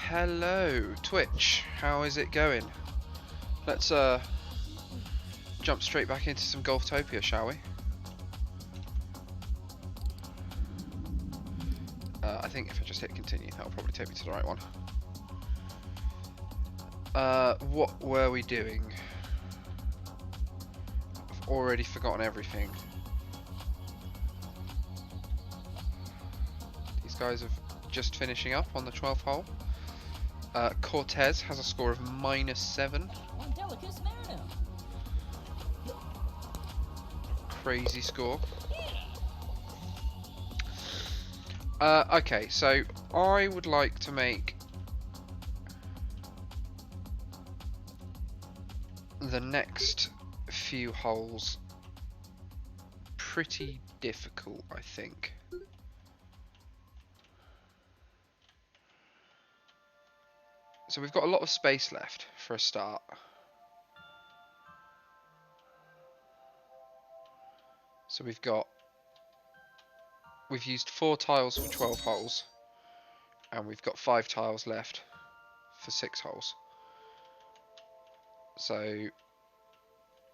Hello Twitch, how is it going? Let's jump straight back into some Golftopia, shall we? I think if I just hit continue, that'll probably take me to the right one. What were we doing? I've already forgotten everything. These guys are just finishing up on the 12th hole. Cortez has a score of -7. Crazy score. Okay, so I would like to make the next few holes pretty difficult, I think. So we've got a lot of space left for a start. So we've used 4 tiles for 12 holes, and we've got 5 tiles left for 6 holes. So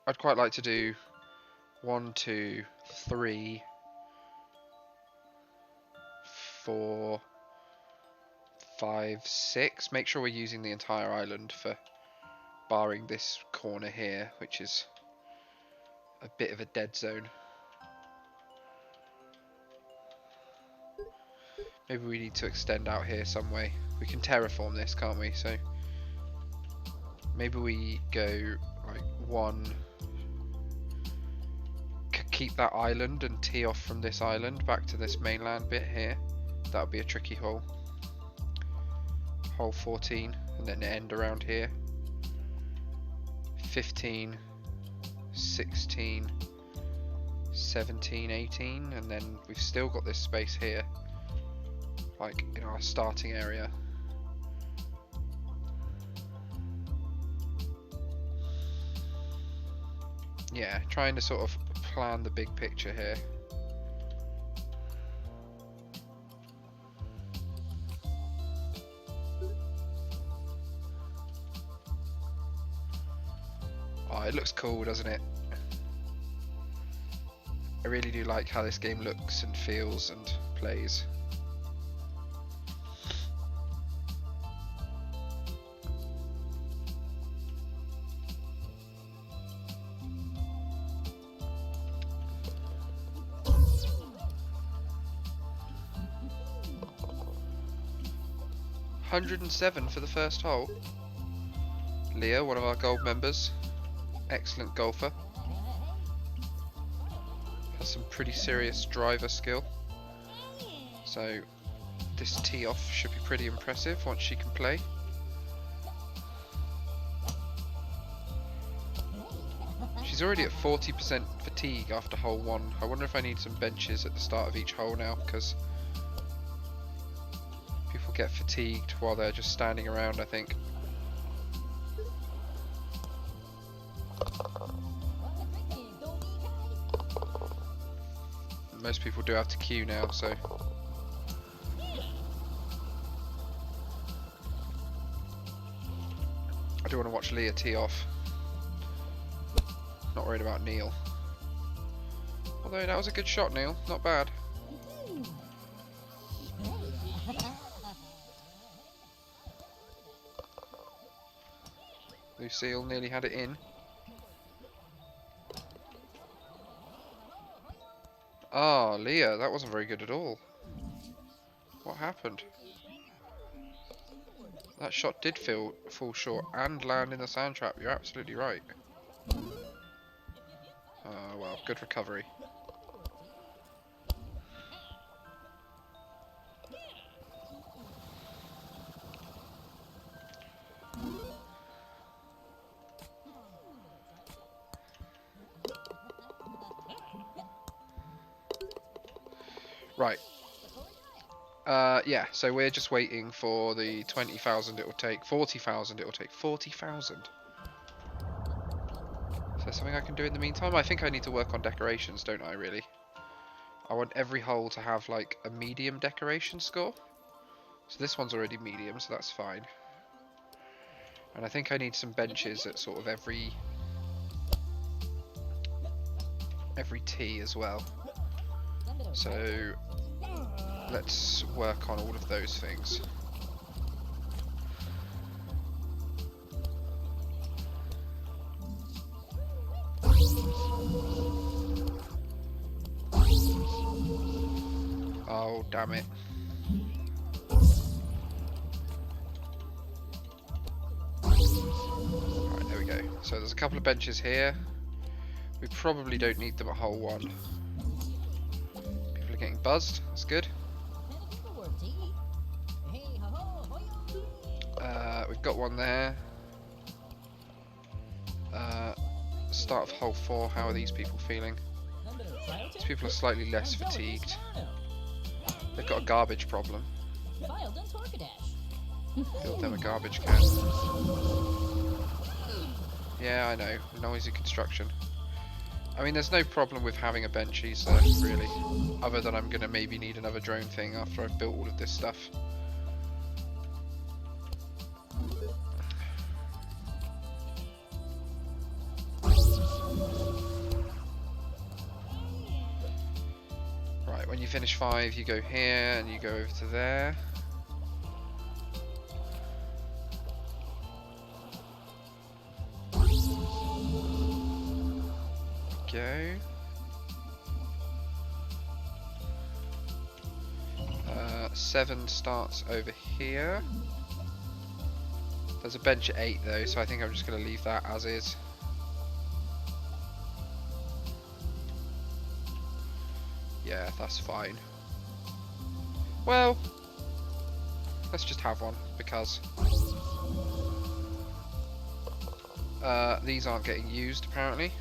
I'd quite like to do 1, 2, 3, 4, 5, 6. Make sure we're using the entire island for barring this corner here, which is a bit of a dead zone. Maybe we need to extend out here some way. We can terraform this, can't we? So maybe we go like 1. Keep that island and tee off from this island back to this mainland bit here. That would be a tricky hole. Hole 14, and then end around here. 15, 16, 17, 18, and then we've still got this space here, like in our starting area. Yeah, trying to sort of plan the big picture here. Oh, it looks cool, doesn't it? I really do like how this game looks and feels and plays. $107 for the first hole. Leah, one of our gold members, excellent golfer. Has some pretty serious driver skill. So this tee off should be pretty impressive once she can play. She's already at 40% fatigue after hole 1. I wonder if I need some benches at the start of each hole now, because people get fatigued while they're just standing around, I think. Most people do have to queue now, so I do want to watch Leah tee off. Not worried about Neil. Although that was a good shot, Neil. Not bad. Lucille nearly had it in. Ah, Leah, that wasn't very good at all. What happened? That shot did fall short and land in the sand trap. You're absolutely right. Oh well, good recovery. Right. Yeah, so we're just waiting for the 20,000 it will take, 40,000 it will take, 40,000. Is there something I can do in the meantime? I think I need to work on decorations, don't I, really? I want every hole to have, like, a medium decoration score. So this one's already medium, so that's fine. And I think I need some benches at sort of every tee as well. So let's work on all of those things. Oh, damn it. Right, there we go. So there's a couple of benches here. We probably don't need them a whole one. People are getting buzzed. That's good. We've got one there. Start of hole 4. How are these people feeling? These people are slightly less fatigued. They've got a garbage problem. Build them a garbage can. Yeah, I know. Noisy construction. I mean, there's no problem with having a bench either, really. Other than I'm going to maybe need another drone thing after I've built all of this stuff. Right, when you finish 5, you go here and you go over to there. Go. 7 starts over here. There's a bench at 8 though, so I think I'm just going to leave that as is. Yeah, that's fine. Well, let's just have one, because these aren't getting used apparently.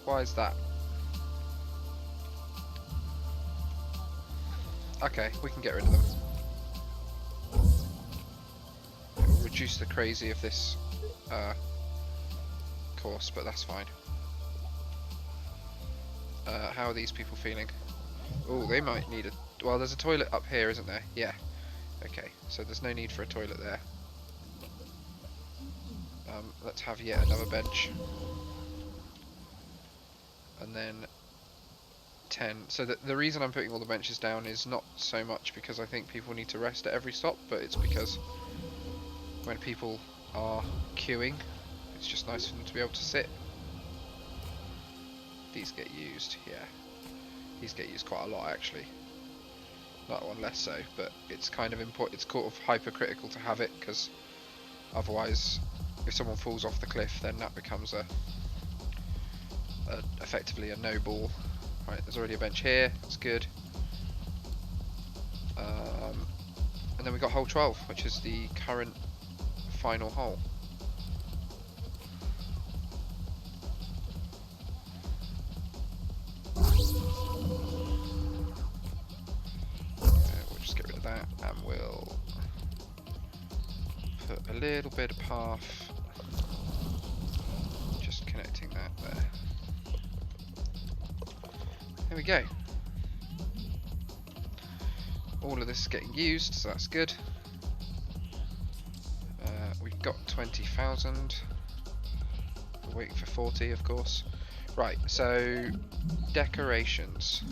Why is that? Okay, we can get rid of them. It will reduce the crazy of this course, but that's fine. How are these people feeling? Oh, they might need a... Well, there's a toilet up here, isn't there? Yeah. Okay, so there's no need for a toilet there. Let's have yet another bench. And then 10. So the reason I'm putting all the benches down is not so much because I think people need to rest at every stop, but it's because when people are queuing, it's just nice for them to be able to sit. These get used, yeah. These get used quite a lot actually. That one less so, but it's kind of important. It's sort of hypercritical to have it because otherwise, if someone falls off the cliff, then that becomes effectively a no ball. Right, there's already a bench here. That's good. And then we got hole 12, which is the current final hole. We'll just get rid of that, and we'll put a little bit of path, just connecting that there. There we go. All of this is getting used, so that's good. We've got 20,000. We're waiting for 40, of course. Right, so decorations.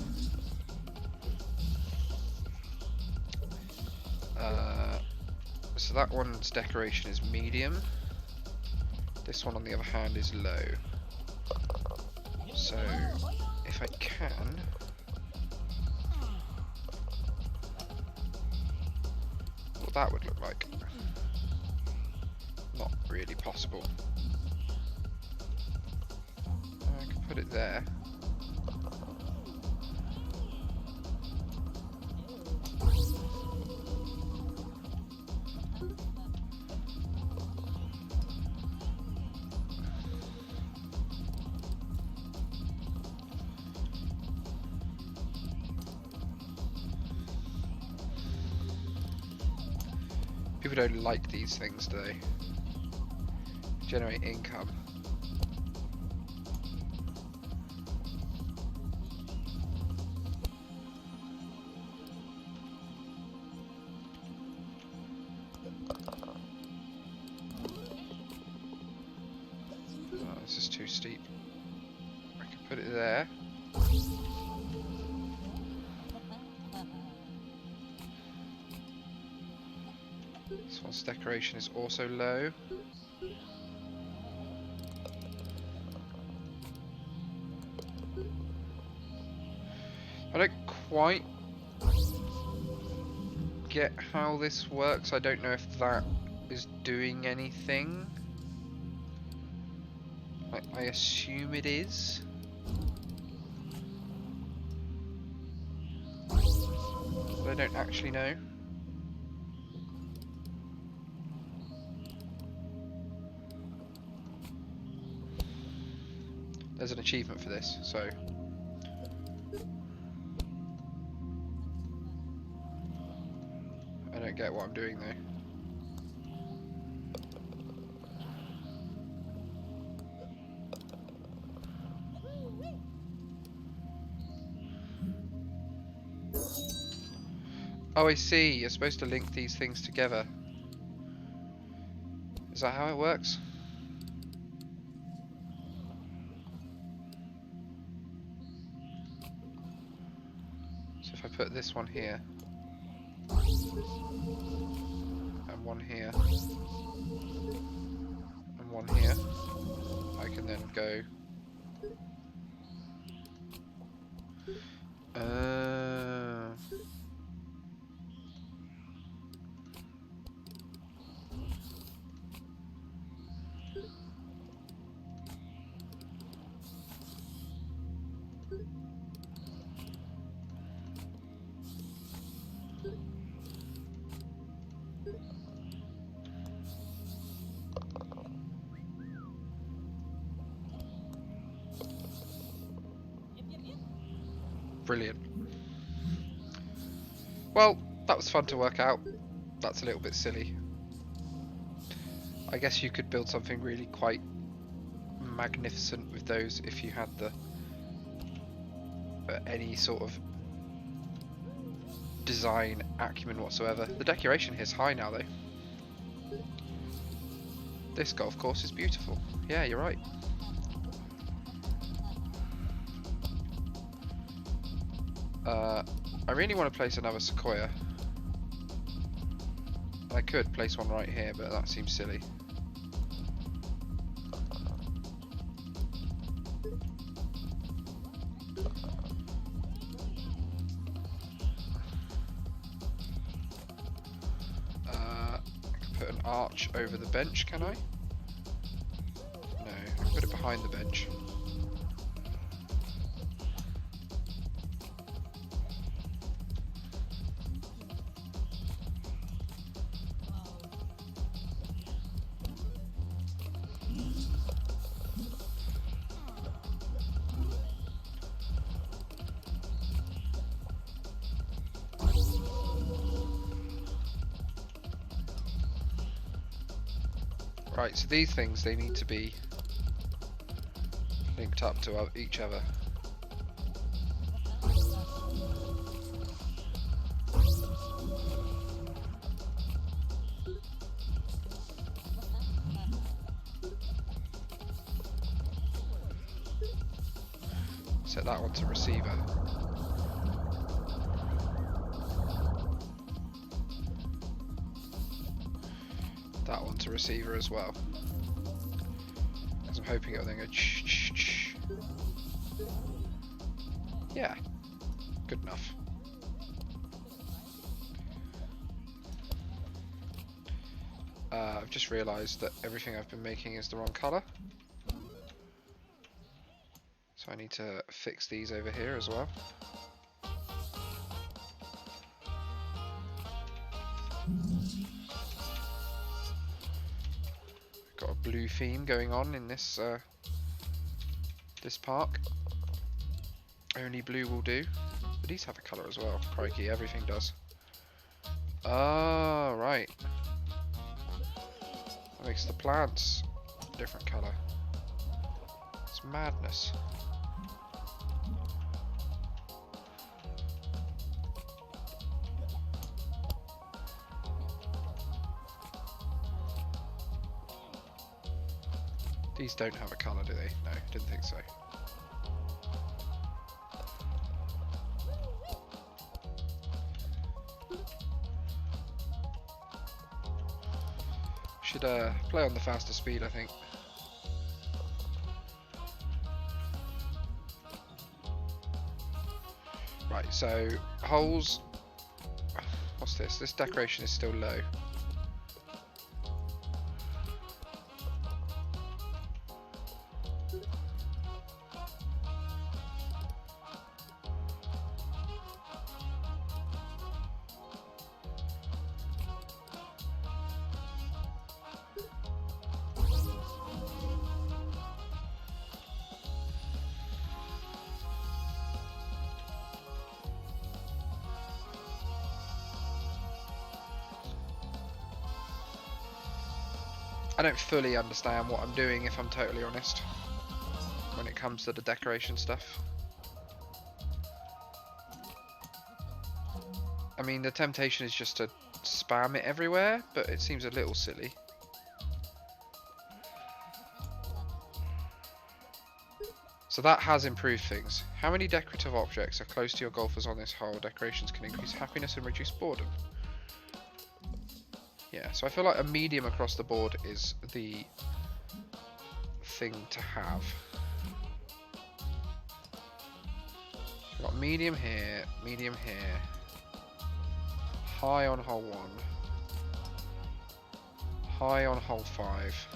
So that one's decoration is medium. This one, on the other hand, is low. So if I can, what that would look like. Not really possible. I could put it there. People don't like these things, do they? Generate income. Oh, this is too steep. I can put it there. This one's decoration is also low. I don't quite get how this works. I don't know if that is doing anything. I assume it is. But I don't actually know. There's an achievement for this, so... I don't get what I'm doing though. Oh, I see. You're supposed to link these things together. Is that how it works? So if I put this one here, and one here, and one here, I can then go... Brilliant. Well, that was fun to work out. That's a little bit silly. I guess you could build something really quite magnificent with those if you had the any sort of design acumen whatsoever. The decoration here is high now though. This golf course is beautiful. Yeah, you're right. I really want to place another sequoia. I could place one right here, but that seems silly. I can put an arch over the bench, can I? No, I can put it behind the bench. Right, so these things, they need to be linked up to each other. Set that one to receiver. That one to receiver as well. Because I'm hoping it'll then go ch. Yeah, good enough. I've just realised that everything I've been making is the wrong colour. So I need to fix these over here as well. Got a blue theme going on in this this park. Only blue will do. But these have a colour as well. Crikey, everything does. Ah, right. That makes the plants a different colour. It's madness. These don't have a colour, do they? No, didn't think so. Should play on the faster speed, I think. Right, so holes. What's this? This decoration is still low. I don't fully understand what I'm doing, if I'm totally honest, when it comes to the decoration stuff. I mean, the temptation is just to spam it everywhere, but it seems a little silly. So that has improved things. How many decorative objects are close to your golfers on this hole? Decorations can increase happiness and reduce boredom. Yeah, so I feel like a medium across the board is the thing to have. We've got medium here, high on hole 1, high on hole 5,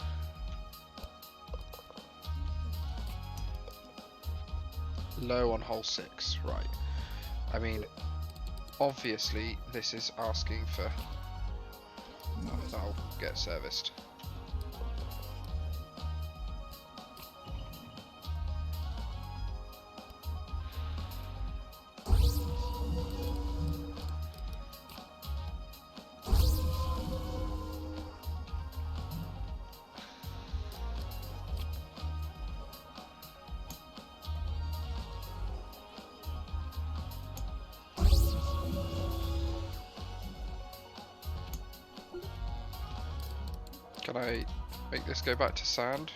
low on hole 6, right. I mean, obviously this is asking for... Oh, that'll get serviced. Can I make this go back to sand?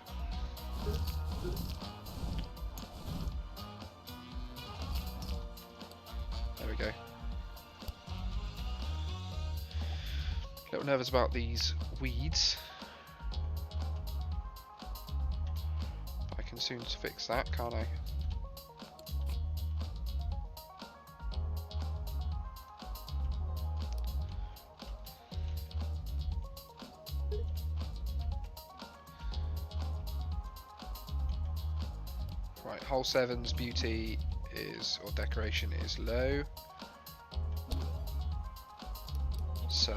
There we go. A little nervous about these weeds. I can soon fix that, can't I? Right, hole 7's beauty is, or decoration is low. So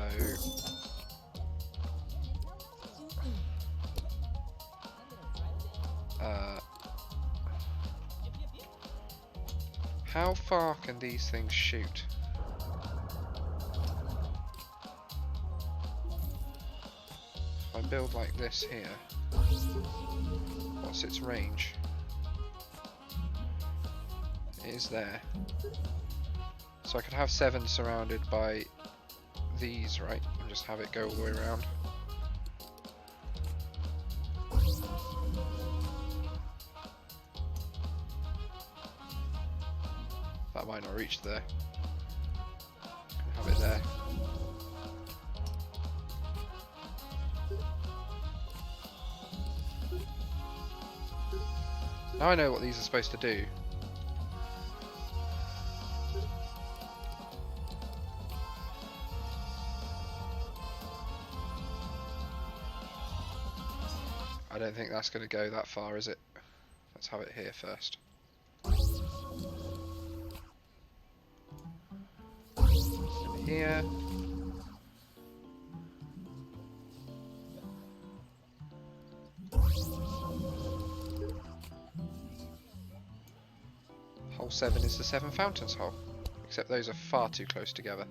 how far can these things shoot? If I build like this here, what's its range? It is there. So I could have 7 surrounded by these, right? And just have it go all the way around. That might not reach there. Have it there. Now I know what these are supposed to do. I don't think that's going to go that far, is it? Let's have it here first. And here. Hole 7 is the 7 fountains hole, except those are far too close together.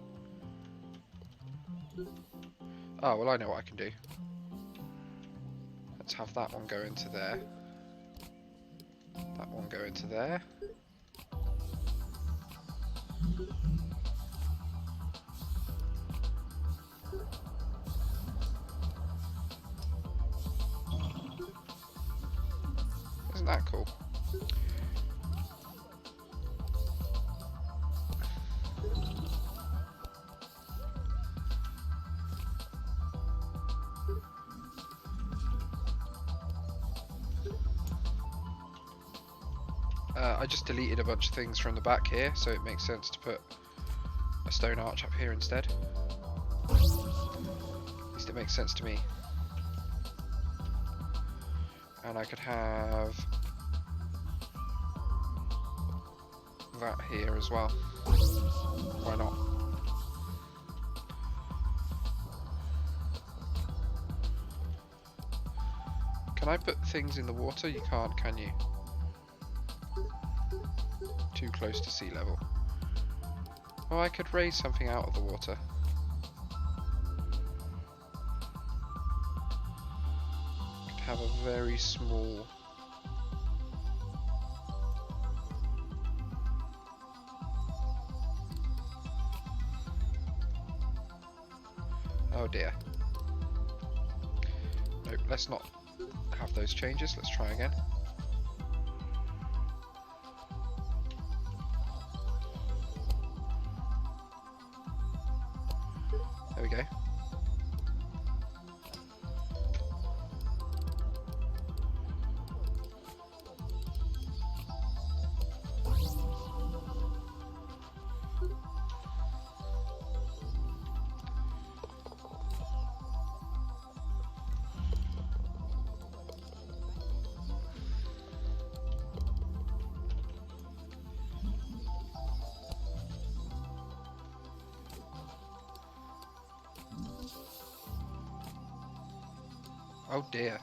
Oh, well, I know what I can do. Let's have that one go into there. That one go into there. Isn't that cool? I just deleted a bunch of things from the back here, so it makes sense to put a stone arch up here instead. At least it makes sense to me. And I could have that here as well. Why not? Can I put things in the water? You can't, can you? Too close to sea level. Oh, I could raise something out of the water. Could have a very small... Oh dear. Nope, let's not have those changes. Let's try again. There we go. Oh dear.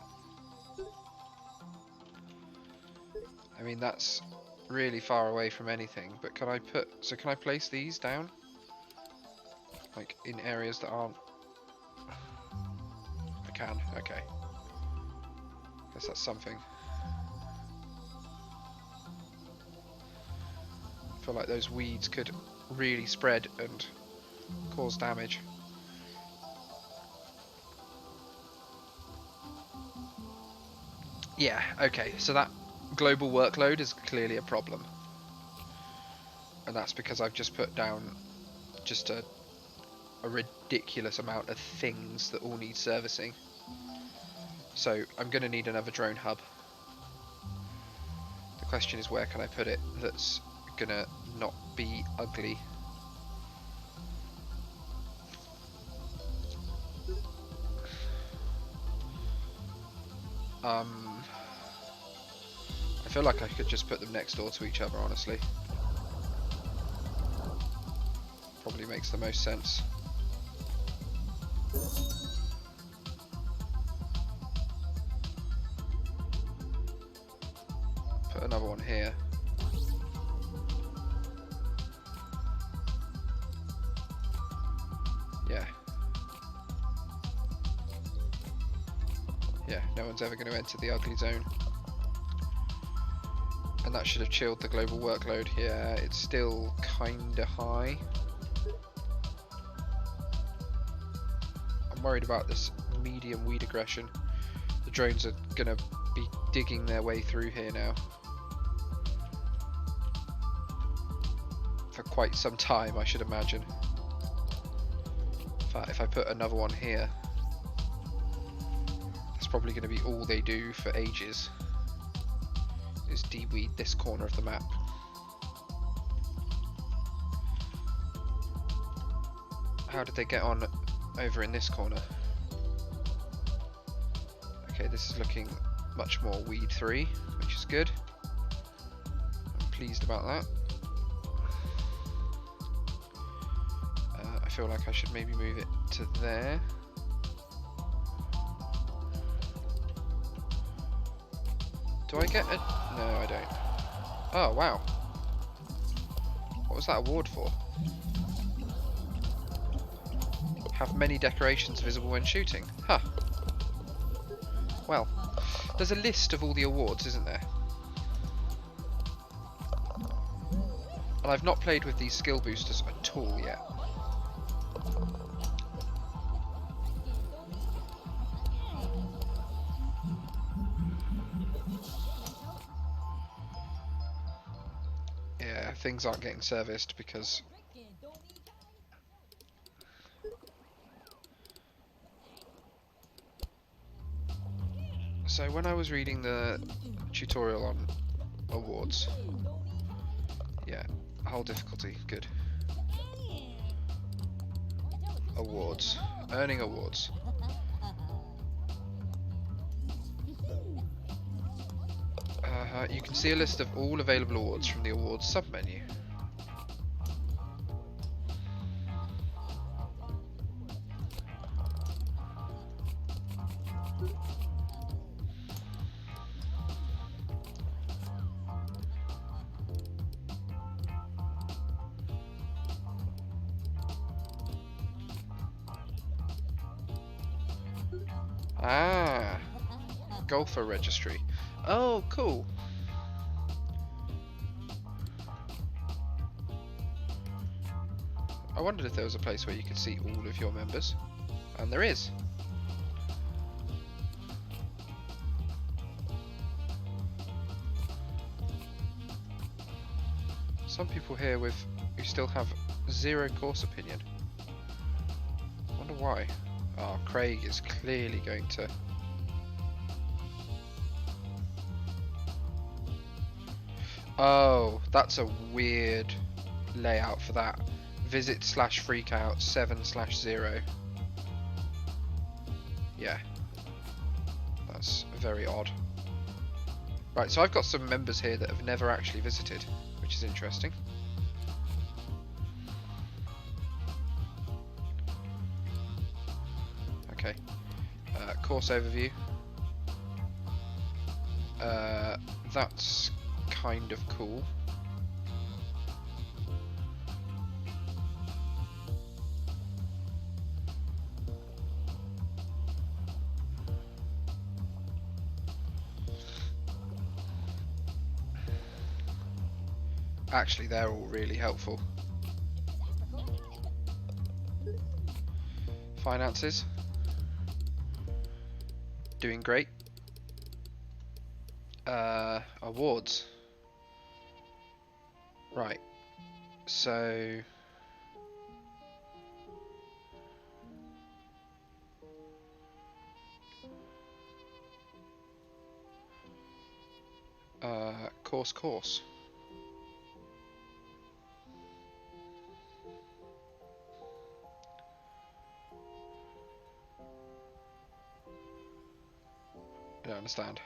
I mean, that's really far away from anything, but can I place these down? Like, in areas that aren't... I can, okay. Guess that's something. I feel like those weeds could really spread and cause damage. Yeah, okay, so that global workload is clearly a problem. And that's because I've just put down just a ridiculous amount of things that all need servicing. So I'm going to need another drone hub. The question is, where can I put it that's going to not be ugly? I feel like I could just put them next door to each other, honestly. Probably makes the most sense. Put another one here. Yeah. Yeah, no one's ever going to enter the ugly zone. And that should have chilled the global workload. Yeah, it's still kinda high. I'm worried about this medium weed aggression. The drones are gonna be digging their way through here now. For quite some time, I should imagine. In fact, if I put another one here, that's probably gonna be all they do for ages. Is de-weed this corner of the map. How did they get on over in this corner? Okay, this is looking much more weed free, which is good. I'm pleased about that. I feel like I should maybe move it to there. Do I get a... No, I don't. Oh, wow. What was that award for? Have many decorations visible when shooting. Huh. Well, there's a list of all the awards, isn't there? And I've not played with these skill boosters at all yet. Things aren't getting serviced because so when I was reading the tutorial on Awards. Yeah, whole difficulty, good. Awards. Earning awards. You can see a list of all available awards from the awards submenu. Ah, golfer registry. Oh, cool. I wondered if there was a place where you could see all of your members, and there is. Some people here who still have 0 course opinion. I wonder why. Oh, Craig is clearly going to... Oh, that's a weird layout for that. Visit / freakout 7/0. Yeah. That's very odd. Right, so I've got some members here that have never actually visited, which is interesting. Okay. Course overview. That's kind of cool. Actually, they're all really helpful. Finances. Doing great. Awards. Right. So... course. I don't understand.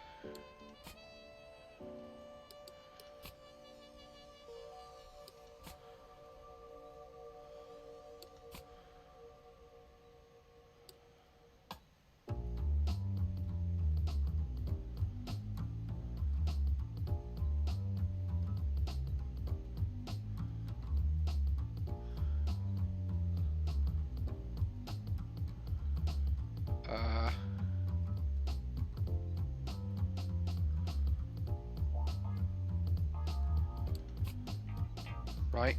Right.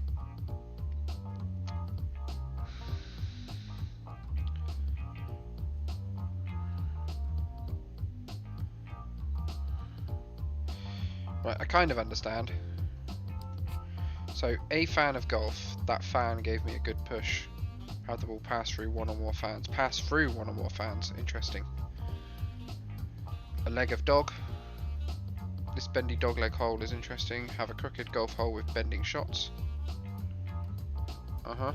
Right, I kind of understand. So, a fan of golf. That fan gave me a good push. Had the ball pass through one or more fans. Pass through one or more fans. Interesting. A leg of dog. This bendy dogleg hole is interesting. Have a crooked golf hole with bending shots. Uh-huh.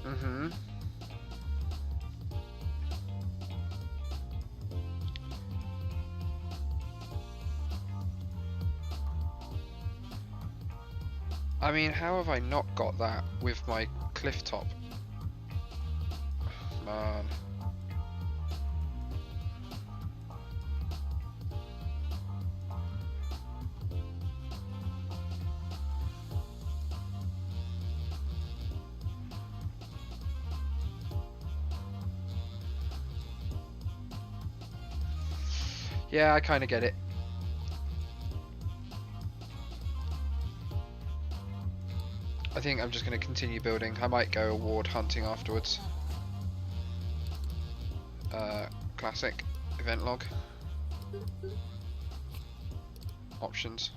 Mm-hmm. I mean, how have I not got that with my cliff top? Man. Yeah, I kind of get it. I think I'm just going to continue building. I might go award hunting afterwards. Classic. Event log. Options.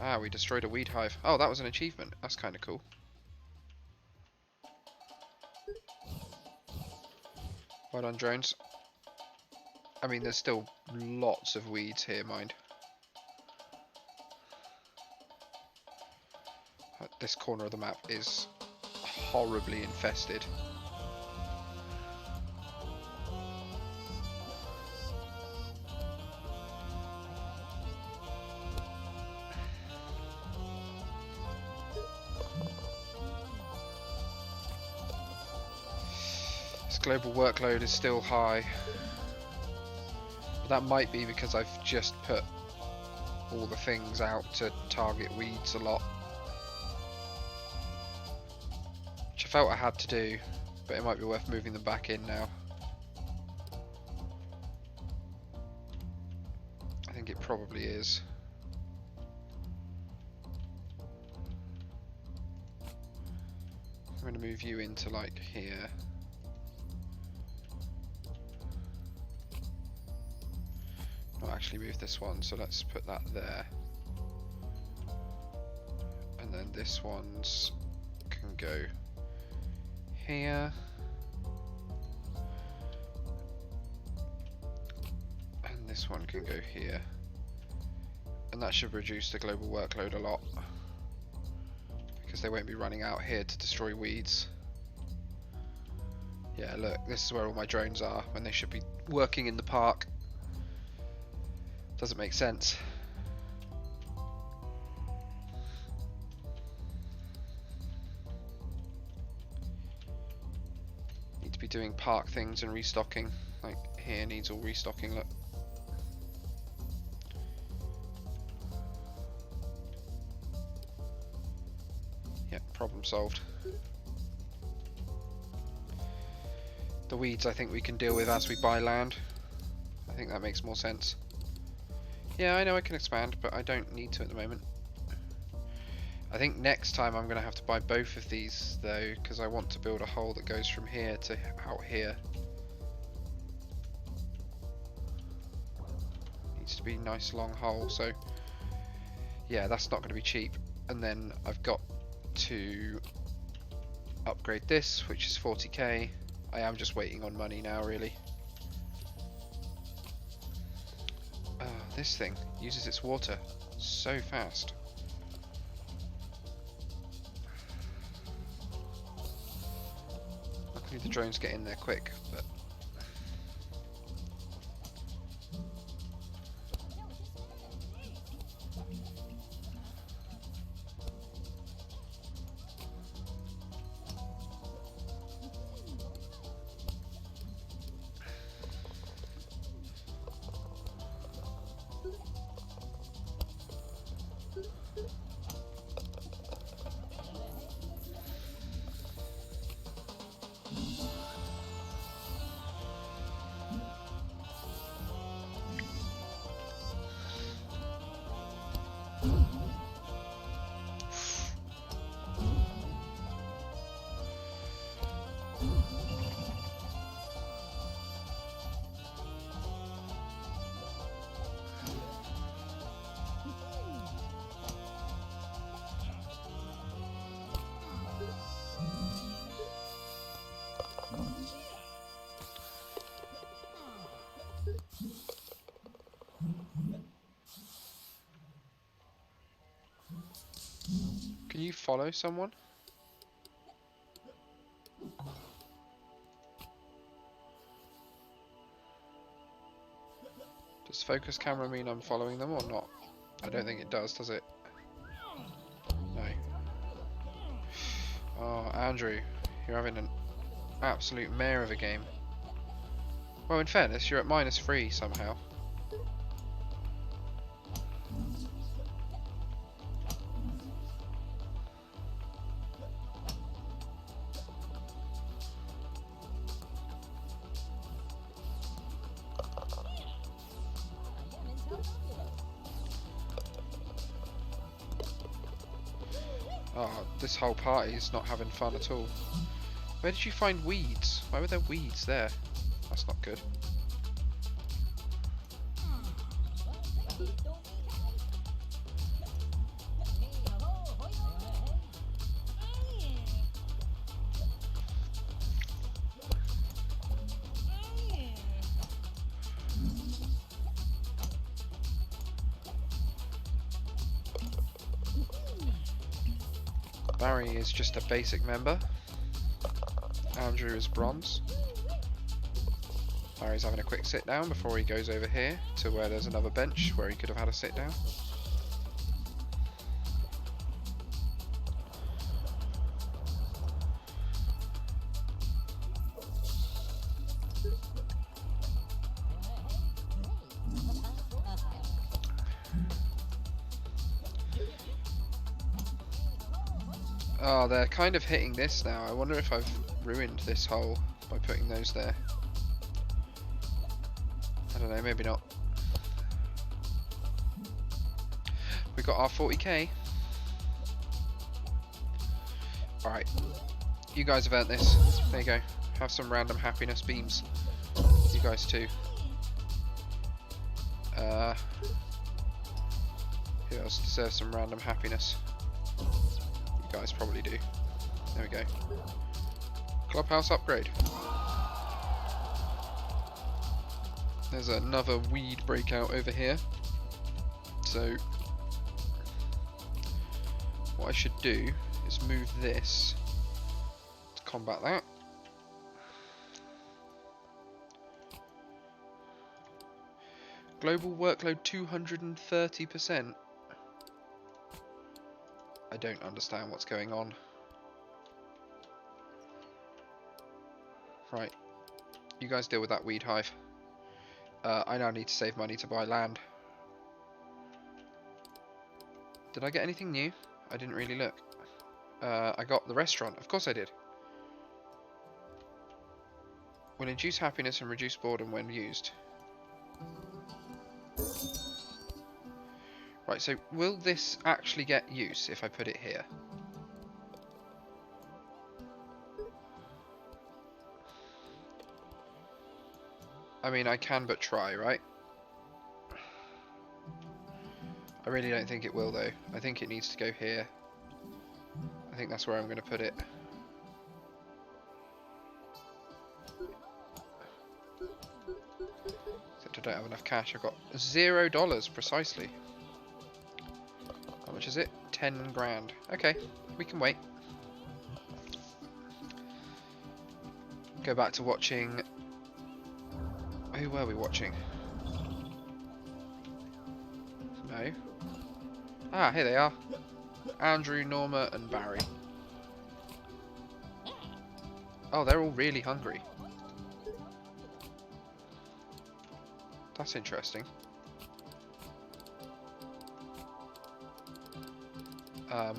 Ah, we destroyed a weed hive. Oh, that was an achievement. That's kind of cool. Well done, drones. I mean, there's still lots of weeds here, mind. This corner of the map is horribly infested. This global workload is still high. But that might be because I've just put all the things out to target weeds a lot. Which I felt I had to do, but it might be worth moving them back in now. I think it probably is. I'm going to move you into like here. Not actually move this one, so let's put that there. And then this one's can go here. And this one can go here. And that should reduce the global workload a lot, because they won't be running out here to destroy weeds. Yeah, look, this is where all my drones are when they should be working in the park. Doesn't make sense. Need to be doing park things and restocking. Like here needs all restocking, look. Yeah, problem solved. The weeds I think we can deal with as we buy land. I think that makes more sense. Yeah, I know I can expand, but I don't need to at the moment. I think next time I'm going to have to buy both of these though, because I want to build a hole that goes from here to out here. Needs to be a nice long hole, so yeah, that's not going to be cheap. And then I've got to upgrade this, which is 40k. I am just waiting on money now, really. This thing uses its water so fast. Luckily the drones get in there quick, but can you follow someone? Does focus camera mean I'm following them or not? I don't think it does it? No. Oh, Andrew, you're having an absolute mare of a game. Well, in fairness, you're at -3 somehow. Oh, this whole party is not having fun at all. Where did you find weeds? Why were there weeds there? That's not good. Barry is just a basic member. Andrew is bronze. Barry's having a quick sit down before he goes over here to where there's another bench where he could have had a sit down. Oh, they're kind of hitting this now. I wonder if I've ruined this hole by putting those there. I don't know, maybe not. We got our 40k. Alright. You guys have earned this. There you go. Have some random happiness beams. You guys too. Who else deserves some random happiness? You guys probably do. There we go. Clubhouse upgrade. There's another weed breakout over here. So what I should do is move this to combat that. Global workload 230%. I don't understand what's going on. Right. You guys deal with that weed hive. I now need to save money to buy land. Did I get anything new? I didn't really look. I got the restaurant. Of course I did. Will induce happiness and reduce boredom when used. Right, so will this actually get use if I put it here? I mean, I can but try, right? I really don't think it will, though. I think it needs to go here. I think that's where I'm going to put it. Except I don't have enough cash. I've got $0 precisely. How much is it? 10 grand. Okay, we can wait. Go back to watching... Who were we watching? No. Ah, here they are. Andrew, Norma, and Barry. Oh, they're all really hungry. That's interesting. I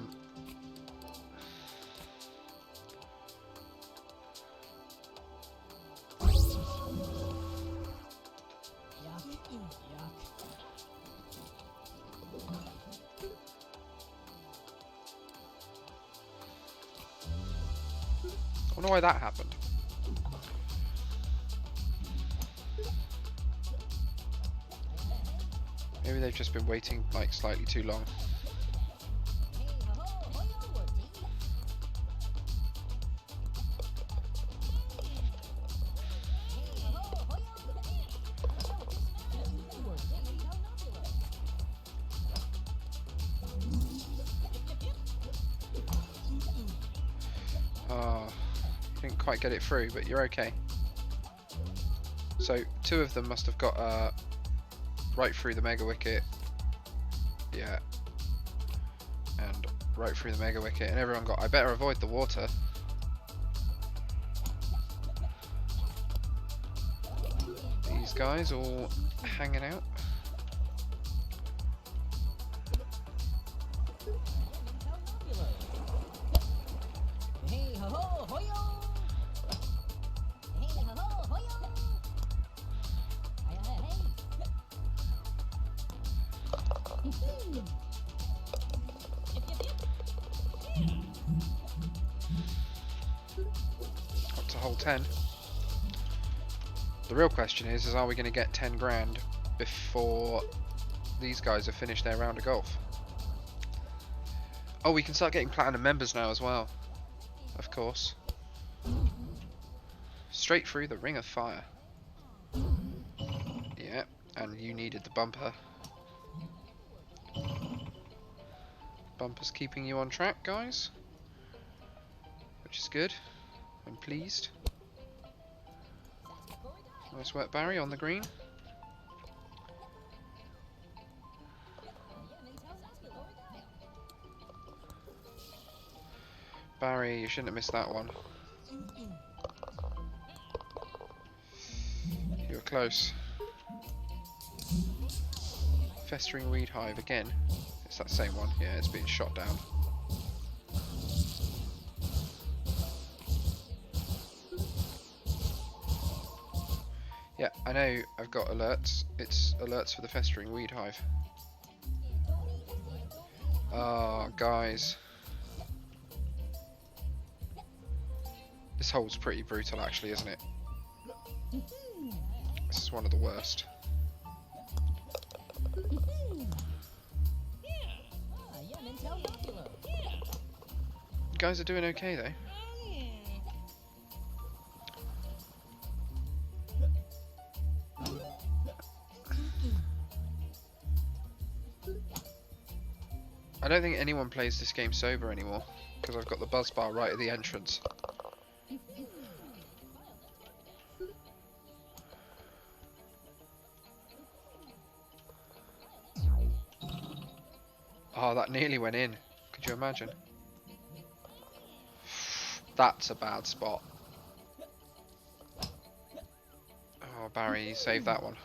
wonder why that happened. Maybe they've just been waiting like slightly too long. Didn't quite get it through, but you're okay. So 2 of them must have got right through the mega wicket. Yeah. And right through the mega wicket, and everyone got, I better avoid the water. These guys all hanging out. Up to hole 10. The real question is are we going to get 10 grand before these guys have finished their round of golf? Oh, we can start getting platinum members now as well. Of course. Straight through the ring of fire. Yeah, and you needed the bumper. Bumper's keeping you on track, guys. which is good. I'm pleased. Nice work, Barry, on the green. Barry, you shouldn't have missed that one. You were close. Festering weed hive again. It's that same one. Yeah, it's being shot down. Yeah, I know I've got alerts. It's alerts for the festering weed hive. Oh, guys. This hole's pretty brutal actually, isn't it? This is one of the worst. You guys are doing okay though. I don't think anyone plays this game sober anymore, because I've got the buzz bar right at the entrance. Oh, that nearly went in. Could you imagine? That's a bad spot. Oh, Barry, you saved that one.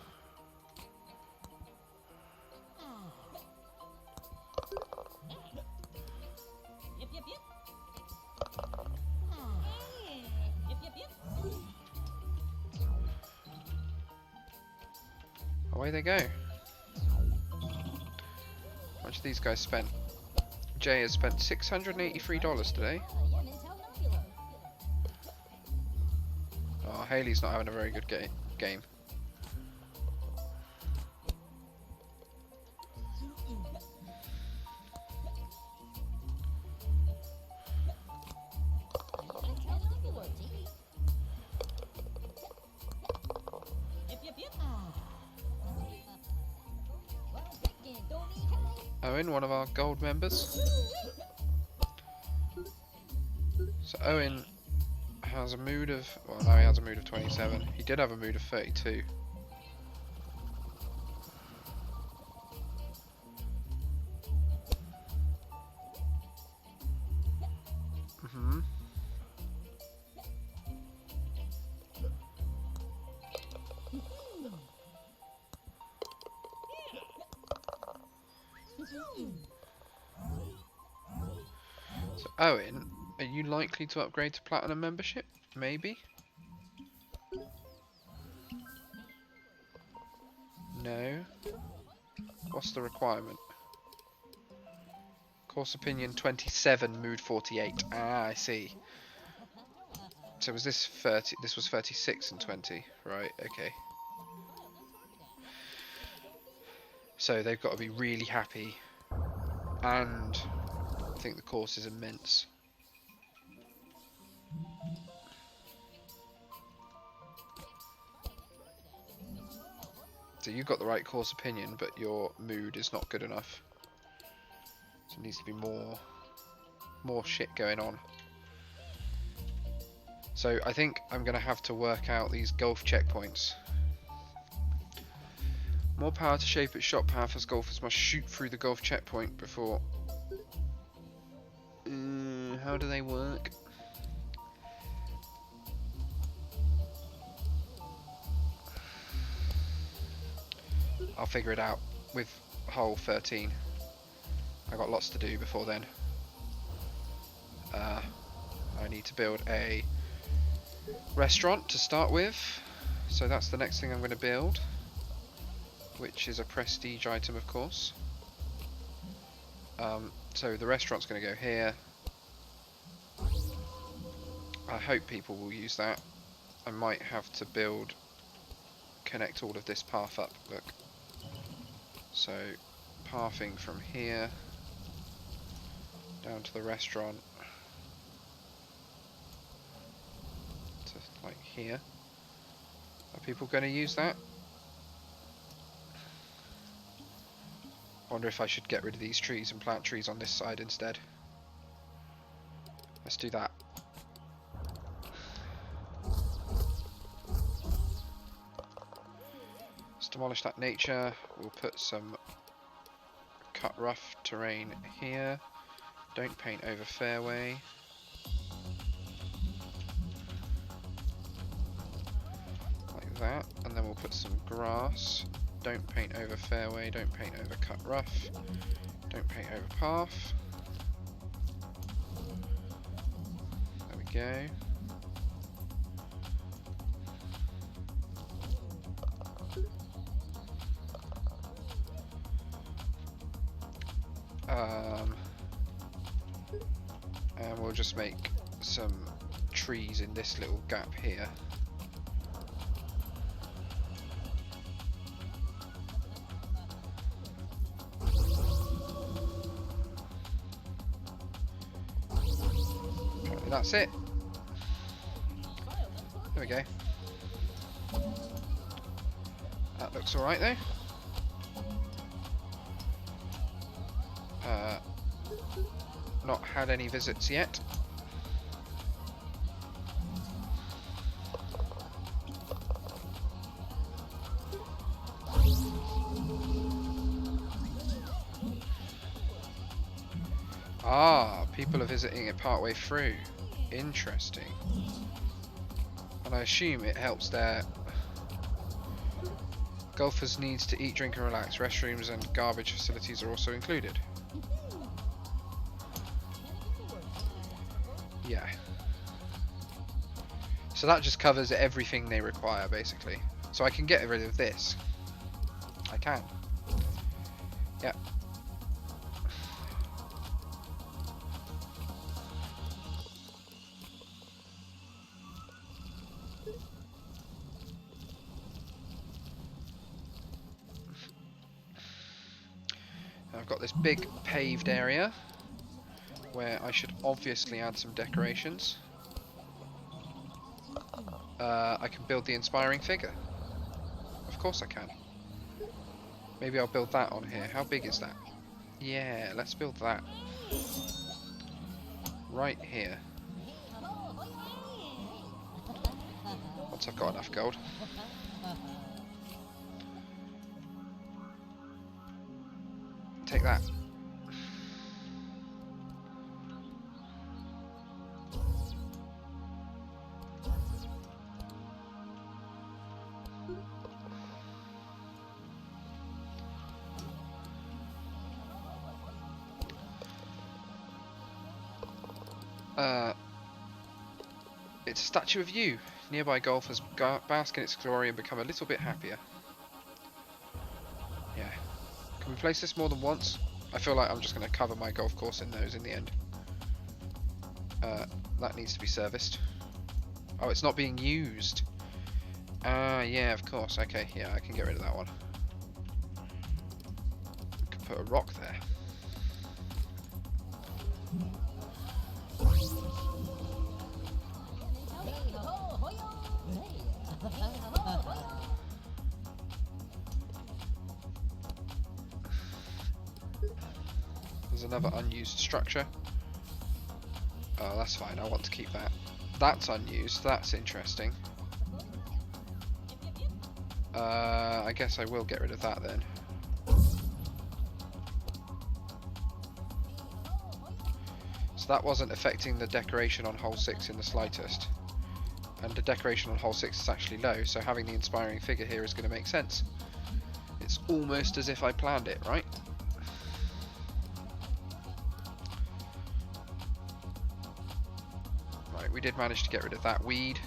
Away they go. How much have these guys spent? Jay has spent $683 today. Oh, Haley's not having a very good game. Owen, one of our gold members. So Owen has a mood of, well, now he has a mood of 27. He did have a mood of 32. So Owen, are you likely to upgrade to platinum membership? Maybe? No. What's the requirement? Course opinion 27, mood 48. Ah, I see. So was this 30? This was 36 and 20, right? Okay. So they've got to be really happy, and I think the course is immense. So you've got the right course opinion, but your mood is not good enough. So there needs to be more shit going on. So I think I'm going to have to work out these golf checkpoints. More power to shape its shot path as golfers must shoot through the golf checkpoint before... how do they work? I'll figure it out with hole 13. I've got lots to do before then. I need to build a restaurant to start with, so that's the next thing I'm going to build, which is a prestige item, of course. So the restaurant's going to go here. I hope people will use that. I might have to connect all of this path up, look. So pathing from here down to the restaurant to like here. Are people going to use that? I wonder if I should get rid of these trees and plant trees on this side instead. Let's do that. demolish that nature. We'll put some cut rough terrain here. Don't paint over fairway. Like that. And then we'll put some grass. Don't paint over fairway. Don't paint over cut rough. Don't paint over path. There we go. And we'll just make some trees in this little gap here. Apparently that's it. There we go. That looks alright though. Not had any visits yet. Ah, people are visiting it partway through. Interesting. And I assume it helps their golfers' needs to eat, drink and relax. Restrooms and garbage facilities are also included. Yeah. So that just covers everything they require, basically. So I can get rid of this. I can. Yeah. I've got this big paved area where I should obviously add some decorations. I can build the inspiring figure. Of course I can. Maybe I'll build that on here. How big is that? Yeah, let's build that. Right here. Once I've got enough gold. Take that. It's a statue of you. Nearby golfers bask in its glory and become a little bit happier. Yeah. Can we place this more than once? I feel like I'm just going to cover my golf course in those in the end. That needs to be serviced. Oh, it's not being used. Yeah, of course. Okay, yeah, I can get rid of that one. I can put a rock there. There's another unused structure. Oh, that's fine. I want to keep that. That's unused. That's interesting. I guess I will get rid of that then. So that wasn't affecting the decoration on hole 6 in the slightest. And the decoration on hole 6 is actually low, so having the inspiring figure here is going to make sense. It's almost as if I planned it, right? Right, we did manage to get rid of that weed.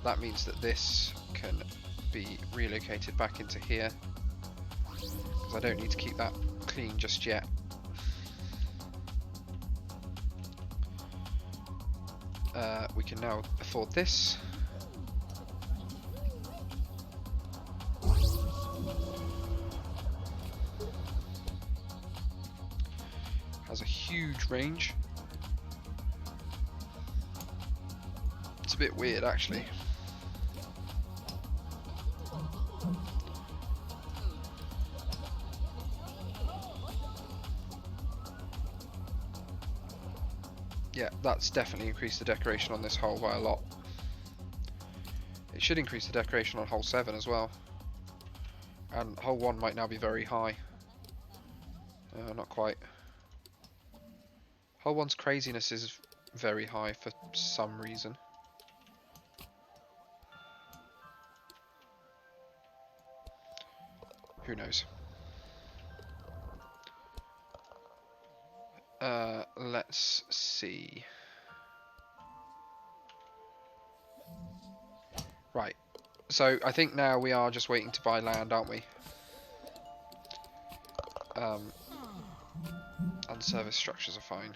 That means that this can be relocated back into here, because I don't need to keep that clean just yet. We can now afford this. Has a huge range. It's a bit weird actually. Yeah, that's definitely increased the decoration on this hole by a lot. It should increase the decoration on hole 7 as well. And hole 1 might now be very high. Not quite. Hole 1's craziness is very high for some reason. Who knows? Let's see. Right. So I think now we are just waiting to buy land, aren't we? And service structures are fine.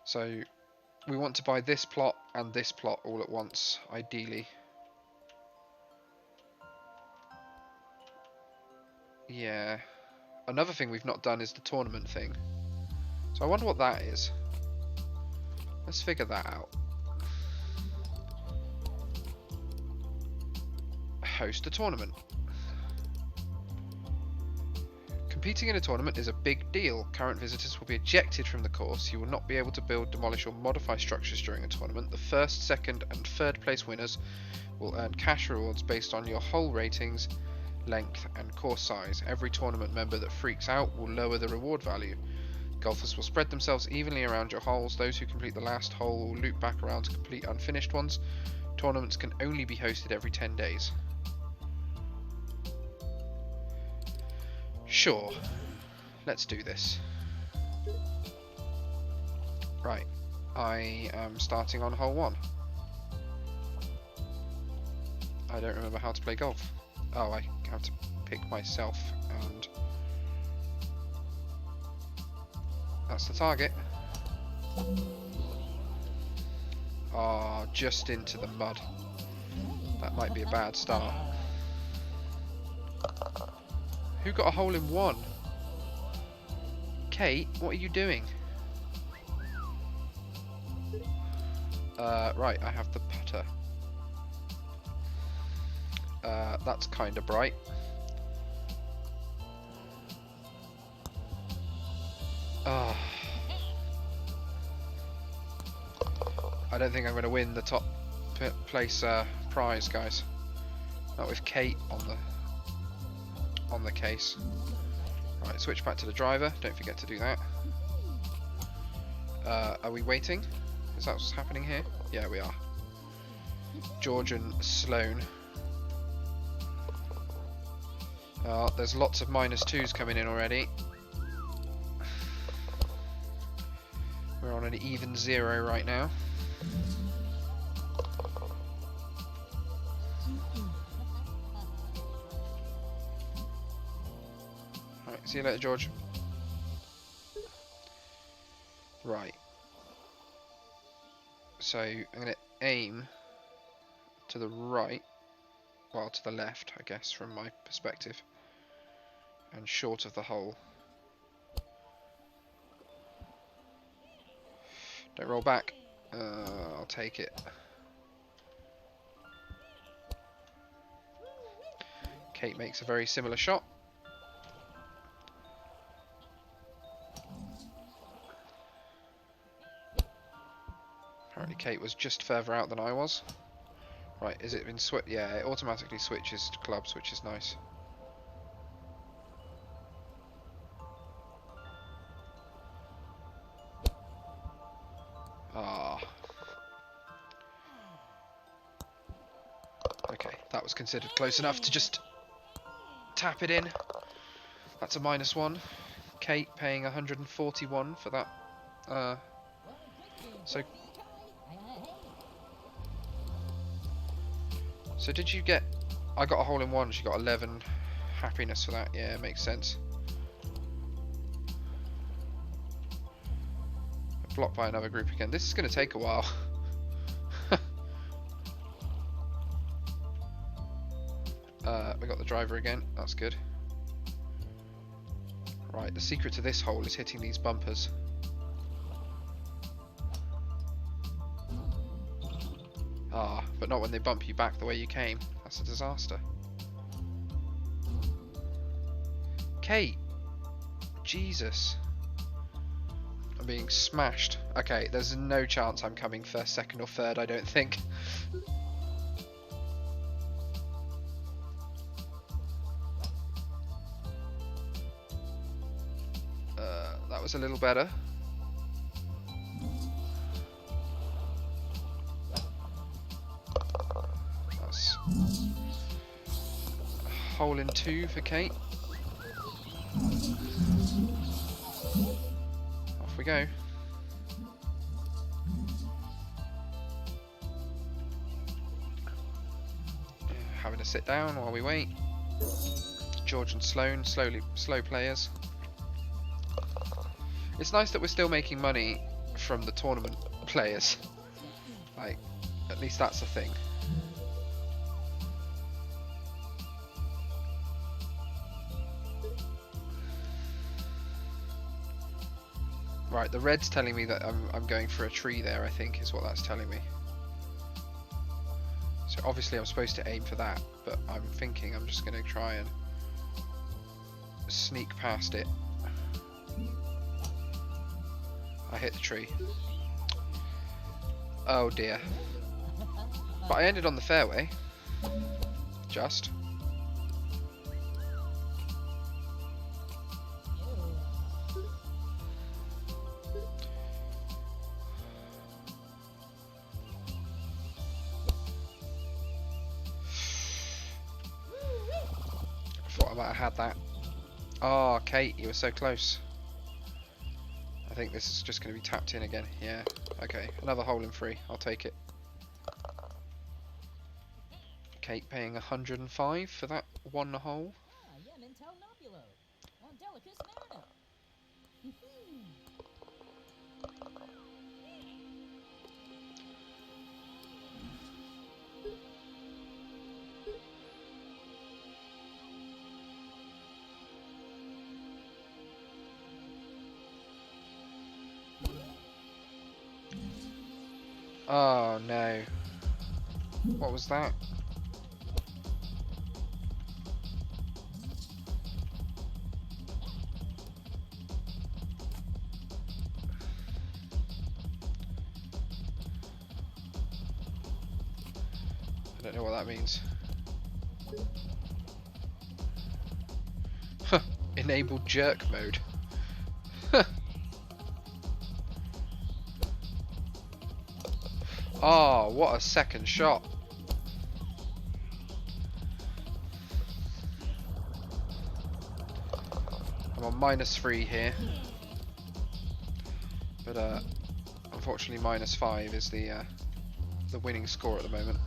So we want to buy this plot and this plot all at once, ideally. Yeah. Another thing we've not done is the tournament thing. So I wonder what that is. Let's figure that out. Host a tournament. Competing in a tournament is a big deal. Current visitors will be ejected from the course. You will not be able to build, demolish or modify structures during a tournament. The first, second and third place winners will earn cash rewards based on your hole ratings, length and course size. Every tournament member that freaks out will lower the reward value. Golfers will spread themselves evenly around your holes. Those who complete the last hole will loop back around to complete unfinished ones. Tournaments can only be hosted every 10 days. Sure, let's do this. Right, I am starting on hole 1. I don't remember how to play golf. Oh, I have to pick myself, and that's the target. Ah, just into the mud. That might be a bad start. Who got a hole in 1? Kate, what are you doing? Right, I have the putter. That's kind of bright. I don't think I'm going to win the top place prize, guys. Not with Kate on the case. Right, switch back to the driver. Don't forget to do that. Are we waiting? Is that what's happening here? Yeah, we are. George and Sloane. There's lots of -2s coming in already. We're on an even 0 right now. Alright, see you later, George. Right. So I'm going to aim to the right, well, to the left, I guess, from my perspective, and short of the hole. Don't roll back. I'll take it. Kate makes a very similar shot. Apparently Kate was just further out than I was. Right, is it been switched? Yeah, it automatically switches to clubs, which is nice. Ah. Okay, that was considered close enough to just tap it in. That's a -1. Kate paying 141 for that. So did you get... I got a hole in 1, she got 11 happiness for that. Yeah, it makes sense. Blocked by another group again. This is going to take a while. We got the driver again. That's good. Right, the secret to this hole is hitting these bumpers. Ah, but not when they bump you back the way you came. That's a disaster. Kate! Jesus. I'm being smashed. Okay, there's no chance I'm coming first, second or third, I don't think. was a little better. That's a hole in 2 for Kate. Off we go. Having to sit down while we wait. George and Sloan, slow players. It's nice that we're still making money from the tournament players. Like, at least that's a thing. Right, the red's telling me that I'm going for a tree there, I think, is what that's telling me. So obviously I'm supposed to aim for that, but I'm thinking I'm just going to try and sneak past it. I hit the tree. Oh dear. But I ended on the fairway. Just. Thought I might have had that. Oh, Kate, you were so close. I think this is just going to be tapped in again. Yeah, okay. Another hole in 3. I'll take it. Kate paying 105 for that one hole. Oh no. What was that? I don't know what that means. Enabled jerk mode. Oh, what a second shot. I'm on -3 here. But unfortunately -5 is the winning score at the moment.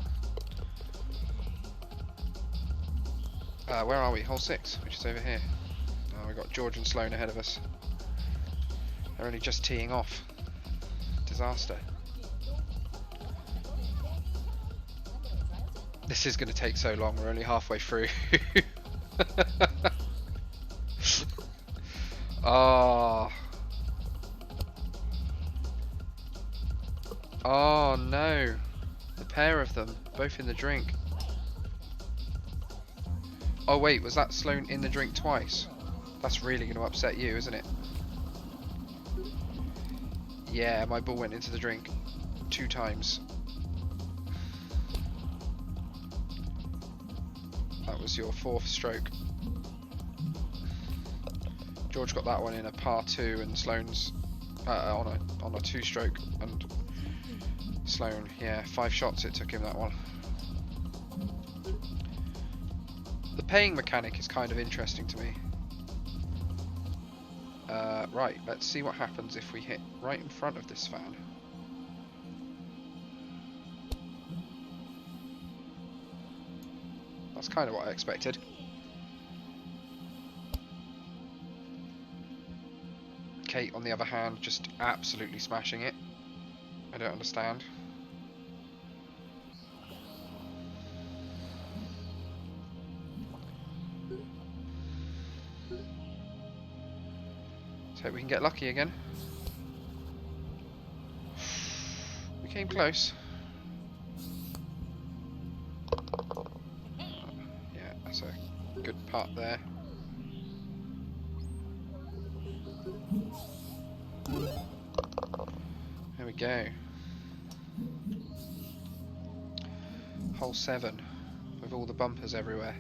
Where are we? Hole 6, which is over here. Oh, we've got George and Sloan ahead of us. They're only just teeing off. Disaster. This is going to take so long, we're only halfway through. Oh. Oh no. The pair of them, both in the drink. Oh wait, was that Sloan in the drink twice? That's really going to upset you, isn't it? Yeah, my ball went into the drink 2 times. That was your 4th stroke. George got that one in a par 2, and Sloan's on a 2-stroke, and Sloan, yeah, 5 shots it took him, that one. The paying mechanic is kind of interesting to me. Right, let's see what happens if we hit right in front of this fan. That's kind of what I expected. Kate, on the other hand, just absolutely smashing it. I don't understand. Let's hope we can get lucky again. We came close. Yeah, that's a good putt there. There we go. Hole 7 with all the bumpers everywhere.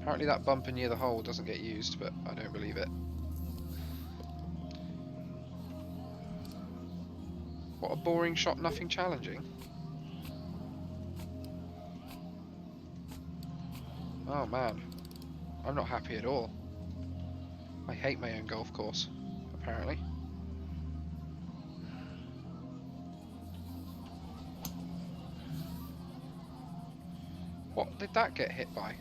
Apparently that bumper near the hole doesn't get used, but I don't believe it. What a boring shot, nothing challenging. Oh man, I'm not happy at all. I hate my own golf course, apparently. What did that get hit by?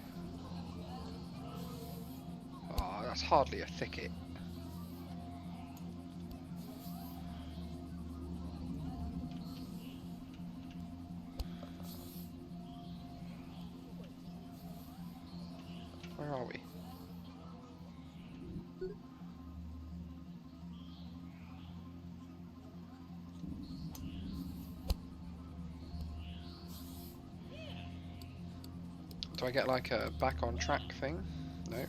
Oh, that's hardly a thicket. Where are we? Do I get like a back on track thing? No.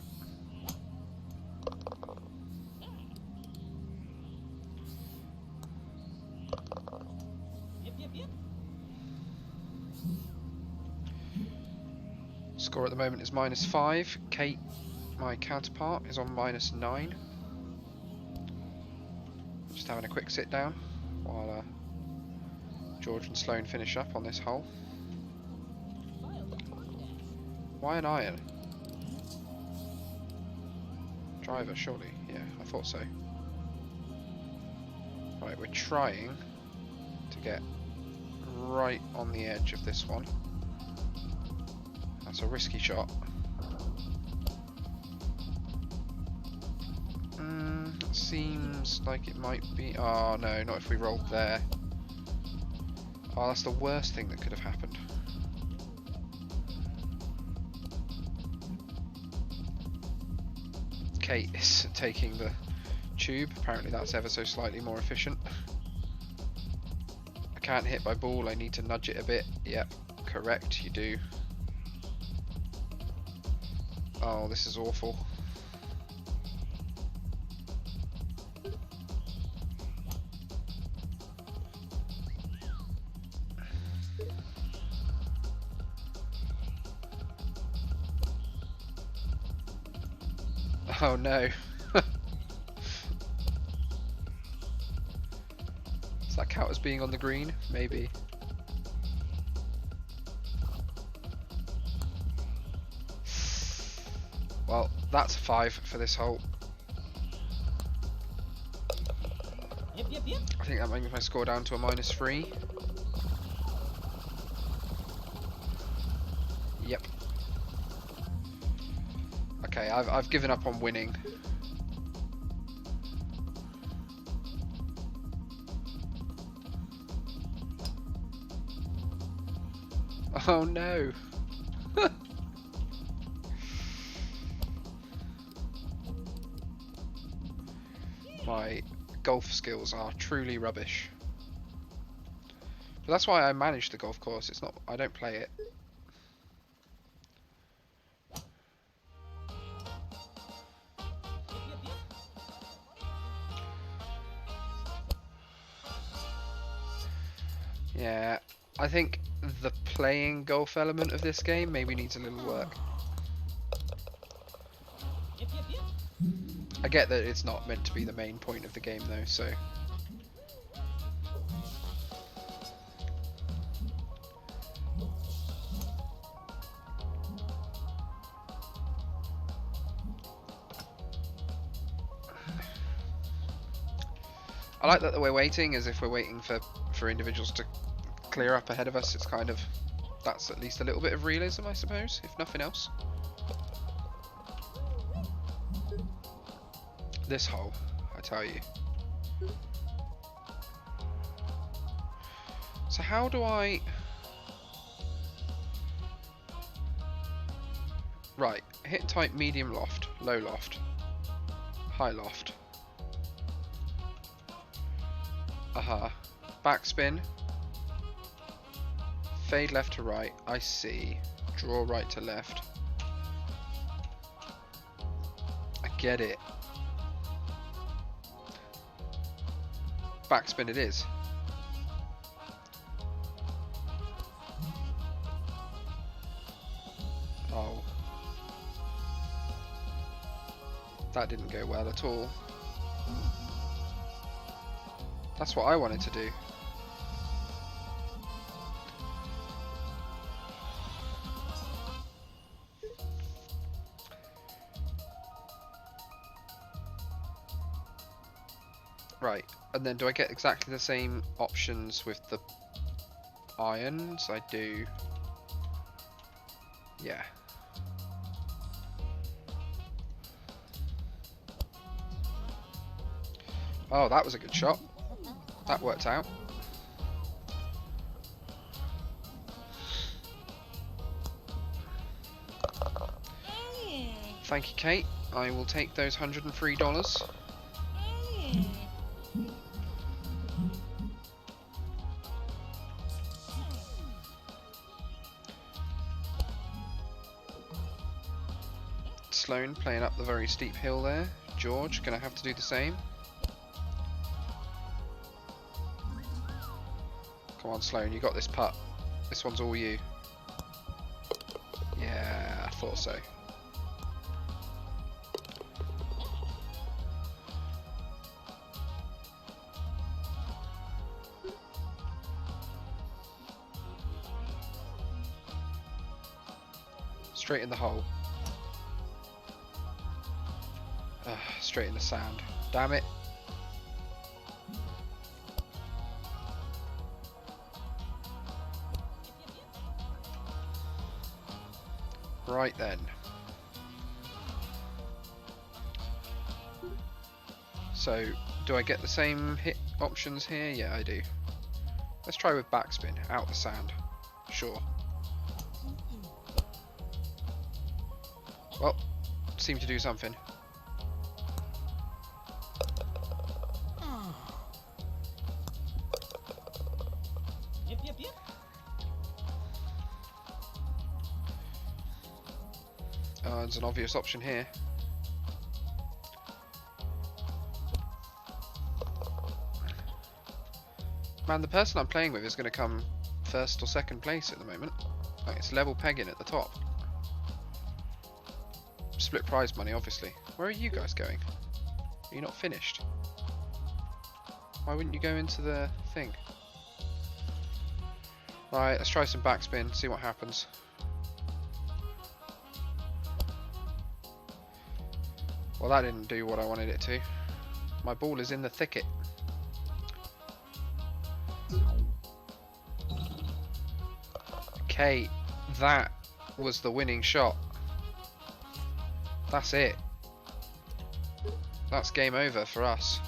Score at the moment is -5. Kate, my counterpart, is on -9. Just having a quick sit down while George and Sloane finish up on this hole. Why an iron? Driver, surely. Yeah, I thought so. Right, we're trying to get right on the edge of this one. That's a risky shot. Seems like it might be... Oh no, not if we rolled there. Oh, that's the worst thing that could have happened. Kate is taking the tube. Apparently that's ever so slightly more efficient. I can't hit by ball, I need to nudge it a bit. Yep, correct, you do. Oh, this is awful. Oh no. Does that count as being on the green? Maybe. Well, that's a 5 for this hole. Yep. I think that brings my score down to a -3. Yep. Okay, I've given up on winning. Oh no. My golf skills are truly rubbish. But that's why I manage the golf course. It's not, I don't play it. Yeah, I think the playing golf element of this game maybe needs a little work. I get that it's not meant to be the main point of the game though, so... I like that we're waiting as if we're waiting for individuals to clear up ahead of us. It's kind of... that's at least a little bit of realism, I suppose, if nothing else. This hole, I tell you. So how do I... Right, hit type medium loft, low loft, high loft. Aha. Backspin. Fade left to right, I see. Draw right to left. I get it. Backspin it is. Oh. That didn't go well at all. That's what I wanted to do. And then do I get exactly the same options with the irons? I do. Yeah. Oh, that was a good shot. That worked out. Thank you, Kate. I will take those $103. Sloane playing up the very steep hill there. George gonna have to do the same. Come on, Sloane, you got this putt. This one's all you. Yeah, I thought so. Straight in the hole. Straight in the sand. Damn it. Right then. So, do I get the same hit options here? Yeah, I do. Let's try with backspin. Out the sand. Sure. Well, seemed to do something. Yep. There's an obvious option here. Man, the person I'm playing with is going to come first or second place at the moment. Like, it's level pegging at the top. Split prize money, obviously. Where are you guys going? Are you not finished? Why wouldn't you go into the thing? Right, let's try some backspin, see what happens. Well, that didn't do what I wanted it to. My ball is in the thicket. Okay, that was the winning shot. That's it. That's game over for us.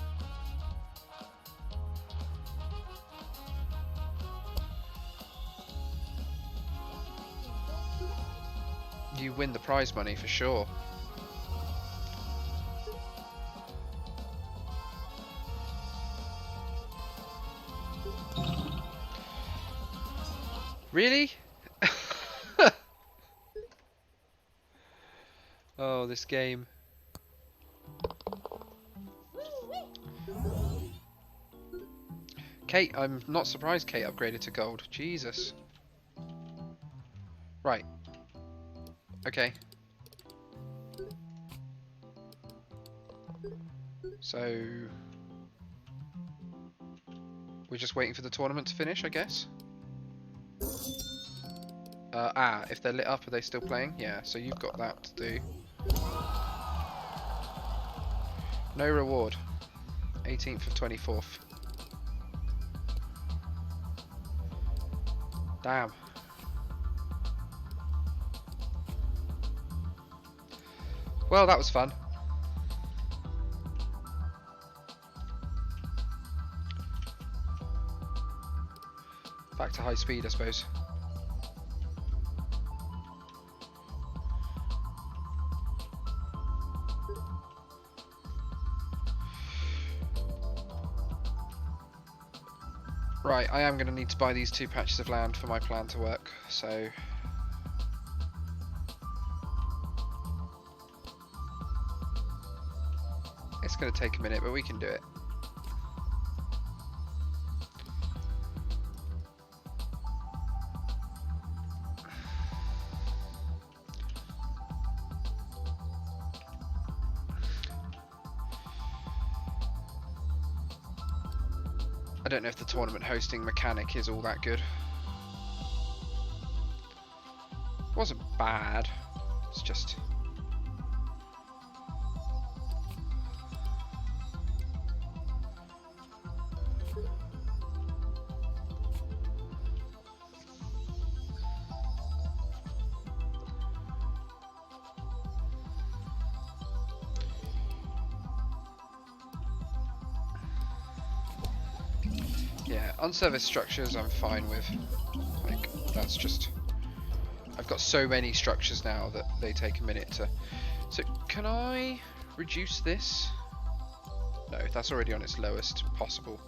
You win the prize money for sure. Really? Oh, this game. Kate, I'm not surprised Kate upgraded to gold. Jesus. Right. Okay. So we're just waiting for the tournament to finish, I guess. If they're lit up, are they still playing? Yeah, so you've got that to do. No reward. 18th of 24th. Damn. Well, that was fun. Back to high speed, I suppose. Right, I am going to need to buy these 2 patches of land for my plan to work, so... It's going to take a minute, but we can do it. I don't know if the tournament hosting mechanic is all that good. It wasn't bad, it's just... Yeah, unserviced structures I'm fine with. Like, that's just... I've got so many structures now that they take a minute to... So, can I reduce this? No, that's already on its lowest possible.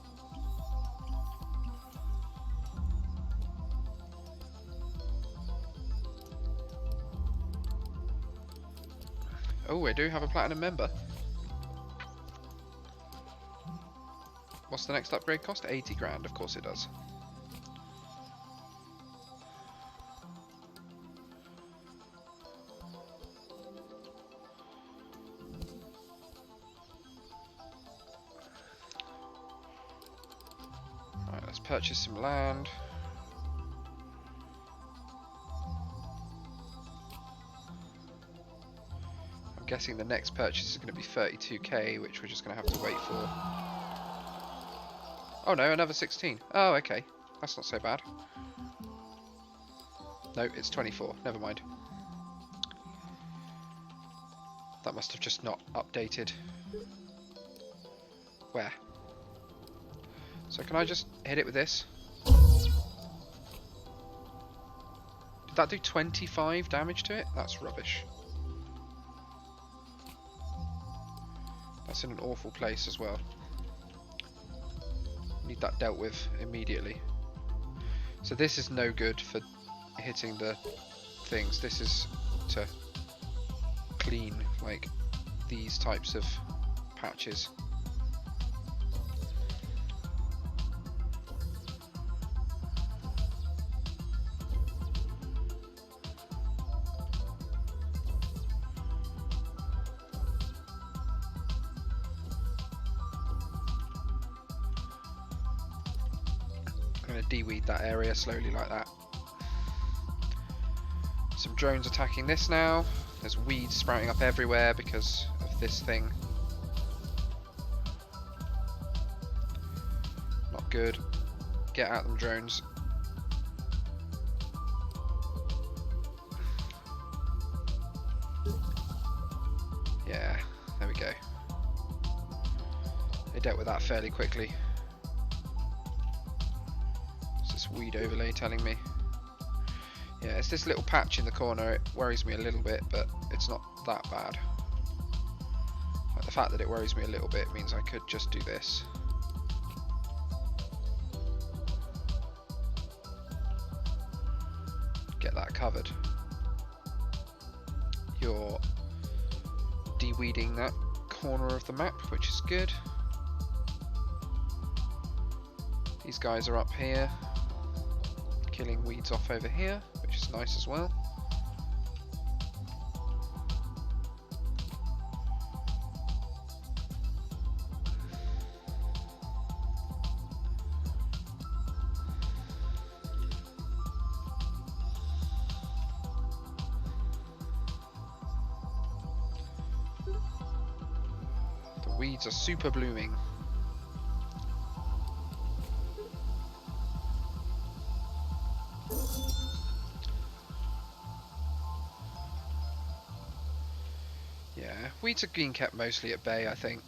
Oh, I do have a platinum member. What's the next upgrade cost? 80 grand, of course it does. Right, let's purchase some land. I'm guessing the next purchase is going to be 32k, which we're just going to have to wait for. Oh no, another 16. Oh, okay. That's not so bad. No, it's 24. Never mind. That must have just not updated. Where? So can I just hit it with this? Did that do 25 damage to it? That's rubbish. That's in an awful place as well. Need that dealt with immediately. So this is no good for hitting the things. This is to clean like these types of patches. I'm going to de-weed that area slowly like that. Some drones attacking this now. There's weeds sprouting up everywhere because of this thing. Not good. Get at them, drones. Yeah, there we go. They dealt with that fairly quickly. It's this weed overlay telling me. Yeah, it's this little patch in the corner. It worries me a little bit, but it's not that bad. Like, the fact that it worries me a little bit means I could just do this. Get that covered. You're de-weeding that corner of the map, which is good. These guys are up here, killing weeds off over here, which is nice as well. The weeds are super blooming. Yeah, weeds are being kept mostly at bay, I think.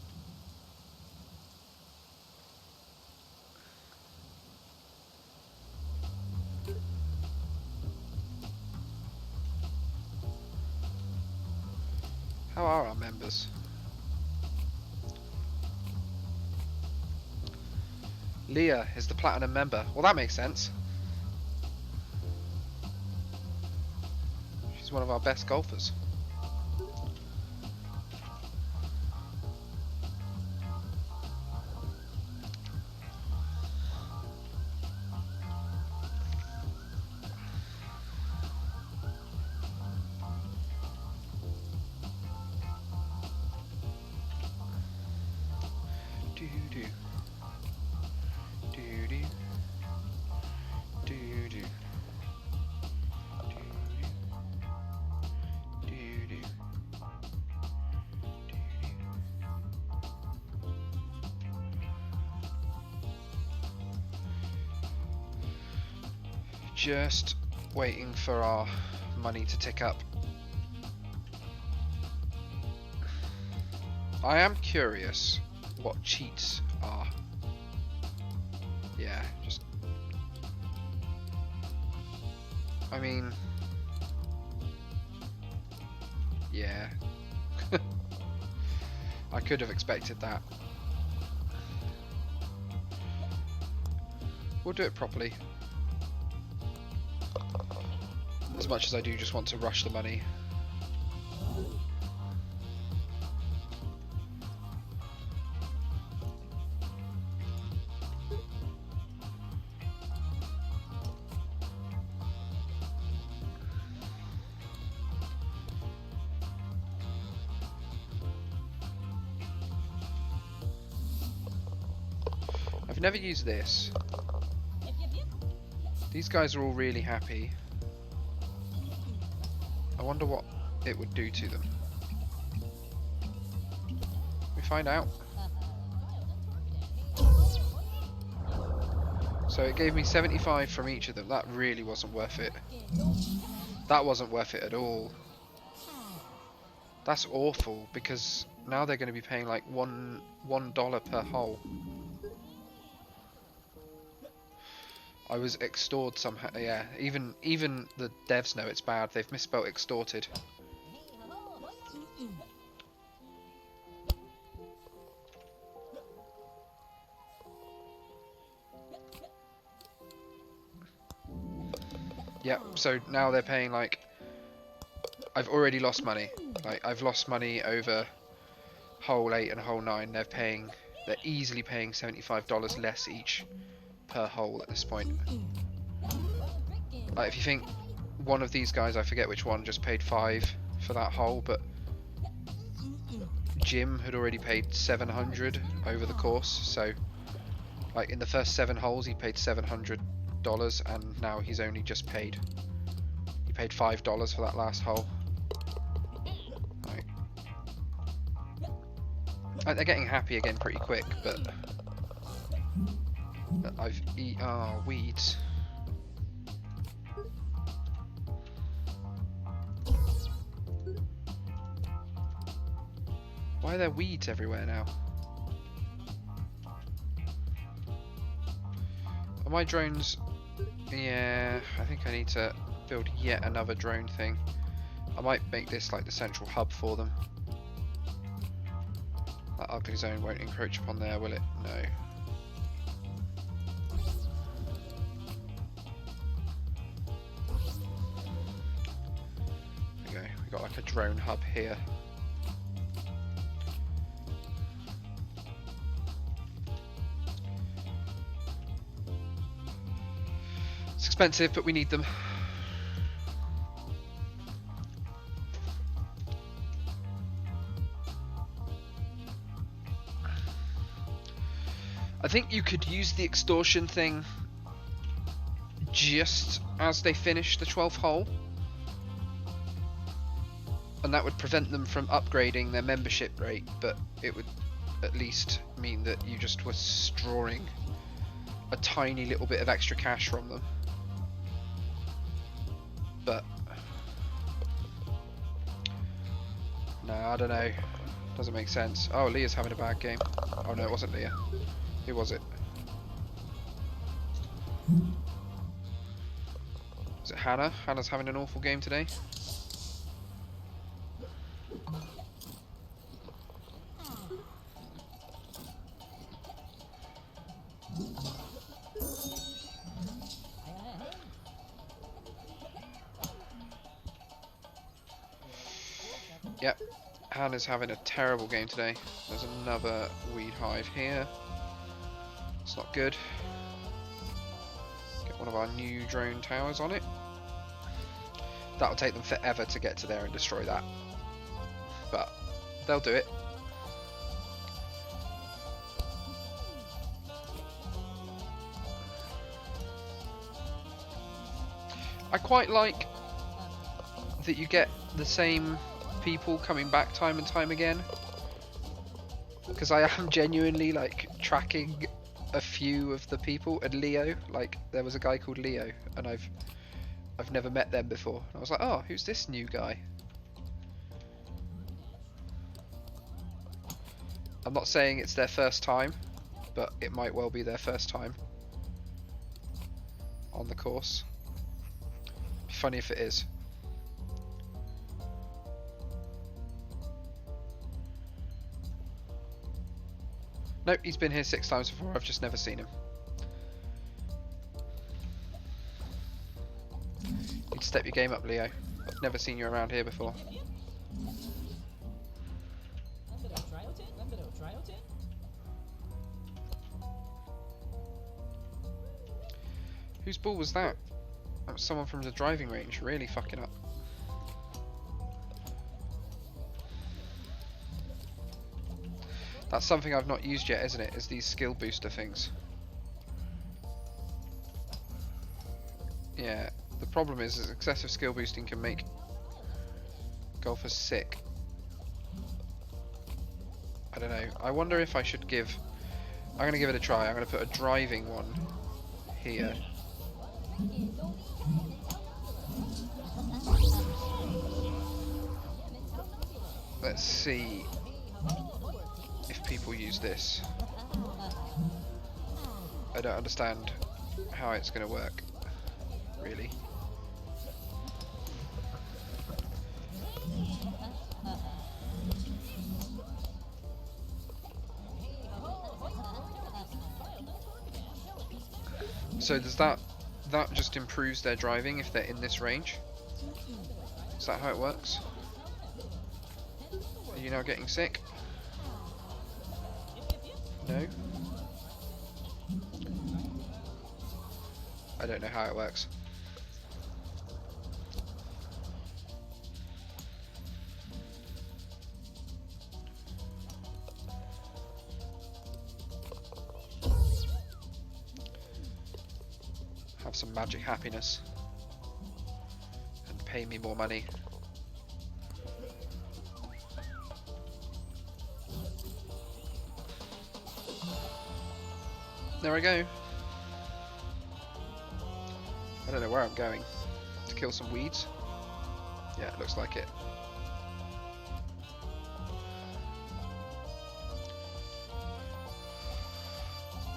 How are our members? Leah is the platinum member. Well, that makes sense. She's one of our best golfers. Do-do. Do-do. Do-do. Do-do. Do-do. Just waiting for our money to tick up. I am curious what cheats are. Yeah, just... I mean... Yeah. I could have expected that. We'll do it properly. As much as I do just want to rush the money. I've never used this. These guys are all really happy. I wonder what it would do to them. We find out. So it gave me 75 from each of them. That really wasn't worth it. That wasn't worth it at all. That's awful because now they're going to be paying like $1 per hole. I was extorted somehow. Yeah, even the devs know it's bad. They've misspelled extorted. Yep. So now they're paying like. I've already lost money. Like I've lost money over hole 8 and hole 9. They're easily paying $75 less each per hole at this point. Like if you think one of these guys, I forget which one, just paid 5 for that hole, but Jim had already paid 700 over the course. So like in the first 7 holes he paid $700, and now he's only just paid $5 for that last hole. Right. Like, they're getting happy again pretty quick, but weeds. Why are there weeds everywhere now? Are my drones... Yeah, I think I need to build yet another drone thing. I might make this like the central hub for them. That ugly zone won't encroach upon there, will it? No. There we go. We've got like a drone hub here. It's expensive, but we need them. I think you could use the extortion thing just as they finish the 12th hole, and that would prevent them from upgrading their membership rate, but it would at least mean that you just were drawing a tiny little bit of extra cash from them. But no, I don't know, doesn't make sense. Oh, Leah's having a bad game. Oh no, it wasn't Leah. Who was it? Was it Hannah? Hannah's having an awful game today. Yep, Hannah's having a terrible game today. There's another weed hive here. It's not good. Get one of our new drone towers on it. That'll take them forever to get to there and destroy that. But they'll do it. I quite like that you get the same people coming back time and time again, because I am genuinely like tracking a few of the people. And Leo, like there was a guy called Leo, and I've never met them before. I was like, oh, who's this new guy? I'm not saying it's their first time, but it might well be their first time. on the course. Be funny if it is. Nope, he's been here 6 times before, I've just never seen him. Need to step your game up, Leo. I've never seen you around here before. Whose ball was that? That was someone from the driving range, really fucking up. That's something I've not used yet, isn't it? Is these skill booster things. Yeah, the problem is excessive skill boosting can make golfers sick. I don't know. I wonder if I should give... I'm going to give it a try. I'm going to put a driving one here. Let's see if people use this. I don't understand how it's going to work, really. So does that just improves their driving if they're in this range? Is that how it works? Are you now getting sick? No? I don't know how it works. Have some magic happiness and pay me more money. There I go. I don't know where I'm going. To kill some weeds? Yeah, it looks like it.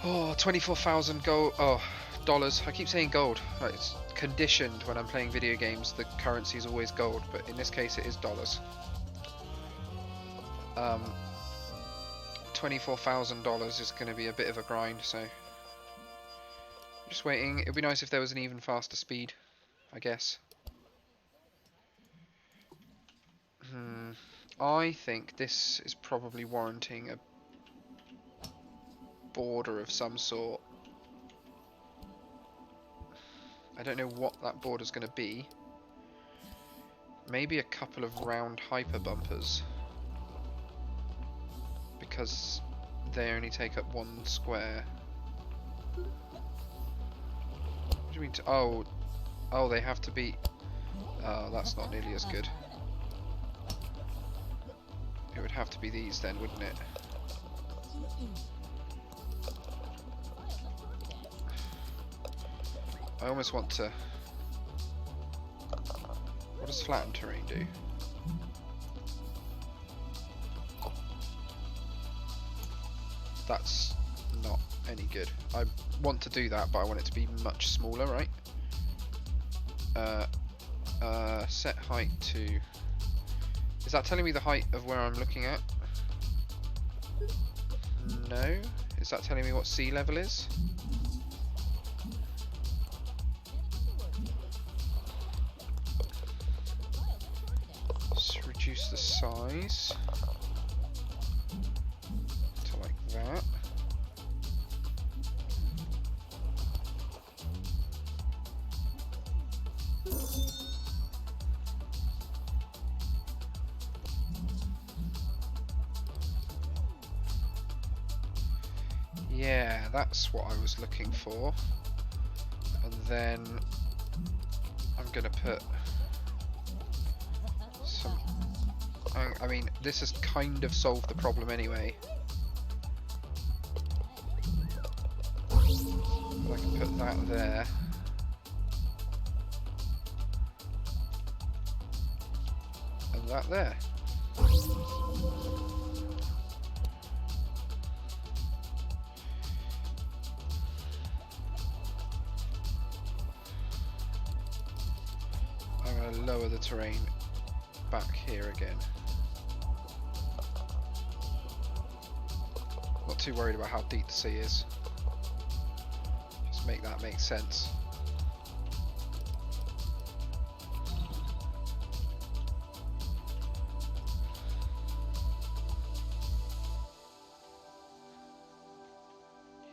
Oh, 24,000 gold. Oh, dollars. I keep saying gold. It's conditioned when I'm playing video games. The currency is always gold, but in this case it is dollars. $24,000 is going to be a bit of a grind, so just waiting. It'd be nice if there was an even faster speed, I guess. I think this is probably warranting a border of some sort. I don't know what that border is going to be. Maybe a couple of round hyper bumpers, because they only take up 1 square. What do you mean? Oh, they have to be. Oh, that's not nearly as good. It would have to be these then, wouldn't it? I almost want to... What does flattened terrain do? That's not any good. I want to do that, but I want it to be much smaller, right? Set height to... Is that telling me the height of where I'm looking at? No. Is that telling me what sea level is? Let's reduce the size to like that. Yeah, that's what I was looking for. And then I'm gonna put some... I mean, this has kind of solved the problem anyway. But I can put that there. And that there. going to lower the terrain back here again. Not too worried about how deep the sea is. Just make that make sense.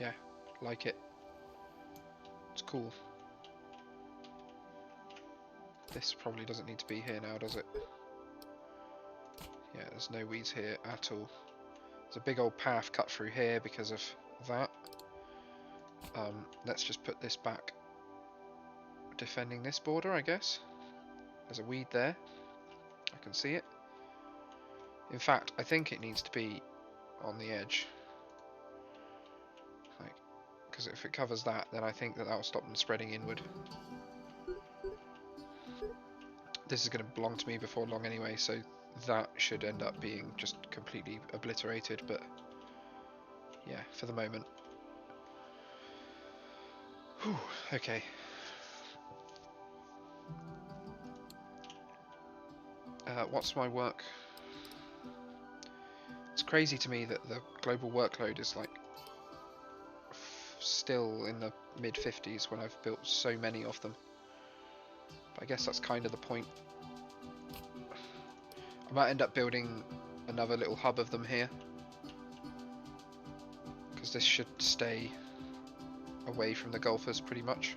Yeah, like it. It's cool. This probably doesn't need to be here now, does it? Yeah, there's no weeds here at all. There's a big old path cut through here because of that. Let's just put this back, defending this border, I guess. There's a weed there. I can see it. In fact, I think it needs to be on the edge. Like, because if it covers that, then I think that will stop them spreading inward. This is going to belong to me before long anyway, so that should end up being just completely obliterated, but yeah, for the moment. Whew, okay. What's my work? It's crazy to me that the global workload is like still in the mid-50s when I've built so many of them. But I guess that's kind of the point. I might end up building another little hub of them here, because this should stay away from the golfers pretty much.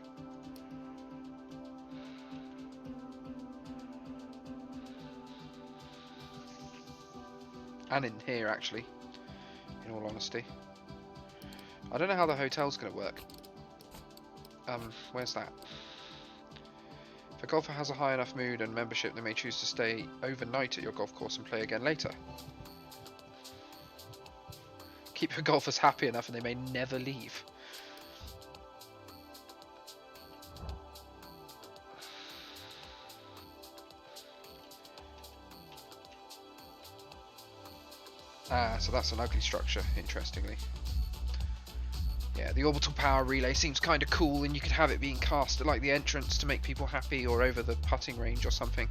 And in here actually, in all honesty. I don't know how the hotel's going to work. Where's that? If a golfer has a high enough mood and membership, they may choose to stay overnight at your golf course and play again later. Keep your golfers happy enough and they may never leave. Ah, so that's an ugly structure, interestingly. Yeah, the orbital power relay seems kind of cool, and you could have it being cast at like the entrance to make people happy, or over the putting range or something,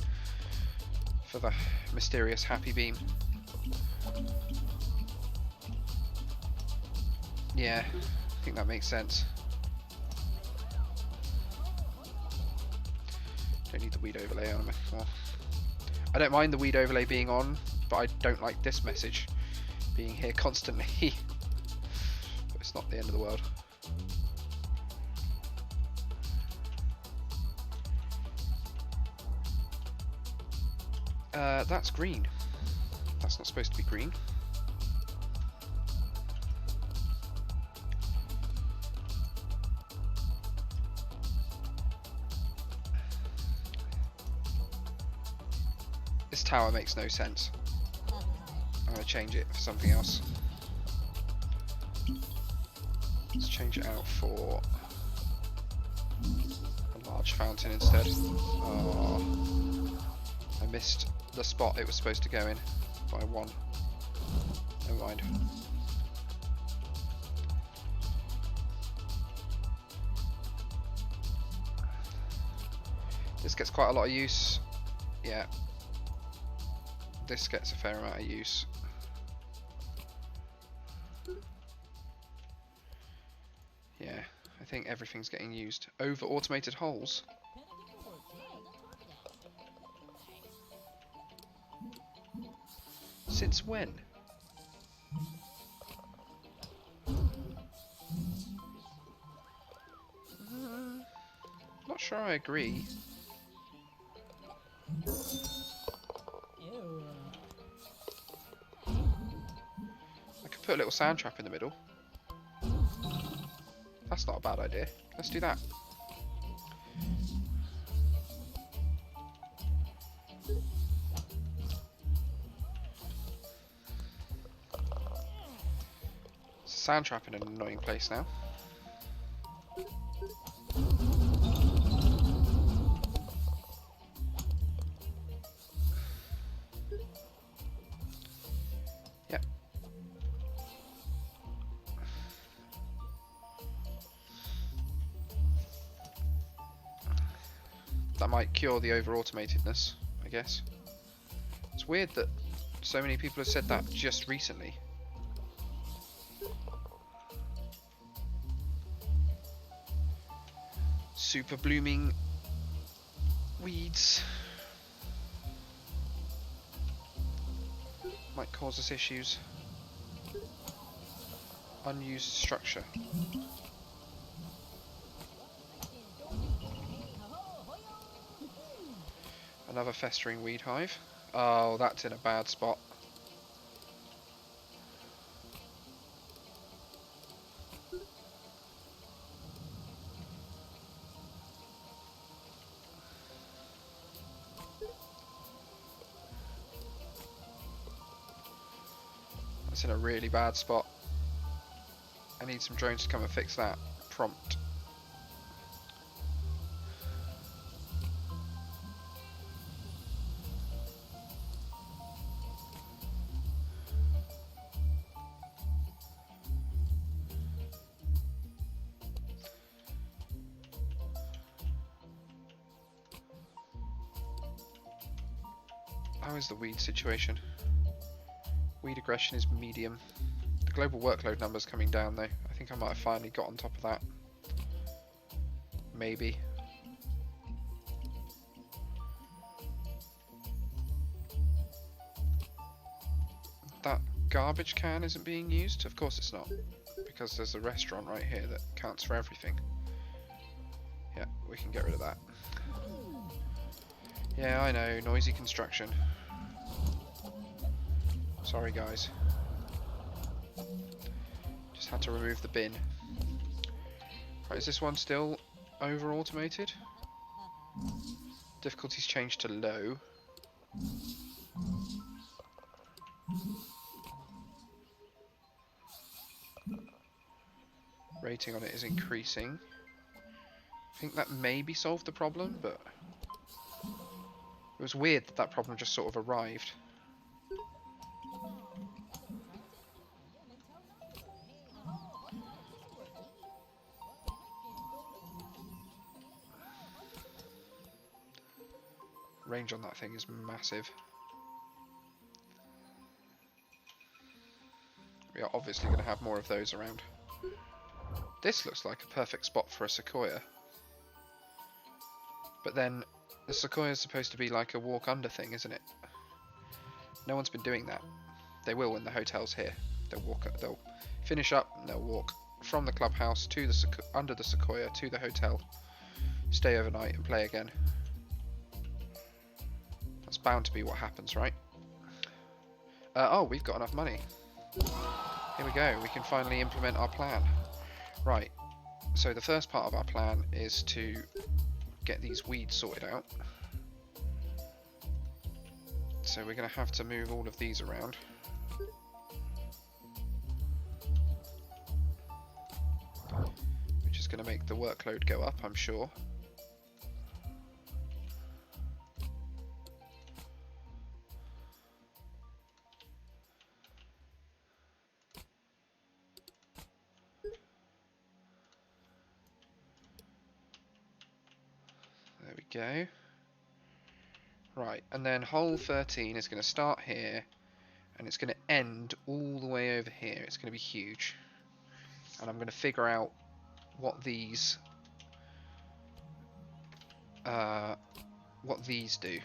for the mysterious happy beam. Yeah, I think that makes sense. Don't need the weed overlay on anymore. I don't mind the weed overlay being on, but I don't like this message being here constantly. But it's not the end of the world. That's green. That's not supposed to be green. This tower makes no sense. I'm going to change it for something else. Let's change it out for a large fountain instead. Oh, I missed the spot it was supposed to go in by one. Never mind. This gets quite a lot of use. Yeah. This gets a fair amount of use. Yeah, I think everything's getting used. Over automated holes. Since when? Not sure I agree. I could put a little sand trap in the middle. That's not a bad idea. Let's do that. Sand trap in an annoying place now. Yep. That might cure the over-automatedness, I guess. It's weird that so many people have said that just recently. Super blooming weeds might cause us issues. Unused structure. Another festering weed hive. Oh, that's in a bad spot. That's in a really bad spot. I need some drones to come and fix that. Prompt. How is the weed situation? Weed aggression is medium. The global workload number's coming down though. I think I might have finally got on top of that. Maybe. That garbage can isn't being used? Of course it's not. Because there's a restaurant right here that counts for everything. Yeah, we can get rid of that. Yeah, I know, noisy construction. Sorry guys. Just had to remove the bin. Right, is this one still over automated? Difficulty's changed to low. Rating on it is increasing. I think that maybe solved the problem, but it was weird that that problem just sort of arrived. Range on that thing is massive. We are obviously going to have more of those around. This looks like a perfect spot for a sequoia. But then, the sequoia is supposed to be like a walk under thing, isn't it? No one's been doing that. They will when the hotel's here. They'll finish up and they'll walk from the clubhouse to the under the sequoia to the hotel, stay overnight and play again. That's bound to be what happens, right? Oh, we've got enough money. Here we go. We can finally implement our plan. Right. So the first part of our plan is to get these weeds sorted out. So we're going to have to move all of these around. Which is going to make the workload go up, I'm sure. There we go. Right, and then hole 13 is going to start here, and it's going to end all the way over here. It's going to be huge. And I'm going to figure out what these do.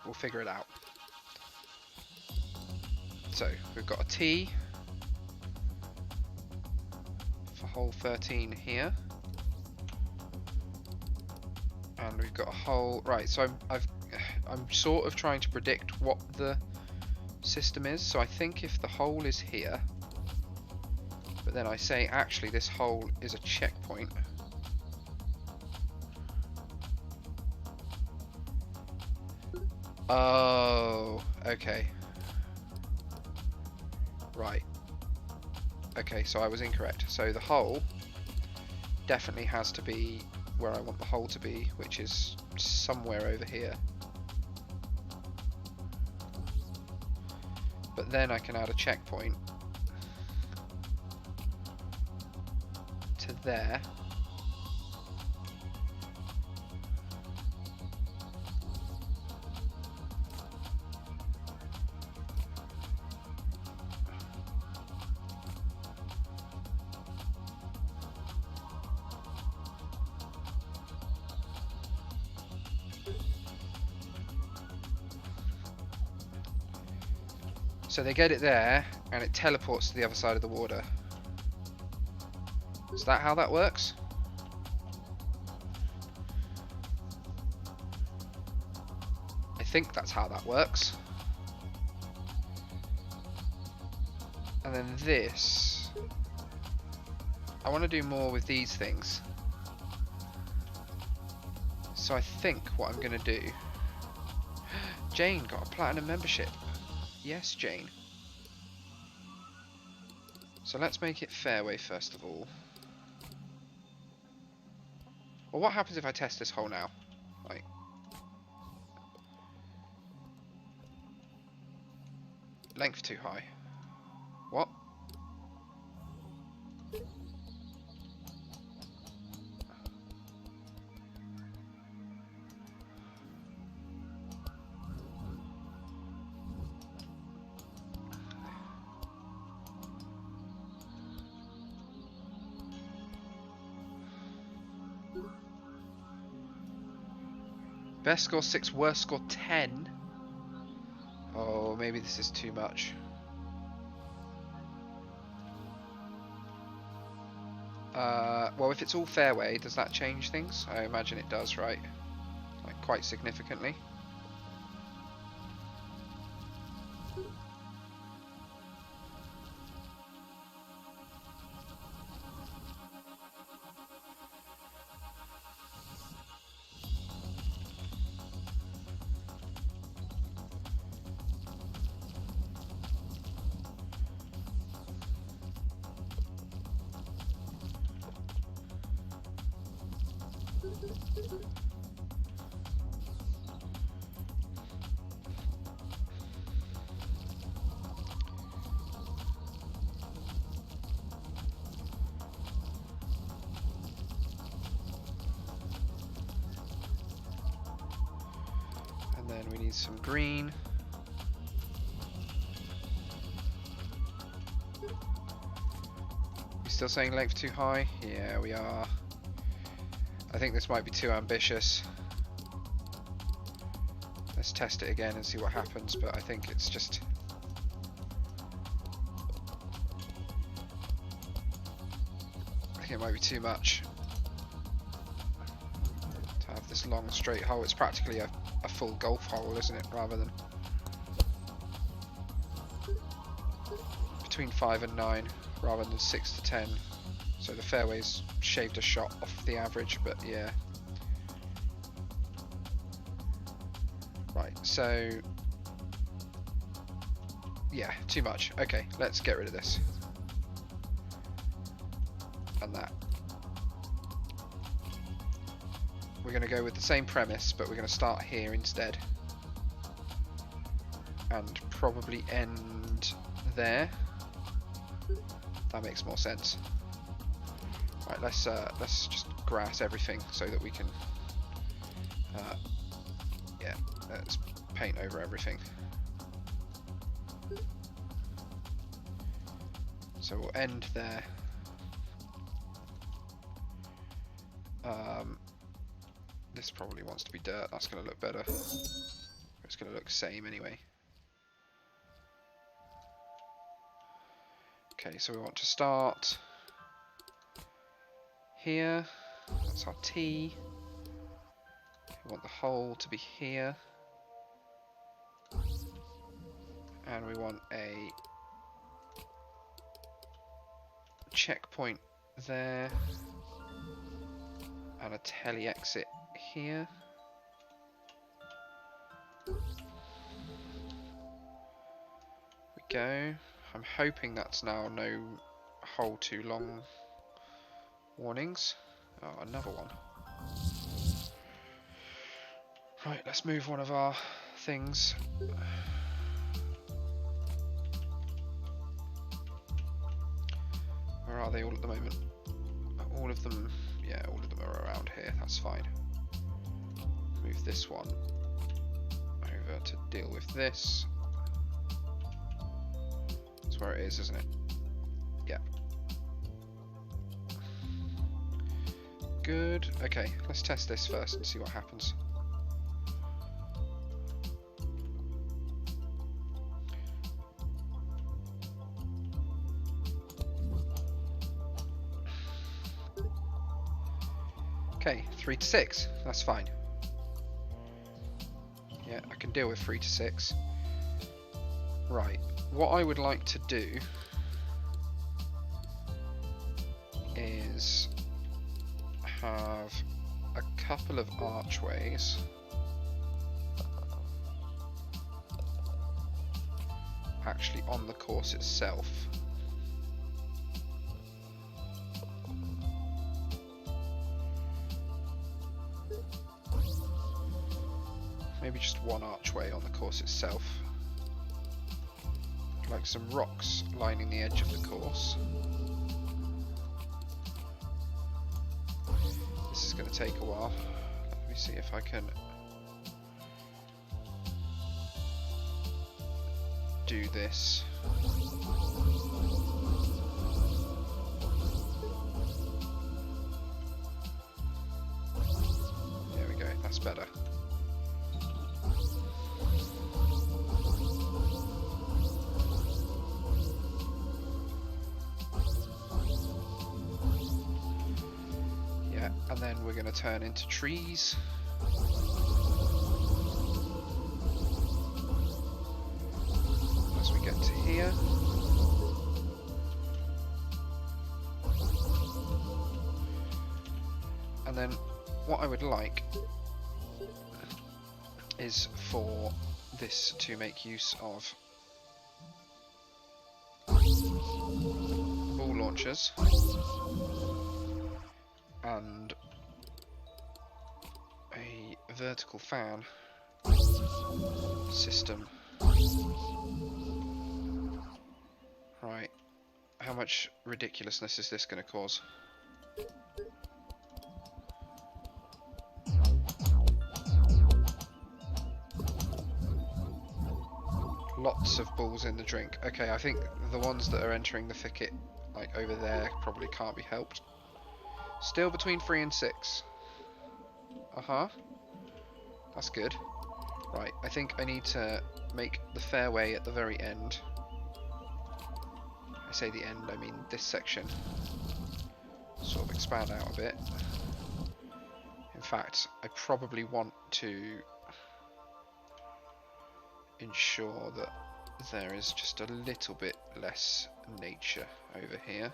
We'll figure it out. So we've got a T for hole 13 here, and we've got a hole. Right, so I'm sort of trying to predict what the system is. So I think if the hole is here, but then I say actually this hole is a checkpoint. Oh, okay. Right. Okay, so I was incorrect. So the hole definitely has to be where I want the hole to be, which is somewhere over here. But then I can add a checkpoint to there. So they get it there, and it teleports to the other side of the water. Is that how that works? I think that's how that works. And then this, I want to do more with these things. So I think what I'm going to do... Jane got a platinum membership. Yes, Jane. So let's make it fairway first of all. Well, what happens if I test this hole now? Like, length too high. What? Best score 6, worst score 10. Oh, maybe this is too much. Well, if it's all fairway, does that change things? I imagine it does, right? Like, quite significantly. Then we need some green. You still saying length too high? Yeah, we are. I think this might be too ambitious. Let's test it again and see what happens, but I think it's just... I think it might be too much to have this long straight hole. It's practically a full golf hole, isn't it, rather than between 5 and 9 rather than 6 to 10. So the fairway's shaved a shot off the average, but yeah. Right, so yeah, too much. Okay, let's get rid of this and that. We're going to go with the same premise, but we're going to start here instead. And probably end there. That makes more sense. Right, let's just grass everything so that we can... yeah, let's paint over everything. So we'll end there. This probably wants to be dirt. That's going to look better. It's going to look same anyway. Okay, so we want to start here. That's our tee. We want the hole to be here. And we want a checkpoint there. And a tele exit here. We go. I'm hoping that's now no hole too long warnings. Oh, another one. Right, let's move one of our things. Where are they all at the moment? All of them, yeah, all of them are around here, that's fine. Move this one over to deal with this. That's where it is, isn't it? Yeah. Good. Okay, let's test this first and see what happens. Okay, 3 to 6. That's fine. Yeah, I can deal with 3 to 6. Right, what I would like to do is have a couple of archways actually on the course itself. Maybe just one archway on the course itself. Like some rocks lining the edge of the course. This is going to take a while. Let me see if I can do this. There we go, that's better. And then we're going to turn into trees. As we get to here. And then what I would like is for this to make use of ball launchers. And a vertical fan system. Right, how much ridiculousness is this going to cause? Lots of balls in the drink. Okay, I think the ones that are entering the thicket, like over there, probably can't be helped. Still between 3 and 6. Uh-huh. That's good. Right, I think I need to make the fairway at the very end. I say the end, I mean this section. Sort of expand out a bit. In fact, I probably want to ensure that there is just a little bit less nature over here.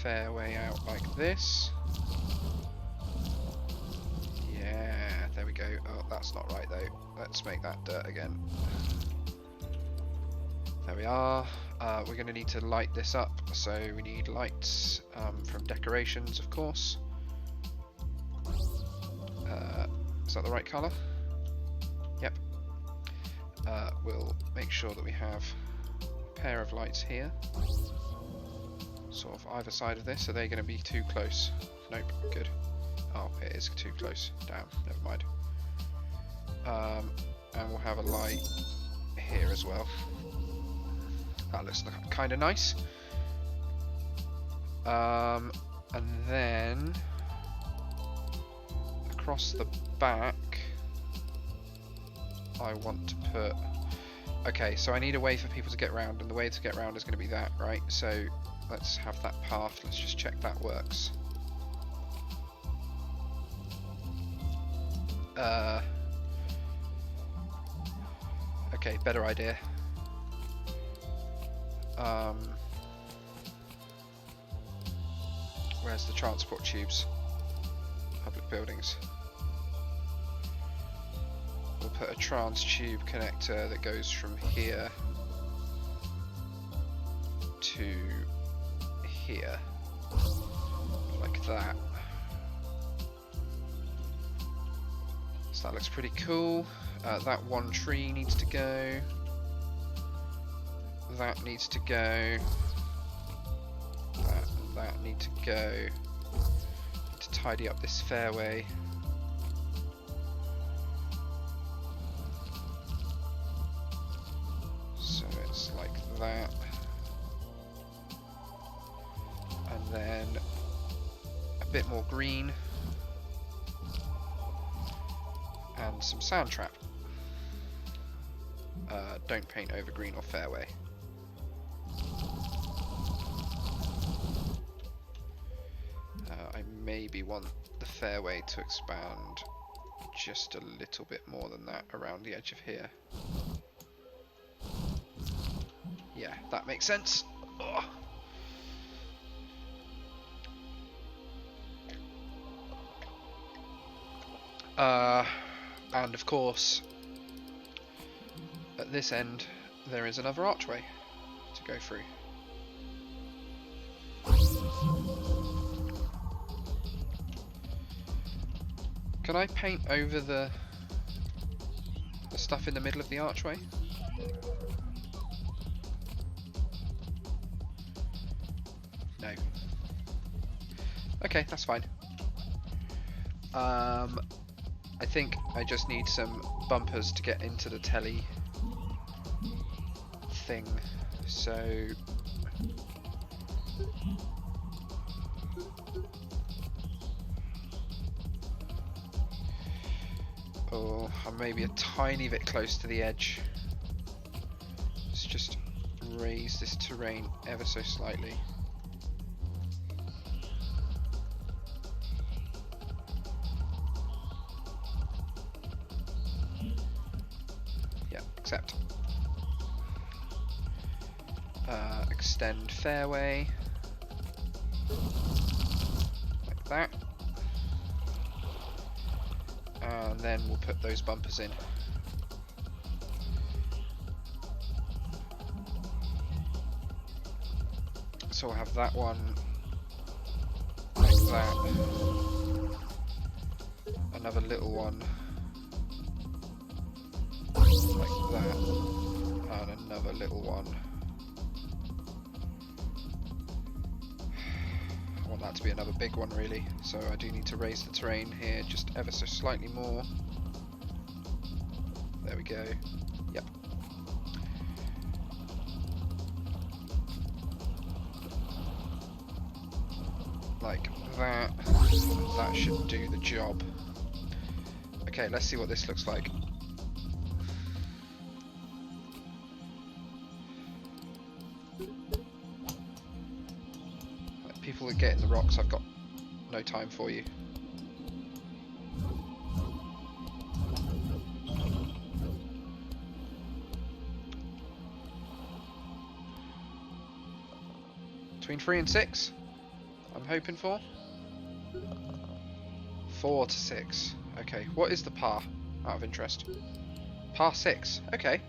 Fairway out like this. Yeah, there we go. Oh, that's not right though. Let's make that dirt again. There we are. We're going to need to light this up, so we need lights from decorations, of course. Is that the right colour? Yep. We'll make sure that we have a pair of lights here. Sort of either side of this. Are they going to be too close? Nope, good. Oh, it is too close. Damn, never mind. And we'll have a light here as well. That looks kind of nice. And then across the back, I want to put... Okay, so I need a way for people to get around, and the way to get around is going to be that, right? So let's have that path. Let's just check that works. Okay, better idea. Where's the transport tubes? Public buildings. We'll put a trans tube connector that goes from here to here, like that. So that looks pretty cool. That one tree needs to go. That needs to go. That need to go. To tidy up this fairway. So it's like that. And then a bit more green. And some sand trap. Don't paint over green or fairway. I maybe want the fairway to expand just a little bit more than that around the edge of here. Yeah, that makes sense. Ugh. And of course, at this end, there is another archway to go through. Can I paint over the stuff in the middle of the archway? No. Okay, that's fine. I think I just need some bumpers to get into the telly thing, so oh, I'm maybe a tiny bit close to the edge. Let's just raise this terrain ever so slightly. Yeah, accept. Extend fairway like that, and then we'll put those bumpers in. So we'll have that one like that, another little one like that, and another little one. I want that to be another big one really, so I do need to raise the terrain here just ever so slightly more. There we go. Yep. Like that. That should do the job. Okay, let's see what this looks like. People that get in the rocks, I've got no time for you. Between 3 and 6, I'm hoping for. 4 to 6. Okay, what is the par, out of interest? Par 6, okay.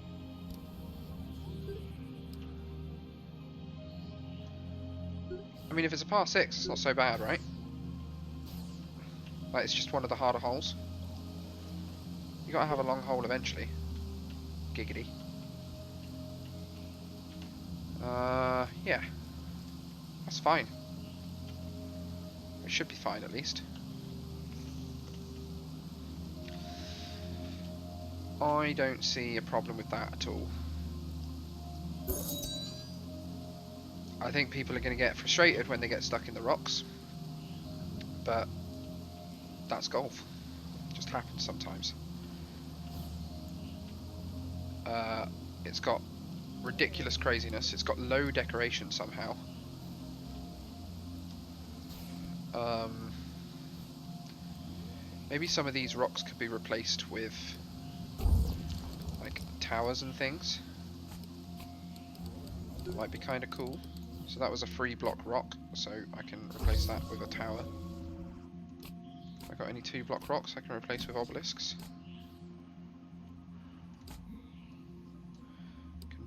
I mean, if it's a par 6, it's not so bad, right? Like, it's just one of the harder holes. You gotta have a long hole eventually. Giggity. Yeah. That's fine. It should be fine, at least. I don't see a problem with that at all. I think people are going to get frustrated when they get stuck in the rocks, but that's golf. It just happens sometimes. It's got ridiculous craziness. It's got low decoration somehow. Maybe some of these rocks could be replaced with like towers and things. That might be kind of cool. So that was a 3-block rock, so I can replace that with a tower. Have I got any 2-block rocks I can replace with obelisks?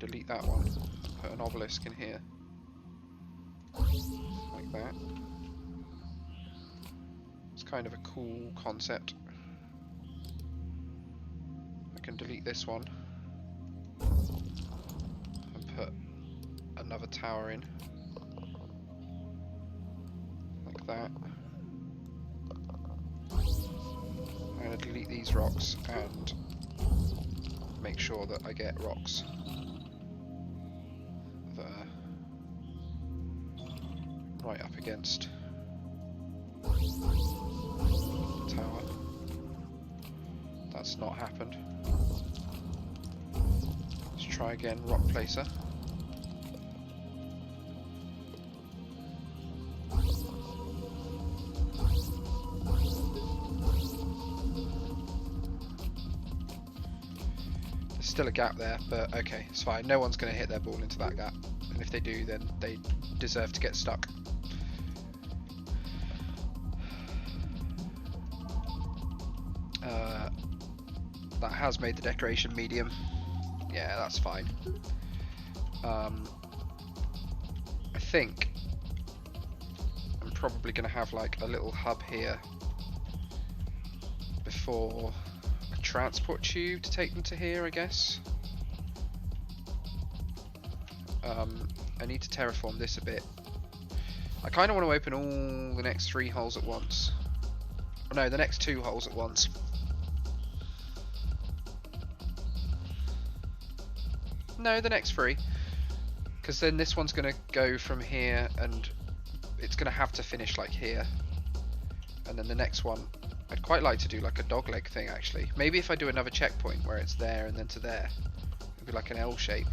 delete that one. Put an obelisk in here. Like that. It's kind of a cool concept. I can delete this one. And put another tower in. Like that. I'm going to delete these rocks and make sure that I get rocks that are right up against the tower. That's not happened. Let's try again, rock placer. Still a gap there, but okay, it's fine. No one's going to hit their ball into that gap, and if they do, then they deserve to get stuck. That has made the decoration medium. Yeah, that's fine. I think I'm probably going to have like a little hub here before transport tube to take them to here, I guess. I need to terraform this a bit. I kind of want to open all the next 3 holes at once. Oh, no, the next 2 holes at once. No, the next 3. Because then this one's going to go from here and it's going to have to finish like here. And then the next one, I'd quite like to do like a dogleg thing actually. Maybe if I do another checkpoint where it's there and then to there. It'd be like an L shape.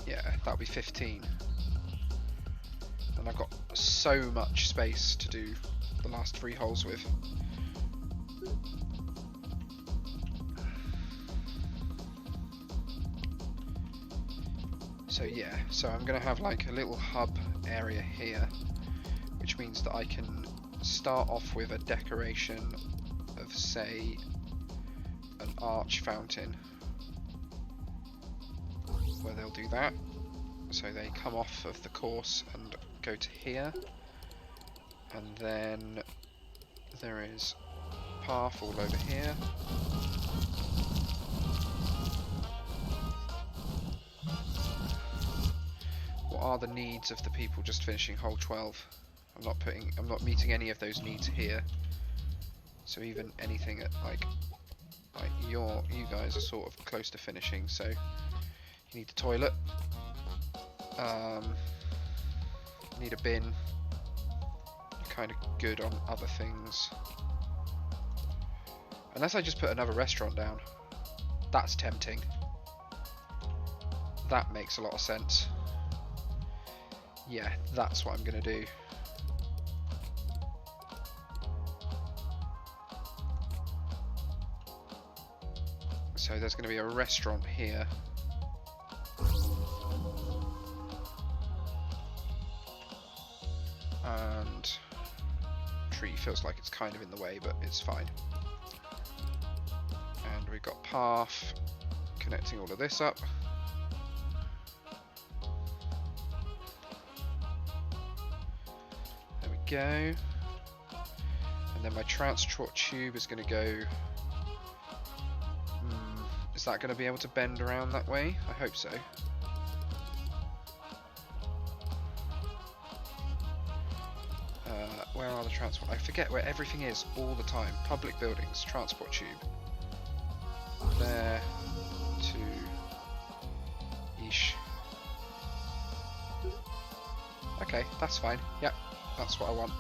Yeah, that'll be 15. And I've got so much space to do the last 3 holes with. So yeah, so I'm going to have like a little hub area here, which means that I can start off with a decoration of, say, an arch fountain, where they'll do that. So they come off of the course and go to here, and then there is path all over here. What are the needs of the people just finishing hole 12? I'm not meeting any of those needs here. So even anything at like you guys are sort of close to finishing, so you need a toilet. Need a bin. You're kind of good on other things. Unless I just put another restaurant down. That's tempting. That makes a lot of sense. Yeah, that's what I'm gonna do. So there's gonna be a restaurant here. And tree feels like it's kind of in the way, but it's fine. And we've got path connecting all of this up. There we go. And then my transport tube is going to go. Is that going to be able to bend around that way? I hope so. Where are the transport? I forget where everything is all the time. Public buildings, transport tube. There to Yeesh. Okay, that's fine. Yep, that's what I want.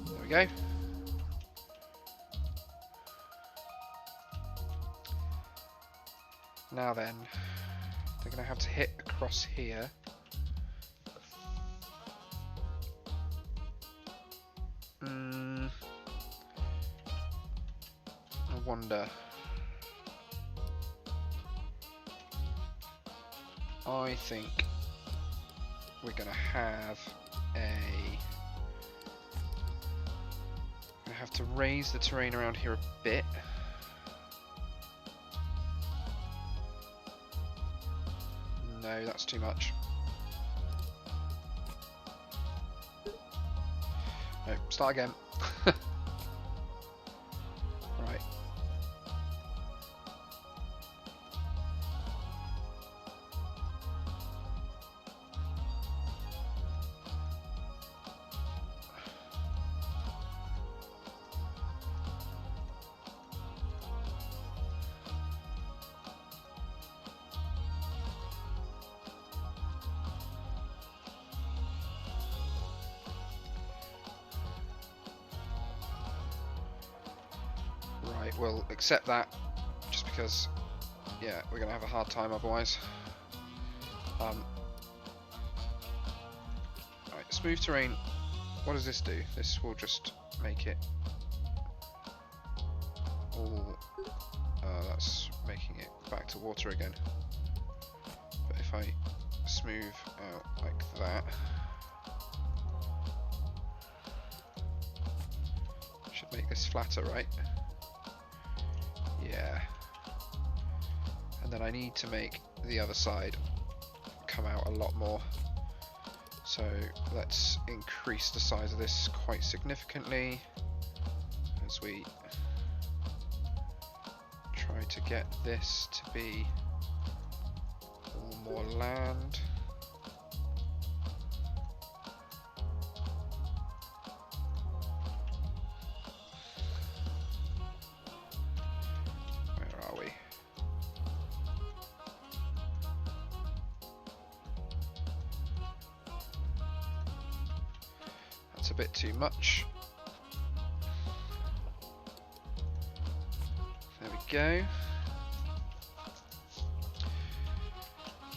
There we go. Now then, they're going to have to hit across here. I wonder. I think we're going to have I have to raise the terrain around here a bit. No, that's too much. No, start again. Right. Right, we'll accept that, just because, yeah, we're going to have a hard time otherwise. Right, smooth terrain, what does this do? This will just make it all, that's making it back to water again. But if I smooth out like that, should make this flatter, right? Yeah. And then I need to make the other side come out a lot more. So let's increase the size of this quite significantly as we try to get this to be all more land. A bit too much. There we go.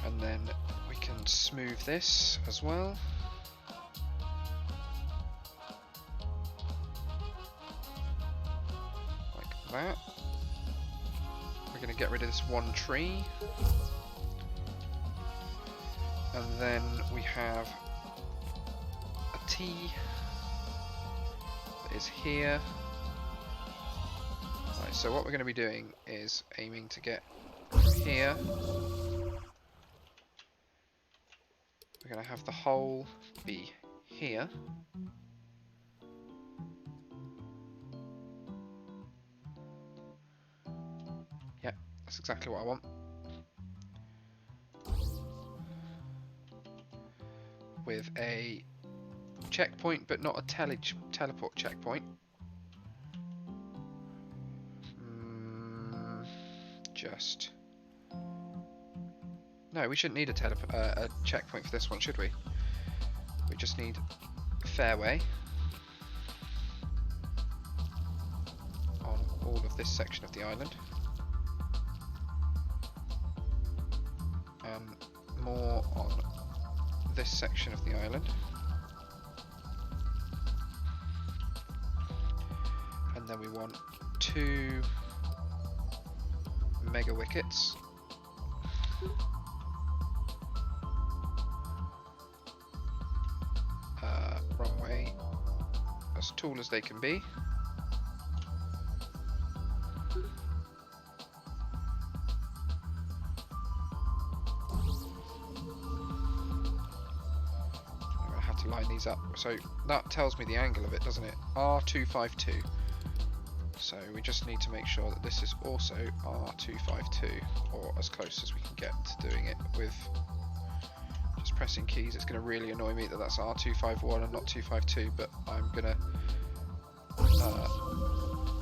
And then we can smooth this as well. Like that. We're going to get rid of this one tree. And then we have a T is here. Right, so what we're going to be doing is aiming to get from here. We're going to have the hole be here. Yep, that's exactly what I want. With a checkpoint, but not a teleport checkpoint. Just... No, we shouldn't need a checkpoint for this one, should we? We just need a fairway on all of this section of the island. And more on this section of the island. And then we want 2 mega wickets. Wrong way. As tall as they can be. I'm going to have to line these up. So that tells me the angle of it, doesn't it? R252. So we just need to make sure that this is also R252, or as close as we can get to doing it with just pressing keys. It's going to really annoy me that that's R251 and not 252, but I'm going to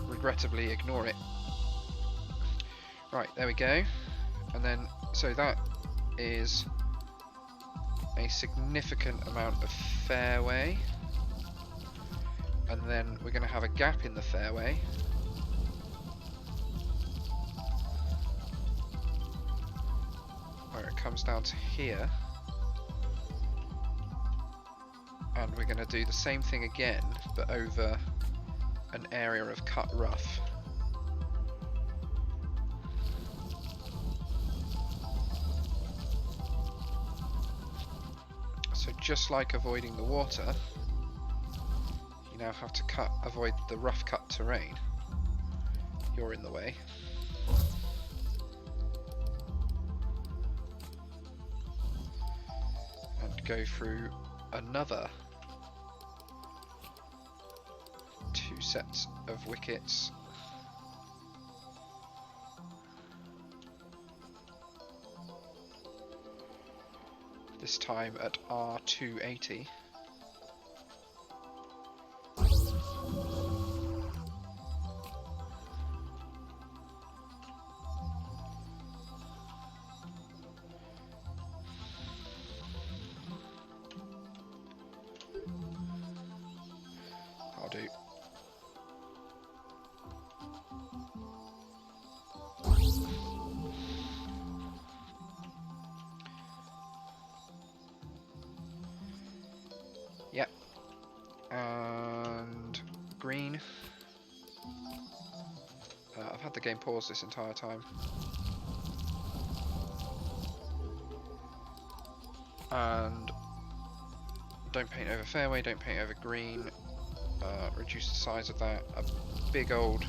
regrettably ignore it. Right, there we go. And then, so that is a significant amount of fairway. And then we're going to have a gap in the fairway. Where it comes down to here. And we're going to do the same thing again, but over an area of cut rough. So just like avoiding the water, you now have to avoid the rough cut terrain. You're in the way. And go through another 2 sets of wickets. This time at R280. I'll do. Yep. And green. I've had the game pause this entire time. And don't paint over fairway, don't paint over green. Reduce the size of that. A big old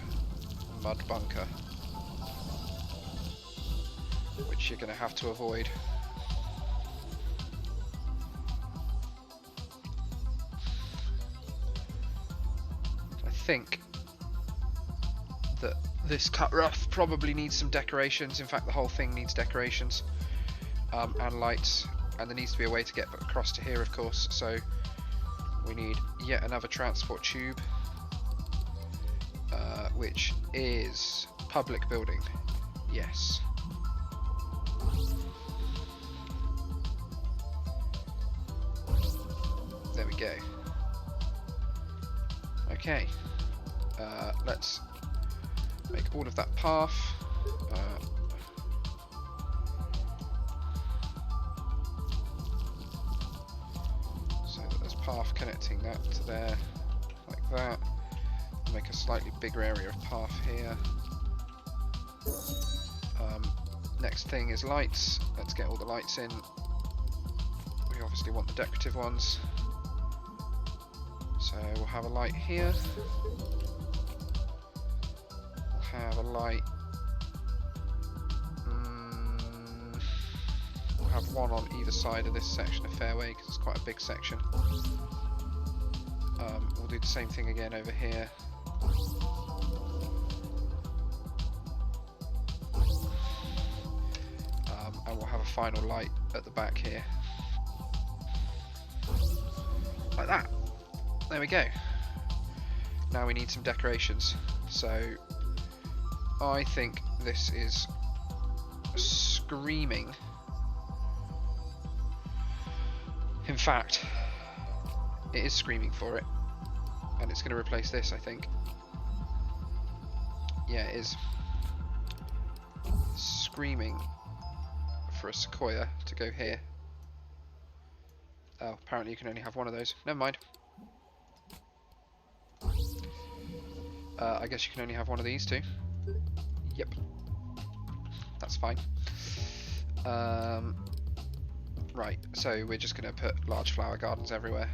mud bunker, which you're going to have to avoid. I think that this cut rough probably needs some decorations. In fact, the whole thing needs decorations and lights, and there needs to be a way to get across to here, of course. So we need yet another transport tube, which is public building. Yes. There we go. Okay. Let's make all of that path. So that there's path connecting that to there, like that. Make a slightly bigger area of path here. Next thing is lights. Let's get all the lights in. We obviously want the decorative ones. So we'll have a light here. We'll have a light. We'll have one on either side of this section of fairway because it's quite a big section. We'll do the same thing again over here. And we'll have a final light at the back here. Like that. There we go. Now we need some decorations. So I think this is screaming. In fact, it is screaming for it. And it's going to replace this, I think. Yeah, it is. Screaming for a sequoia to go here. Oh, apparently you can only have one of those. Never mind. I guess you can only have one of these too. Yep. That's fine. Right, so we're just going to put large flower gardens everywhere.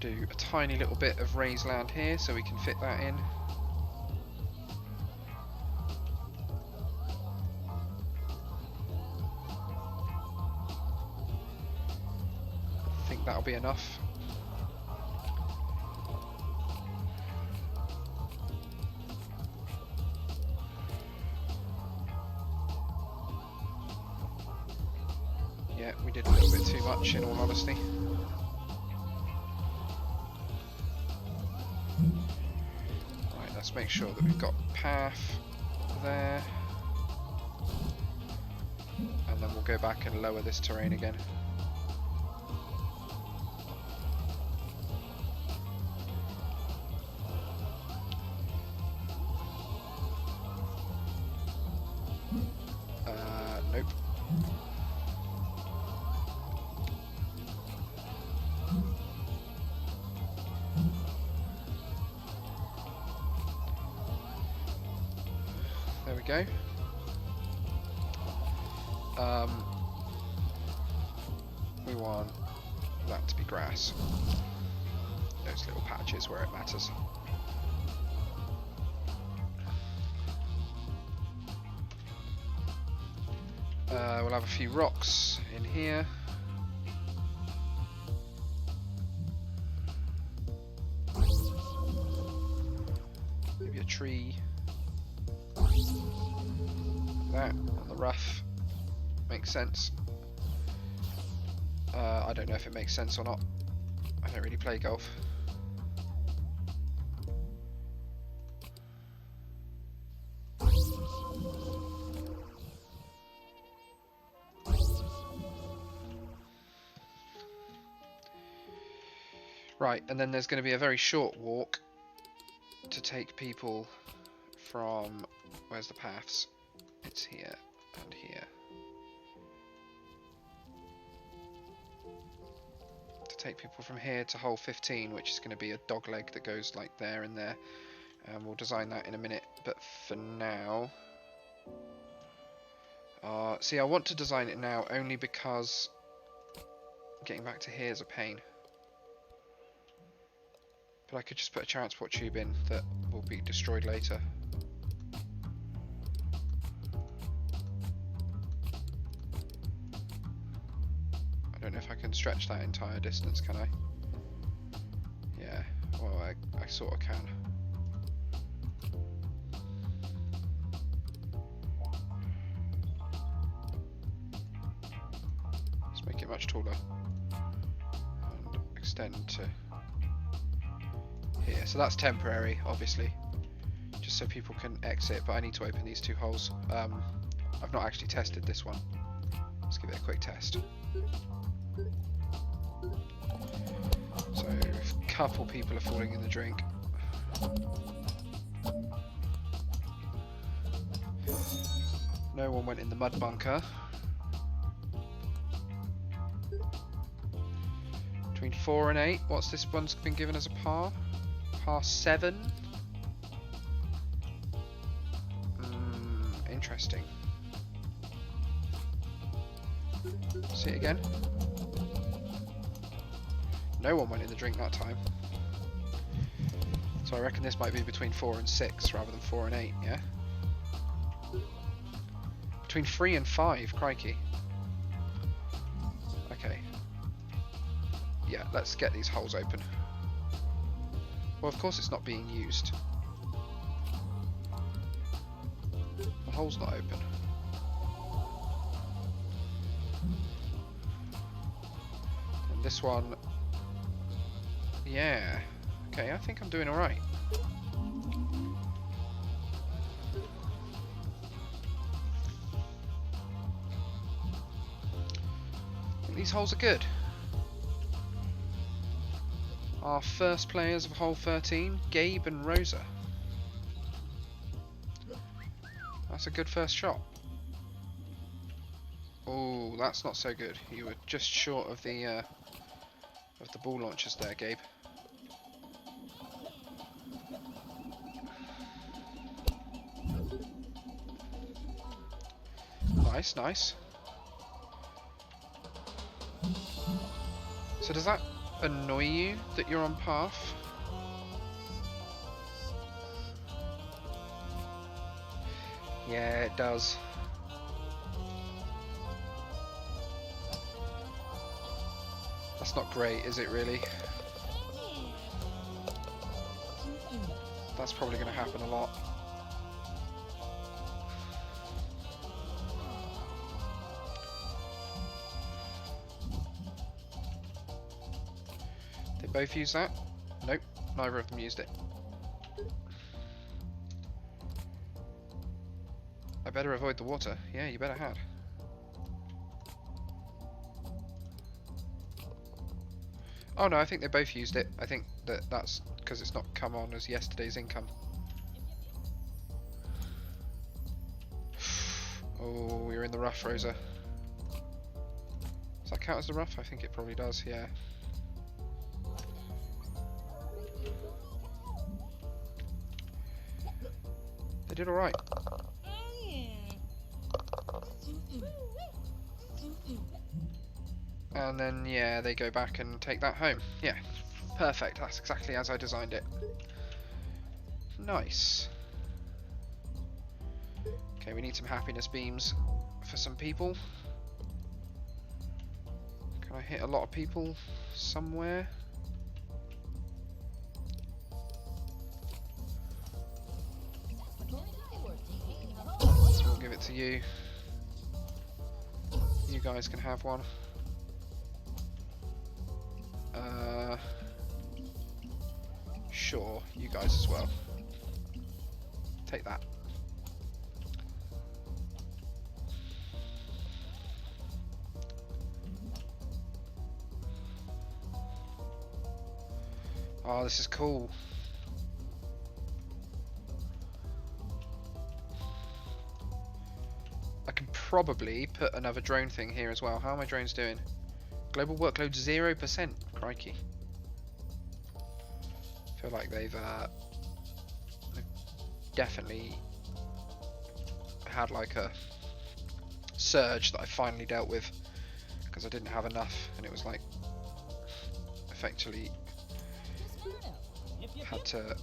Do a tiny little bit of raised land here so we can fit that in. I think that'll be enough. Yeah, we did a little bit too much in all honesty. Let's make sure that we've got path there, and then we'll go back and lower this terrain again. Nope. go. We want that to be grass. Those little patches where it matters. We'll have a few rocks in here. Maybe a tree. That on the rough makes sense. I don't know if it makes sense or not. I don't really play golf. Right, and then there's going to be a very short walk to take people from... Where's the paths? It's here and here. To take people from here to hole 15, which is going to be a dog leg that goes like there and there. And we'll design that in a minute, but for now... see, I want to design it now only because getting back to here is a pain. But I could just put a transport tube in that will be destroyed later. I don't know if I can stretch that entire distance, can I? Yeah, well, I sort of can. Let's make it much taller. And extend to... here. So that's temporary, obviously, just so people can exit, but I need to open these two holes. I've not actually tested this one. Let's give it a quick test. So a couple people are falling in the drink. No one went in the mud bunker. Between 4 and 8, what's this one's been given as a par? Par 7? Interesting. See it again? No one went in the drink that time. So I reckon this might be between 4 and 6 rather than 4 and 8, yeah? Between 3 and 5, crikey. Okay. Yeah, let's get these holes open. Well, of course it's not being used. The hole's not open. And this one... yeah. Okay, I think I'm doing alright. I think these holes are good. Our first players of hole 13, Gabe and Rosa. That's a good first shot. Oh, that's not so good. You were just short of the ball launchers there, Gabe. Nice, nice. So does that annoy you that you're on path? Yeah, it does. That's not great, is it really? That's probably going to happen a lot. They both use that? Nope, neither of them used it. I better avoid the water. Yeah, you better had. Oh no, I think they both used it. I think that's because it's not come on as yesterday's income. Oh, we're in the rough, Rosa. Does that count as the rough? I think it probably does, yeah. They did alright. And then, yeah, they go back and take that home. Yeah, perfect. That's exactly as I designed it. Nice. Okay, we need some happiness beams for some people. Can I hit a lot of people somewhere? We'll give it to you. You guys can have one. Sure, you guys as well. Take that. Oh, this is cool. I can probably put another drone thing here as well. How are my drones doing? Global workload 0%. Crikey. I feel like they've definitely had like a surge that I finally dealt with because I didn't have enough and it was like effectively had to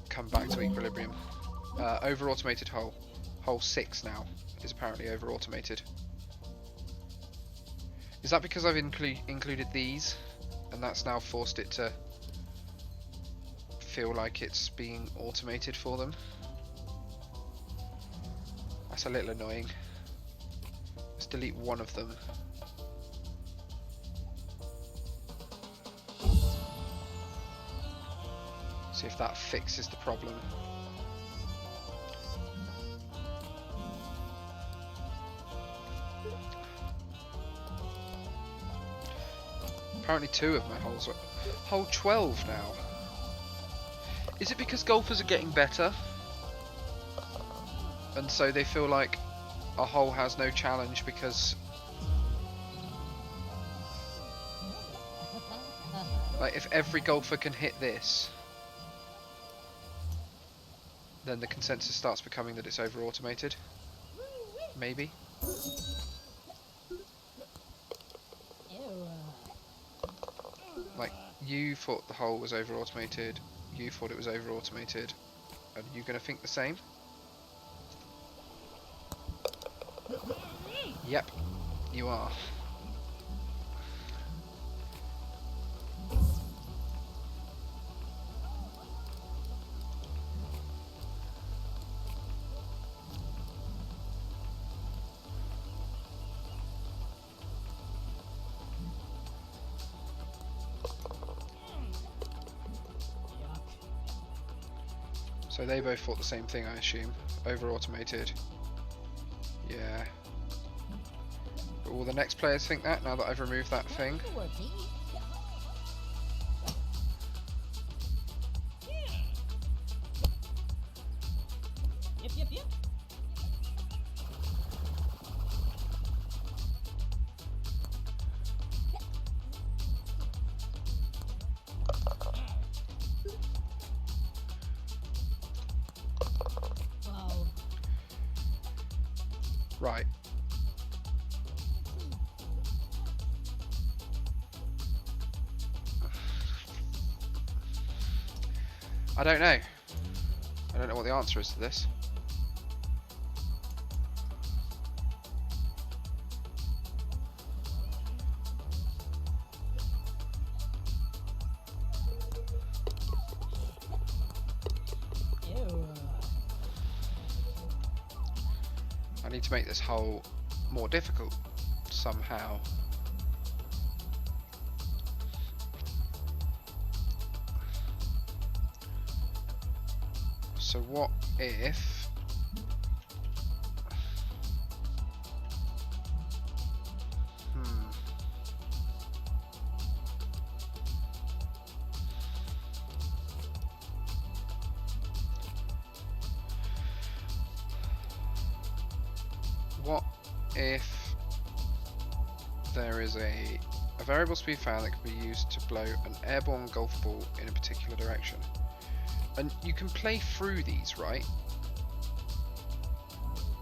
come back to equilibrium. Over automated hull. Hull 6 now is apparently over automated. Is that because I've included these and that's now forced it to feel like it's being automated for them? That's a little annoying. Let's delete one of them. See if that fixes the problem. Apparently 2 of my holes are... Hole 12 now. Is it because golfers are getting better? And so they feel like a hole has no challenge because... Like if every golfer can hit this, then the consensus starts becoming that it's over automated. Maybe. Like you thought the hole was over automated, you thought it was over automated, are you gonna think the same? Yep, you are. So they both thought the same thing, I assume. Over automated. Yeah. But will the next players think that now that I've removed that thing? Right. I don't know. I don't know what the answer is to this. I need to make this hole more difficult somehow. So what if what if there is a variable speed fan that can be used to blow an airborne golf ball in a particular direction? And you can play through these, right?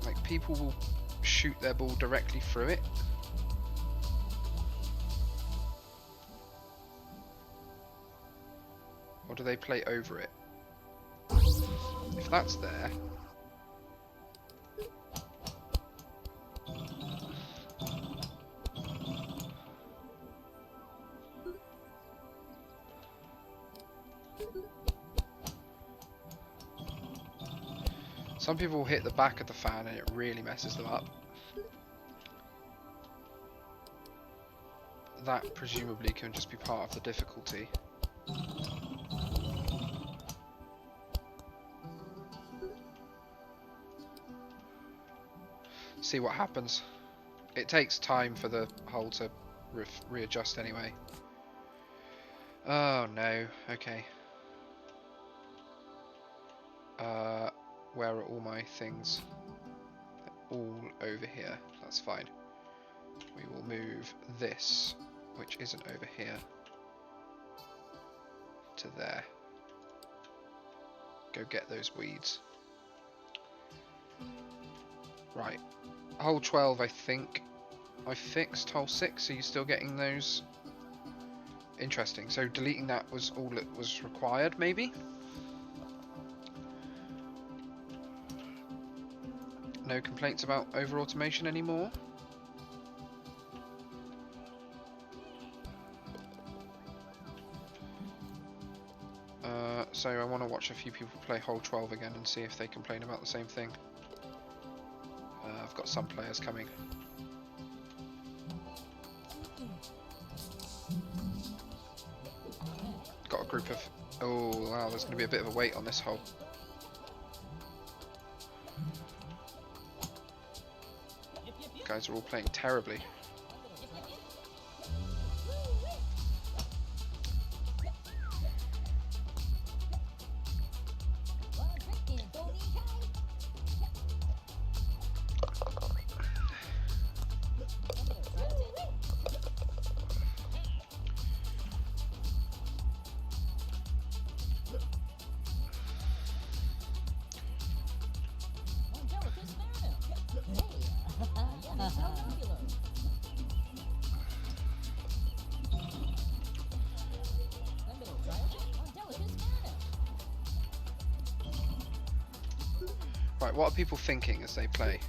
Like people will shoot their ball directly through it. Or do they play over it? If that's there... Some people will hit the back of the fan and it really messes them up. That presumably can just be part of the difficulty. See what happens. It takes time for the hull to readjust anyway. Oh no, okay. Where are all my things? They're all over here, that's fine. We will move this, which isn't over here, to there. Go get those weeds. Right, hole 12 I think I fixed. Hole 6, are you still getting those? Interesting, so deleting that was all that was required maybe? No complaints about over automation anymore? So I want to watch a few people play hole 12 again and see if they complain about the same thing. I've got some players coming. Got a group of... Oh wow, there's going to be a bit of a wait on this hole. Guys are all playing terribly. Right, what are people thinking as they play?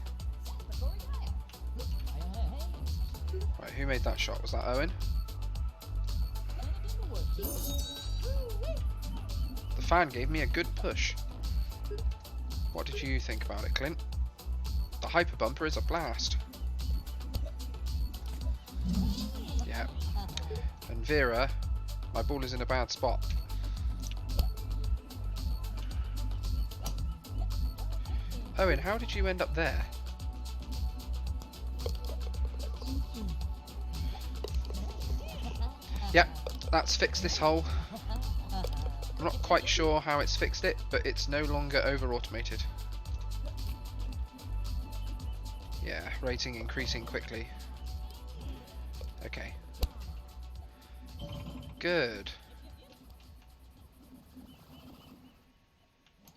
Right, who made that shot? Was that Owen? The fan gave me a good push. What did you think about it, Clint? The hyper bumper is a blast. Yeah. And Vera, my ball is in a bad spot. Owen, how did you end up there? Yep, that's fixed this hole. I'm not quite sure how it's fixed it, but it's no longer over automated. Yeah, rating increasing quickly. Okay. Good.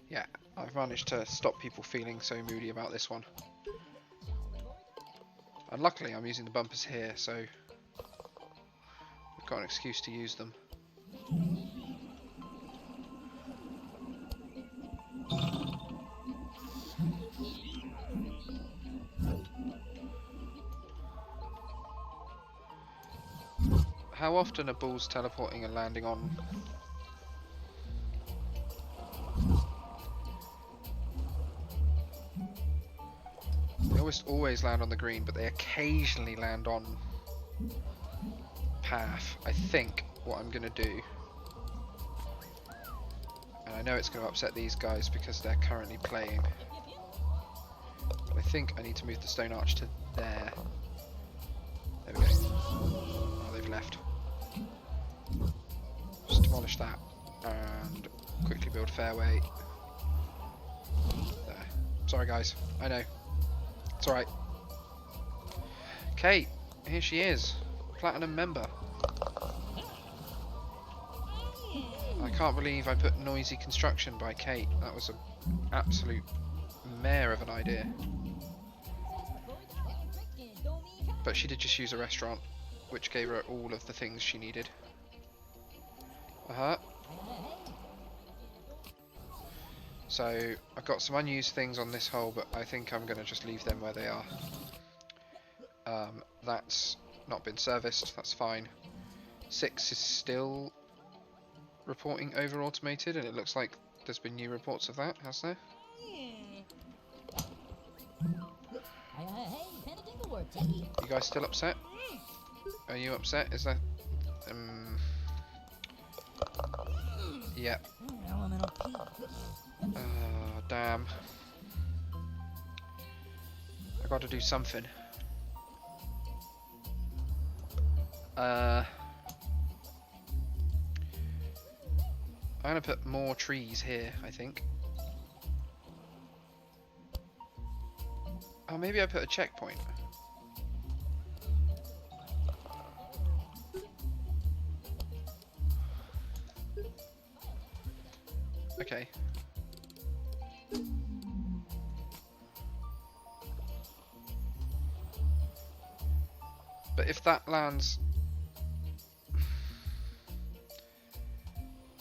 Yeah, I've managed to stop people feeling so moody about this one. And luckily I'm using the bumpers here, so we've got an excuse to use them. How often are balls teleporting and landing on? They always land on the green, but they occasionally land on path. I think what I'm going to do, and I know it's going to upset these guys because they're currently playing, but I think I need to move the stone arch to there. There we go. Oh, they've left. Just demolish that and quickly build fairway. There. Sorry guys, I know. It's alright. Kate, here she is. Platinum member. I can't believe I put noisy construction by Kate. That was an absolute mare of an idea. But she did just use a restaurant, which gave her all of the things she needed. So I've got some unused things on this hole, but I think I'm going to just leave them where they are. That's not been serviced, that's fine. 6 is still reporting over automated, and it looks like there's been new reports of that, has there? You guys still upset? Are you upset? Is that... Yep. Damn. I got to do something. I'm gonna put more trees here, I think. Oh, maybe I put a checkpoint. Okay. But if that lands...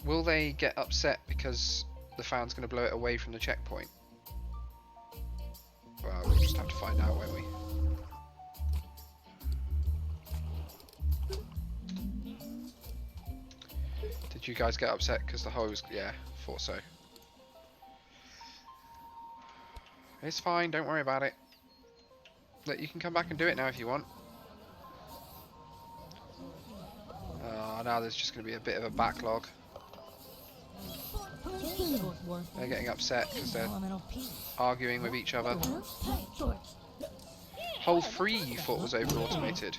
Will they get upset because the fan's going to blow it away from the checkpoint? Well, we'll just have to find out, won't we? Did you guys get upset because the hole was... Yeah, thought so. It's fine, don't worry about it. Look, you can come back and do it now if you want. Now there's just going to be a bit of a backlog. They're getting upset because they're arguing with each other. Hole 3 you thought was over automated.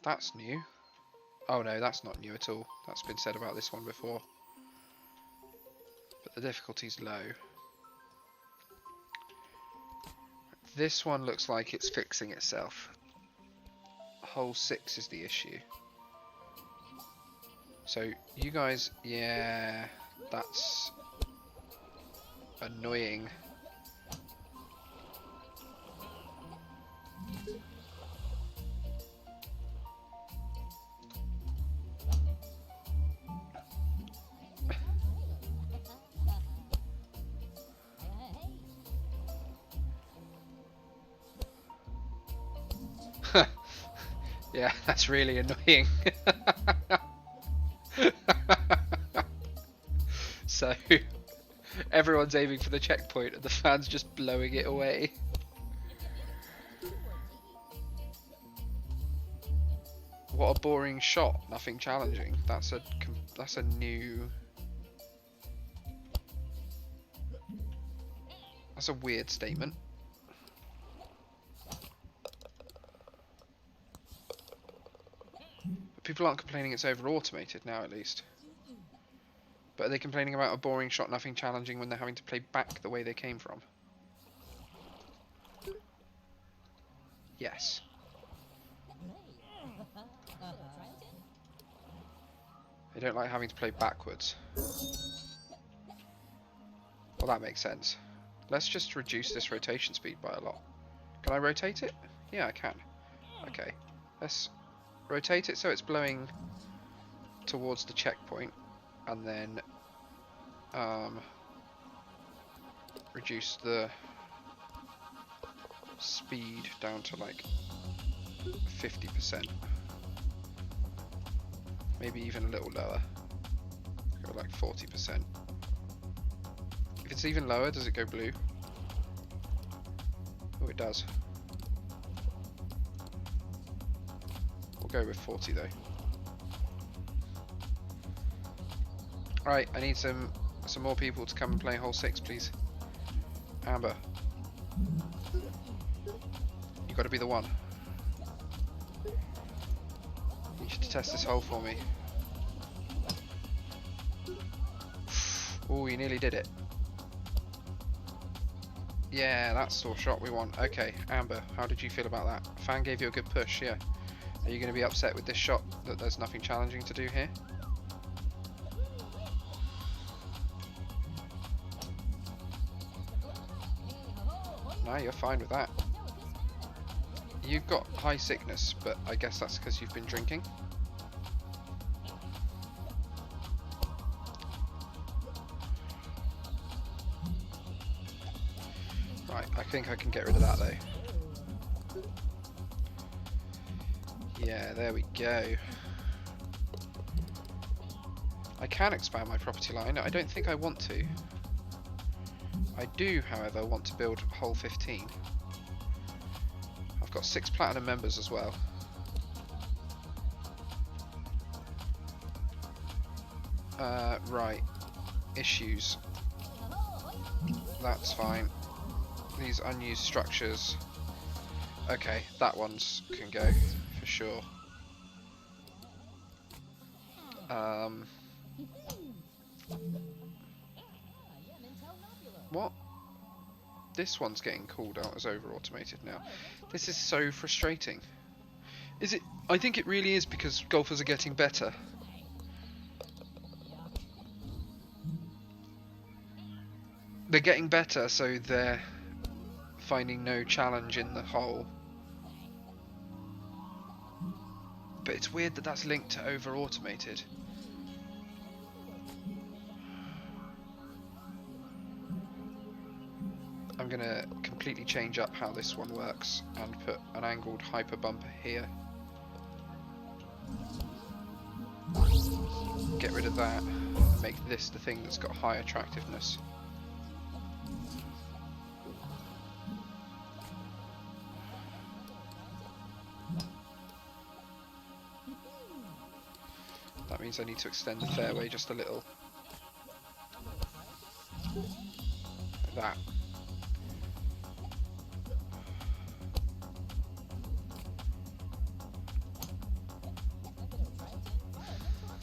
That's new. Oh no, that's not new at all. That's been said about this one before. But the difficulty's low. This one looks like it's fixing itself. Hole 6 is the issue. So you guys, yeah, that's annoying. Yeah, that's really annoying. So, everyone's aiming for the checkpoint and the fan's just blowing it away. What a boring shot, nothing challenging. That's a new... That's a weird statement. People aren't complaining it's over automated now, at least. But are they complaining about a boring shot, nothing challenging, when they're having to play back the way they came from? Yes. They don't like having to play backwards. Well, that makes sense. Let's just reduce this rotation speed by a lot. Can I rotate it? Yeah, I can. Okay. Let's rotate it so it's blowing towards the checkpoint, and then reduce the speed down to like 50%. Maybe even a little lower. Go like 40%. If it's even lower, does it go blue? Oh, it does. We'll go with 40 though. Right, I need some more people to come and play hole 6, please. Amber, you got to be the one. I need you to test this hole for me. Oh, you nearly did it. Yeah, that's the shot we want. Okay, Amber, how did you feel about that? Fan gave you a good push, yeah. Are you going to be upset with this shot that there's nothing challenging to do here? No, you're fine with that. You've got high sickness, but I guess that's because you've been drinking. I think I can get rid of that though. Yeah, there we go. I can expand my property line. I don't think I want to. I do, however, want to build hole 15. I've got 6 platinum members as well. Right. Issues. That's fine. These unused structures. Okay, that one's can go for sure. What? This one's getting called out as over-automated now. This is so frustrating. Is it? I think it really is because golfers are getting better. They're getting better, so they're finding no challenge in the hole. But it's weird that that's linked to over-automated. I'm going to completely change up how this one works and put an angled hyper bumper here. Get rid of that and make this the thing that's got high attractiveness. That means I need to extend the fairway just a little. Like that.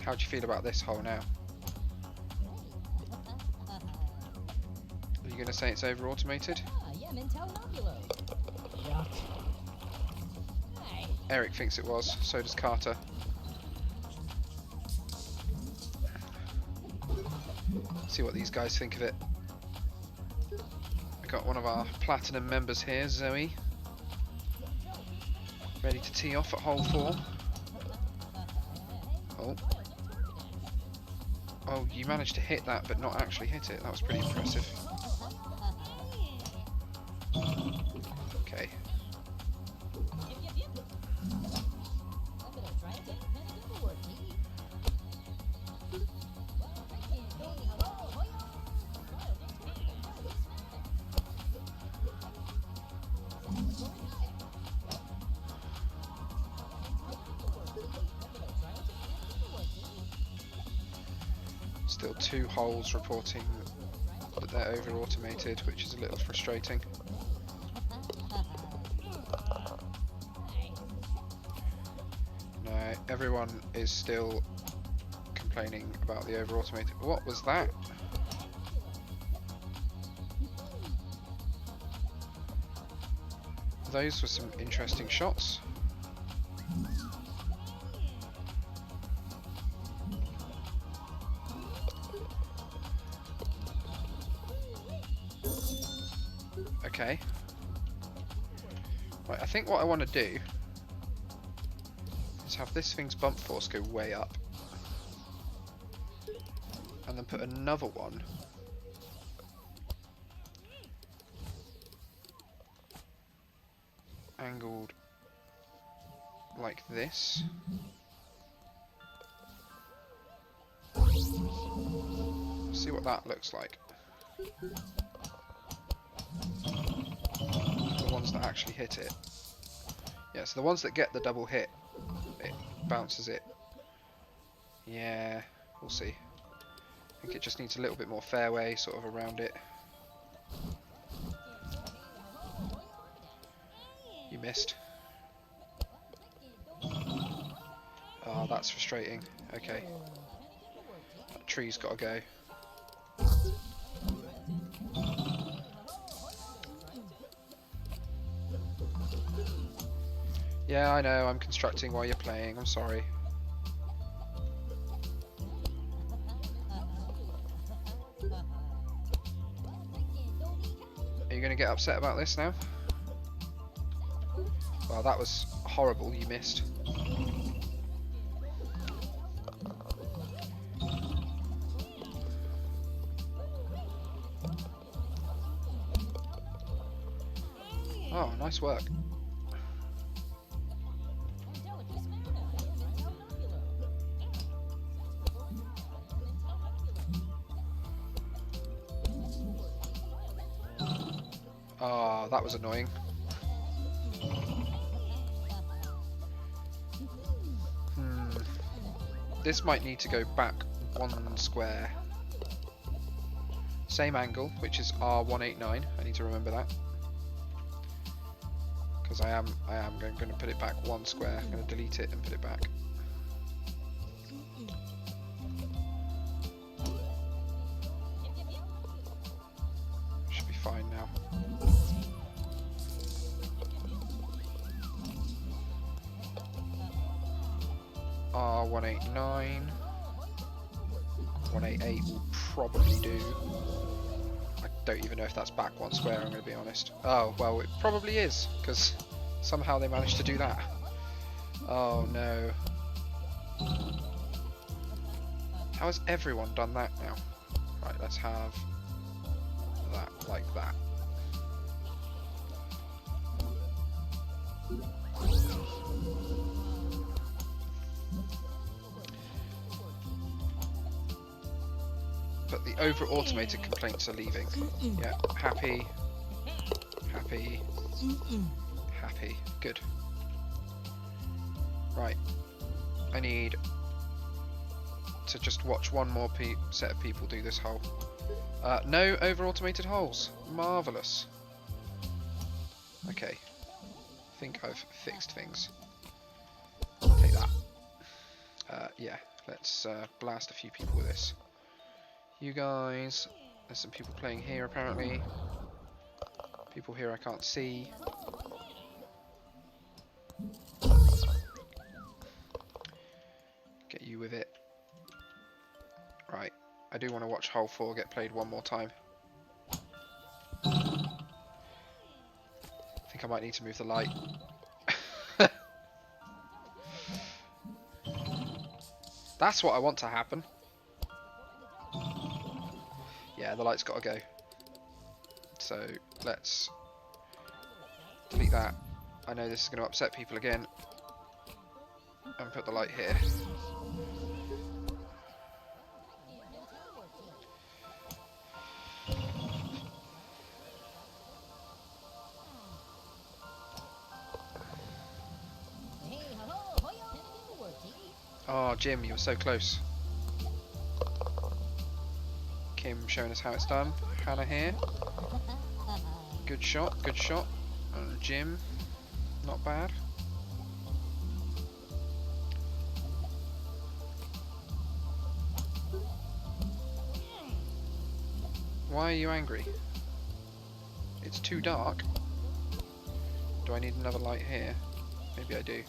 How do you feel about this hole now? Are you going to say it's over-automated? Eric thinks it was, so does Carter. See what these guys think of it. We've got one of our platinum members here, Zoe. Ready to tee off at hole 4. Oh. Oh, you managed to hit that, but not actually hit it. That was pretty impressive. Okay. Still 2 holes reporting that they're over-automated, which is a little frustrating. No, everyone is still complaining about the over-automated. What was that? Those were some interesting shots. Okay. Right, I think what I want to do is have this thing's bump force go way up. And then put another one angled like this. See what that looks like. The ones that actually hit it. Yeah, so the ones that get the double hit, it bounces it. Yeah, we'll see. I think it just needs a little bit more fairway sort of around it. You missed. Oh, that's frustrating. Okay. That tree's got to go. Yeah, I know, I'm constructing while you're playing, I'm sorry. Are you going to get upset about this now? Well, that was horrible, you missed. Oh, nice work. Ah, that was annoying. This might need to go back 1 square. Same angle, which is R189. I need to remember that. Because I am going to put it back 1 square. I'm going to delete it and put it back. Should be fine now. R189. 188 will probably do. I don't even know if that's back 1 square, I'm going to be honest. Oh, well, it probably is, because somehow they managed to do that. Oh no. How has everyone done that now? Right, let's have that like that. But the over-automated complaints are leaving. Yeah, happy, happy, happy. Good. Right. I need to just watch one more set of people do this hole. No over-automated holes. Marvellous. Okay. I think I've fixed things. Take that. Yeah, let's blast a few people with this. You guys, there's some people playing here apparently. People here I can't see. Get you with it. Right, I do want to watch hole 4 get played one more time. I think I might need to move the light. That's what I want to happen. Yeah, the light's got to go. So let's delete that. I know this is going to upset people again. And put the light here. Oh, Jim, you were so close. Kim showing us how it's done. Hannah here. Good shot, good shot. And Jim, not bad. Why are you angry? It's too dark. Do I need another light here? Maybe I do.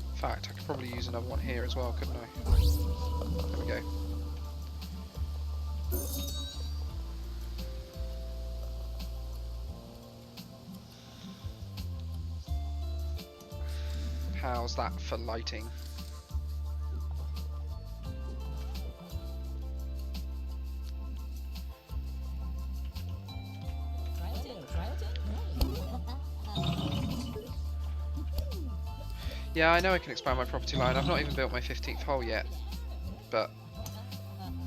In fact, I could probably use another one here as well, couldn't I? There we go. How's that for lighting? Yeah, I know I can expand my property line. I've not even built my 15th hole yet, but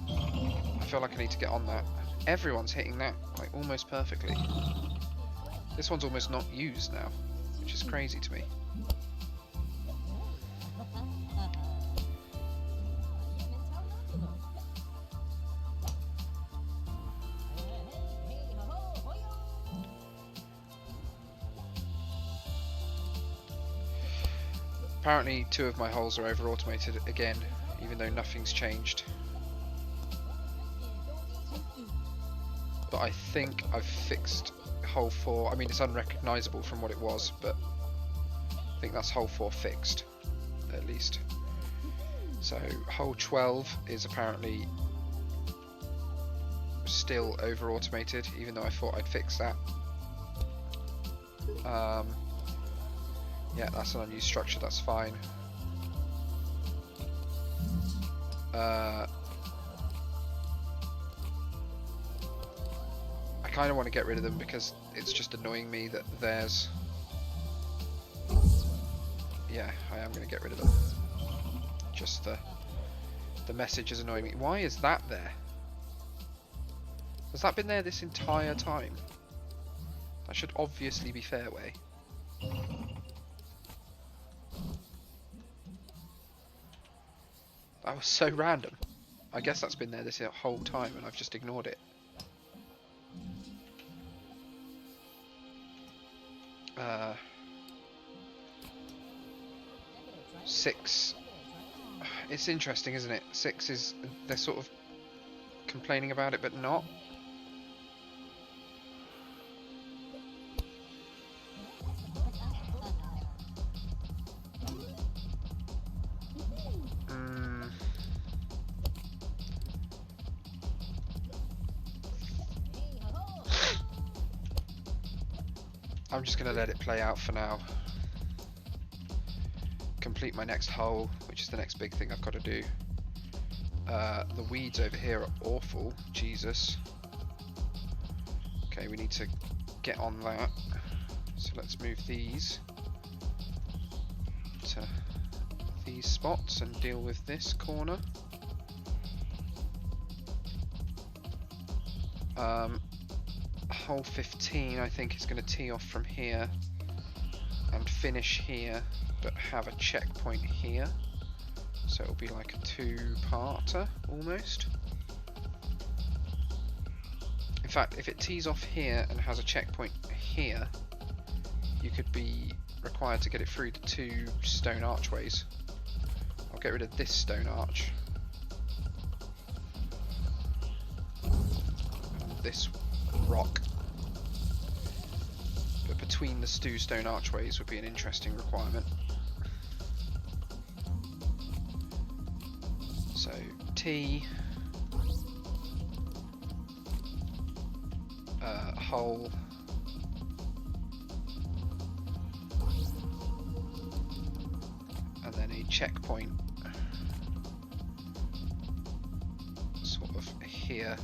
I feel like I need to get on that. Everyone's hitting that like almost perfectly. This one's almost not used now, which is crazy to me. Apparently 2 of my holes are over automated again, even though nothing's changed. But I think I've fixed hole 4. I mean, it's unrecognisable from what it was, but I think that's hole 4 fixed, at least. So hole 12 is apparently still over automated, even though I thought I'd fix that. Yeah, that's an unused structure, that's fine. kind of want to get rid of them because it's just annoying me that there's... Yeah, I am going to get rid of them. Just the message is annoying me. Why is that there? Has that been there this entire time? That should obviously be fairway. That was so random. I guess that's been there this whole time and I've just ignored it. Six. It's interesting, isn't it? Six is... They're sort of complaining about it, but not. I'm just going to let it play out for now. Complete my next hole, which is the next big thing I've got to do. The weeds over here are awful. Jesus. Okay, we need to get on that. So let's move these to these spots and deal with this corner. Hole 15 I think is going to tee off from here and finish here, but have a checkpoint here. So it'll be like a two-parter almost. In fact, if it tees off here and has a checkpoint here, you could be required to get it through the two stone archways. I'll get rid of this stone arch. And this rock. But between the two stone archways would be an interesting requirement. So T, hole, and then a checkpoint sort of here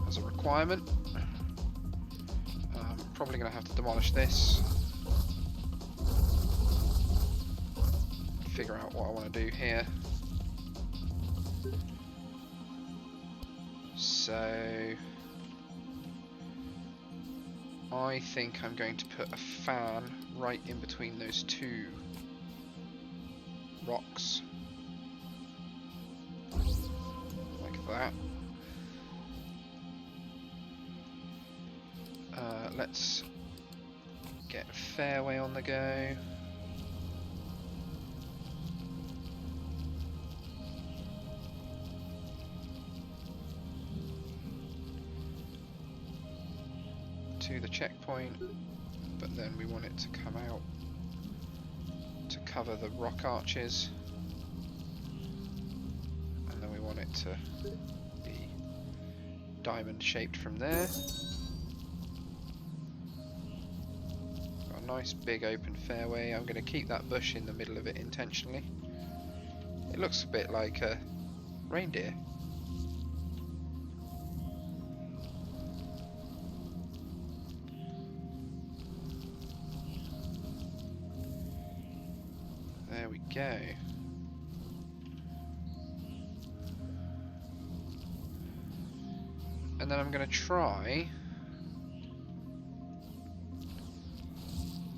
as a requirement. Probably going to have to demolish this, figure out what I want to do here. So I think I'm going to put a fan right in between those two rocks, like that. Let's get fairway on the go. To the checkpoint, but then we want it to come out to cover the rock arches, and then we want it to be diamond shaped from there. Got a nice big open fairway. I'm going to keep that bush in the middle of it intentionally. It looks a bit like a reindeer. There we go. And then I'm going to try...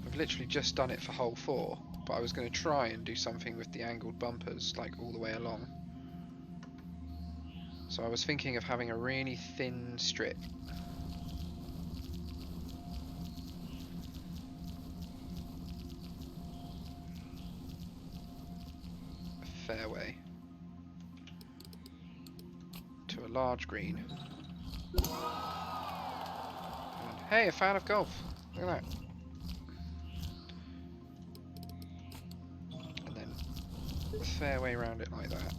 I've literally just done it for hole 4, but I was going to try and do something with the angled bumpers, like all the way along. So I was thinking of having a really thin strip. Fairway to a large green. And hey, a fan of golf. Look at that. And then the fairway around it like that.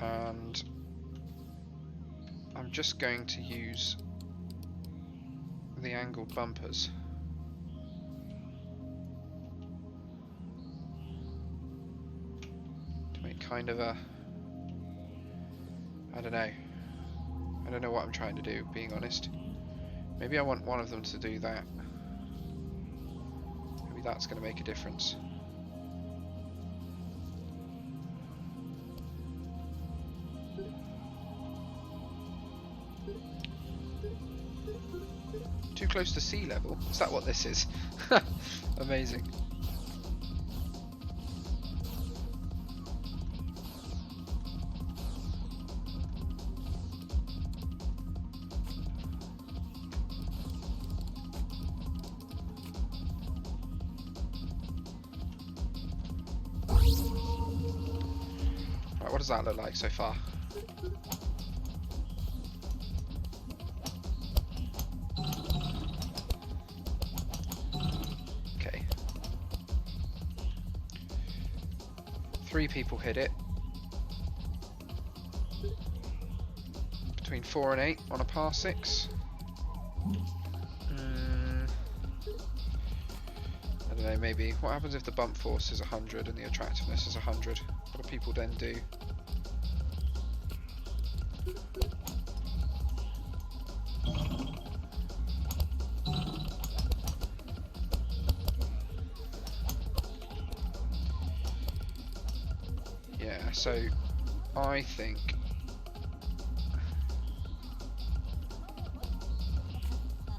And I'm just going to use the angled bumpers kind of a, I don't know. I don't know what I'm trying to do, being honest. Maybe I want one of them to do that. Maybe that's going to make a difference. Too close to sea level? Is that what this is? Amazing. Right, what does that look like so far? Okay. 3 people hit it. Between 4 and 8 on a par 6. I don't know, maybe. What happens if the bump force is 100 and the attractiveness is 100? What do people then do? Yeah, so I think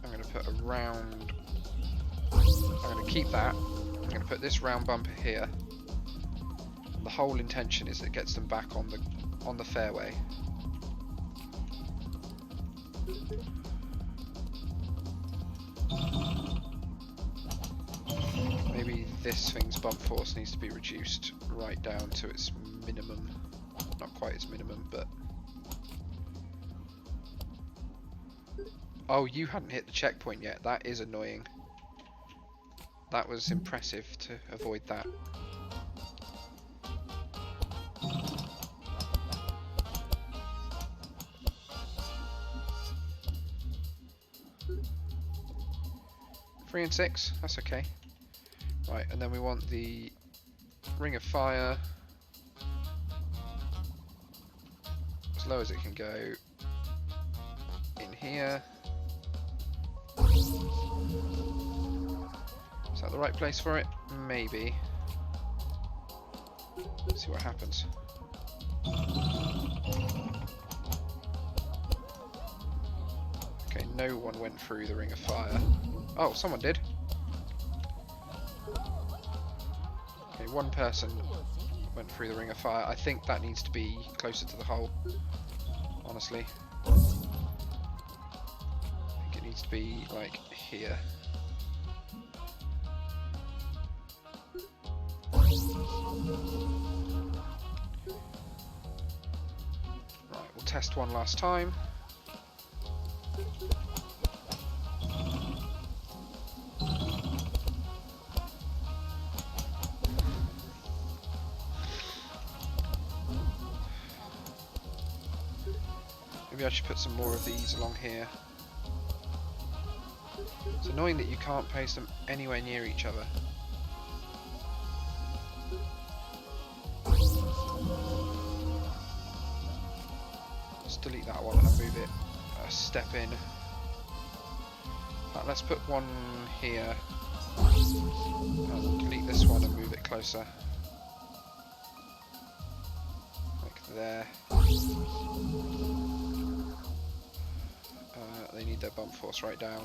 I'm going to put a round. I'm going to keep that. I'm going to put this round bumper here. And the whole intention is it gets them back on the fairway. Maybe this thing's bump force needs to be reduced right down to its minimum. Not quite its minimum, but... Oh, you hadn't hit the checkpoint yet. That is annoying. That was impressive to avoid that. Three and 6, that's okay. Right, and then we want the Ring of Fire as low as it can go in here. Is that the right place for it? Maybe. Let's see what happens. Okay, no one went through the Ring of Fire. Oh, someone did. Okay, one person went through the Ring of Fire. I think that needs to be closer to the hole, honestly. I think it needs to be, like, here. Right, we'll test one last time. Maybe I should put some more of these along here. It's annoying that you can't place them anywhere near each other. Let's delete that one and move it a step in. Right, let's put one here. And delete this one and move it closer. Like there. They need their bump force right down.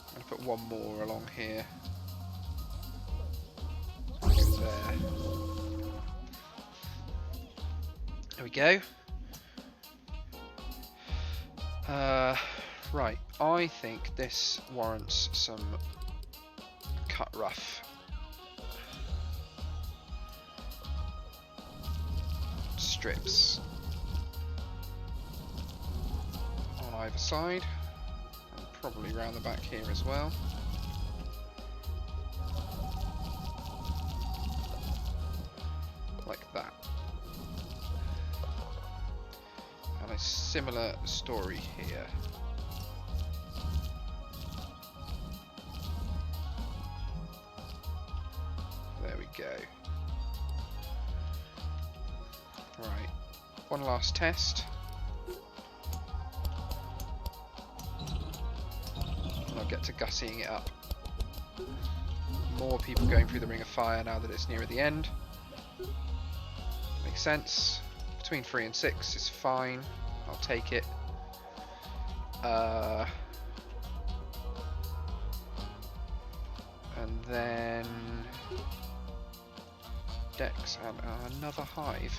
I'm going to put one more along here. Go there. There we go. Right, I think this warrants some cut rough. Strips on either side, and probably round the back here as well. Like that. And a similar story here. There we go. Right. One last test. And I'll get to gussying it up. More people going through the Ring of Fire now that it's near the end. Makes sense. Between 3 and 6 is fine. I'll take it. And then Dex and another hive.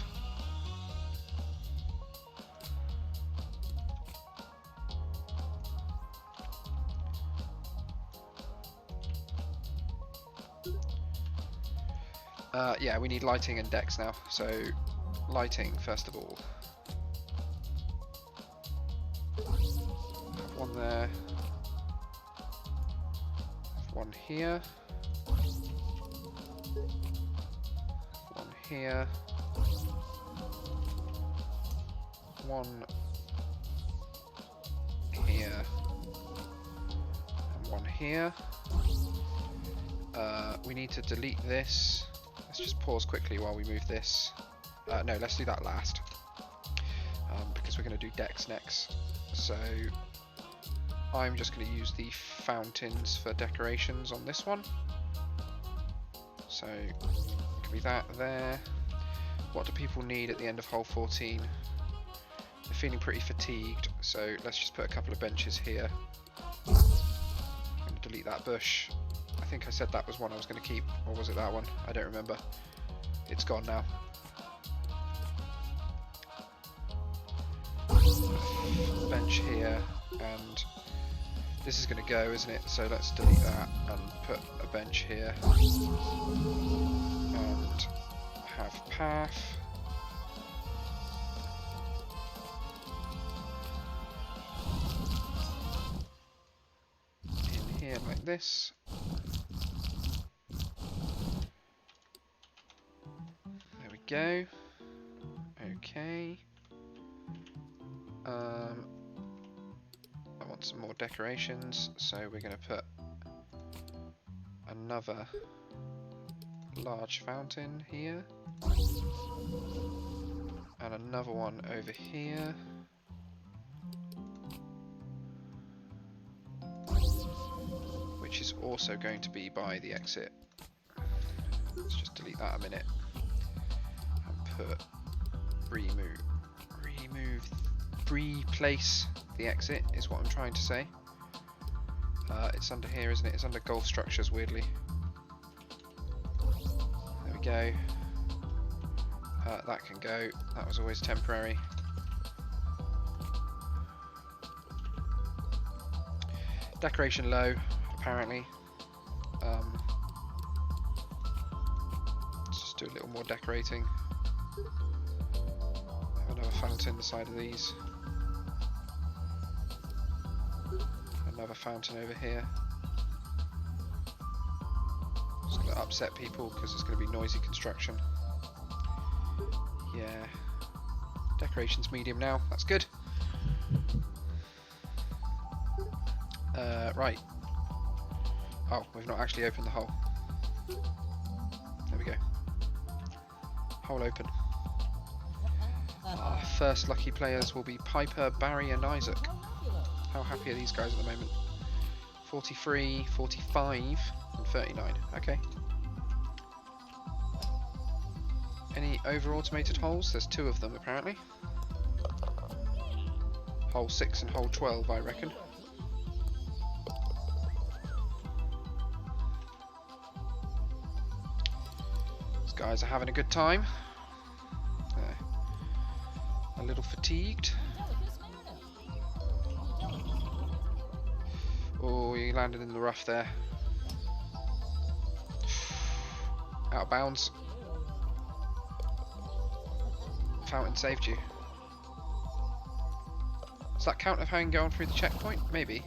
Yeah, we need lighting and Dex now. So lighting first of all. Have one there. Have one here. One here. One here. And one here. We need to delete this. Let's just pause quickly while we move this. No, let's do that last. Because we're going to do Dex next. So I'm just going to use the fountains for decorations on this one. So it could be that there. What do people need at the end of hole 14? They're feeling pretty fatigued, so let's just put a couple of benches here. I'm going to delete that bush. I think I said that was one I was going to keep, or was it that one? I don't remember. It's gone now. Bench here, and this is going to go, isn't it? So let's delete that and put a bench here. And have path. In here like this. There we go. Okay. I want some more decorations, so we're going to put another large fountain here. And another one over here. Which is also going to be by the exit. Let's just delete that a minute. And put replace the exit is what I'm trying to say. It's under here, isn't it? It's under golf structures, weirdly. There we go. That can go. That was always temporary. Decoration low, apparently. Let's just do a little more decorating. Have another fountain the side of these. Another fountain over here. It's going to upset people because it's going to be noisy construction. Yeah. Decoration's medium now. That's good. Right. Oh, we've not actually opened the hole. There we go. Hole open. Our first lucky players will be Piper, Barry and Isaac. How happy are these guys at the moment? 43, 45 and 39. Okay. Any over automated holes? There's 2 of them apparently. Hole 6 and hole 12, I reckon. These guys are having a good time. A little fatigued. Oh, you landed in the rough there. Out of bounds. Fountain saved you. Does that count if I can go on through the checkpoint? Maybe.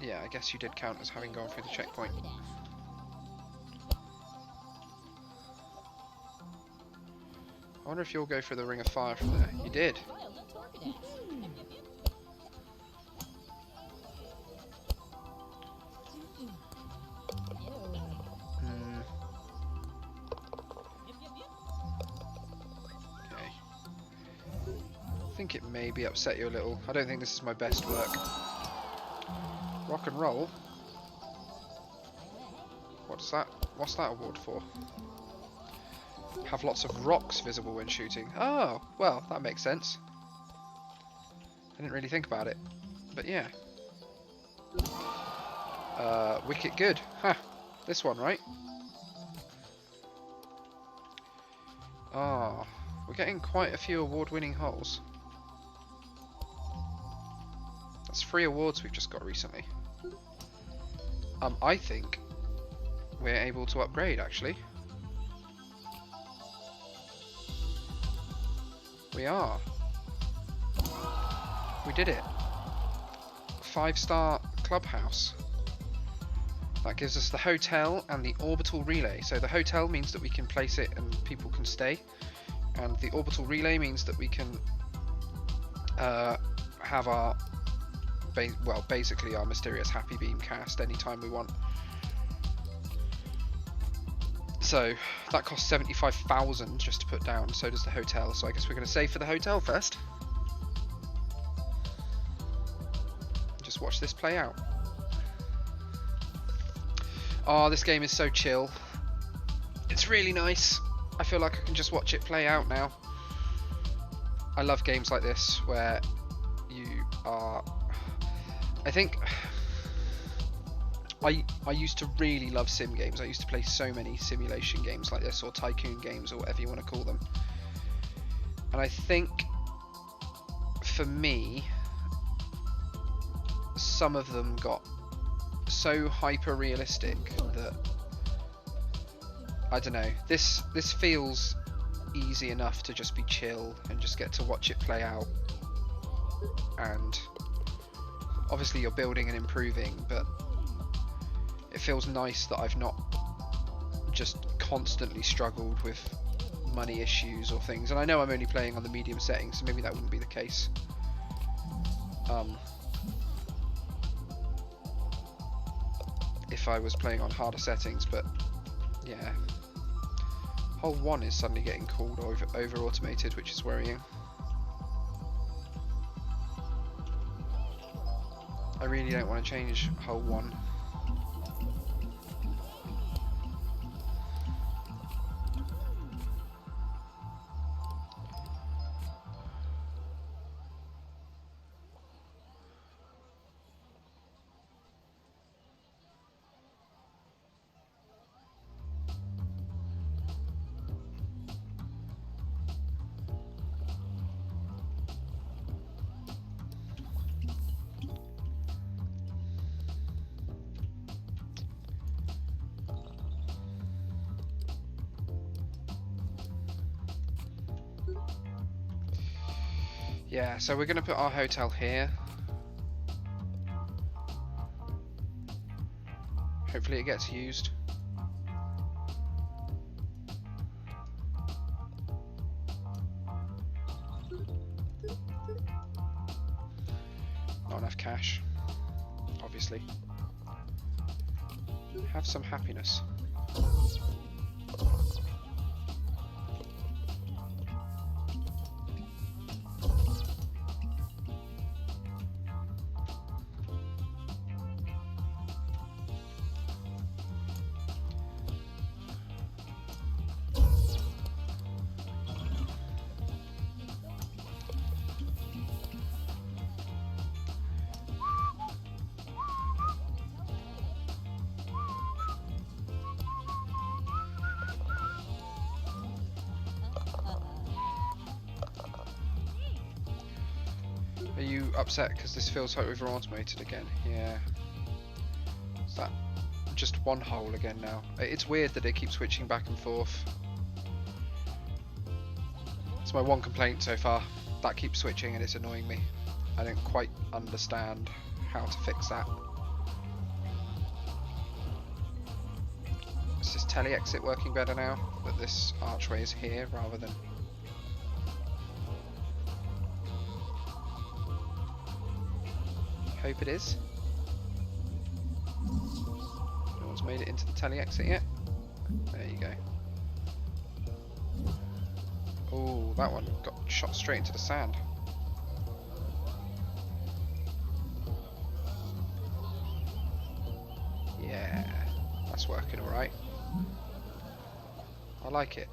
Yeah, I guess you did count as having gone through the checkpoint. I wonder if you'll go for the Ring of Fire from there. You did. think it maybe upset you a little. I don't think this is my best work. Rock and roll? What's that award for? Have lots of rocks visible when shooting. Oh, well, that makes sense. I didn't really think about it. But yeah. Wicket good. Ha! This one, right? Ah, we're getting quite a few award-winning holes. That's 3 awards we've just got recently. I think we're able to upgrade, actually. We are. We did it. 5-star clubhouse. That gives us the hotel and the orbital relay. So the hotel means that we can place it and people can stay. And the orbital relay means that we can have our, basically our mysterious happy beam cast anytime we want. So that costs 75,000 just to put down, so does the hotel. So I guess we're going to save for the hotel first. Just watch this play out. Oh, this game is so chill. It's really nice. I feel like I can just watch it play out now. I love games like this where you are... I think... I used to really love sim games. I used to play so many simulation games like this, or tycoon games, or whatever you want to call them. And I think, for me, some of them got so hyper realistic that I don't know, this feels easy enough to just be chill and just get to watch it play out. And obviously you're building and improving, but it feels nice that I've not just constantly struggled with money issues or things. And I know I'm only playing on the medium settings, so maybe that wouldn't be the case. If I was playing on harder settings, but yeah. Hole 1 is suddenly getting called over automated, which is worrying. I really don't want to change hole 1. Yeah, so we're going to put our hotel here. Hopefully it gets used. Not enough cash, obviously. Have some happiness. Are you upset because this feels like we've automated again? Yeah. Is that just one hole again now? It's weird that it keeps switching back and forth. It's my one complaint so far. That keeps switching and it's annoying me. I don't quite understand how to fix that. Is this tele-exit working better now? That this archway is here rather than... Hope it is. No one's made it into the tele-exit yet. There you go. Oh, that one got shot straight into the sand. That's working alright. I like it.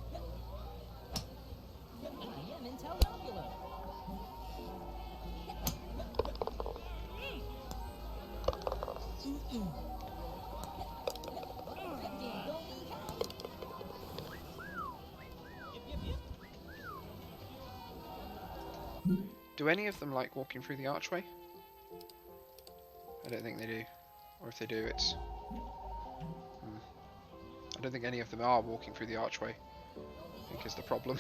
I am intelligible. Do any of them like walking through the archway? I don't think they do. Or if they do, it's... I don't think any of them are walking through the archway, I think is the problem.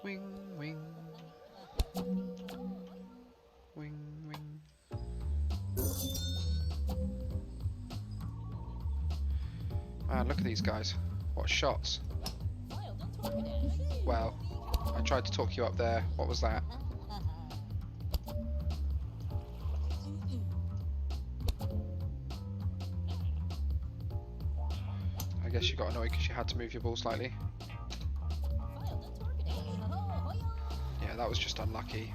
Wing, wing. Wing, wing. Man, look at these guys. What shots. Well, I tried to talk you up there. What was that? I guess you got annoyed because you had to move your ball slightly. Yeah, that was just unlucky.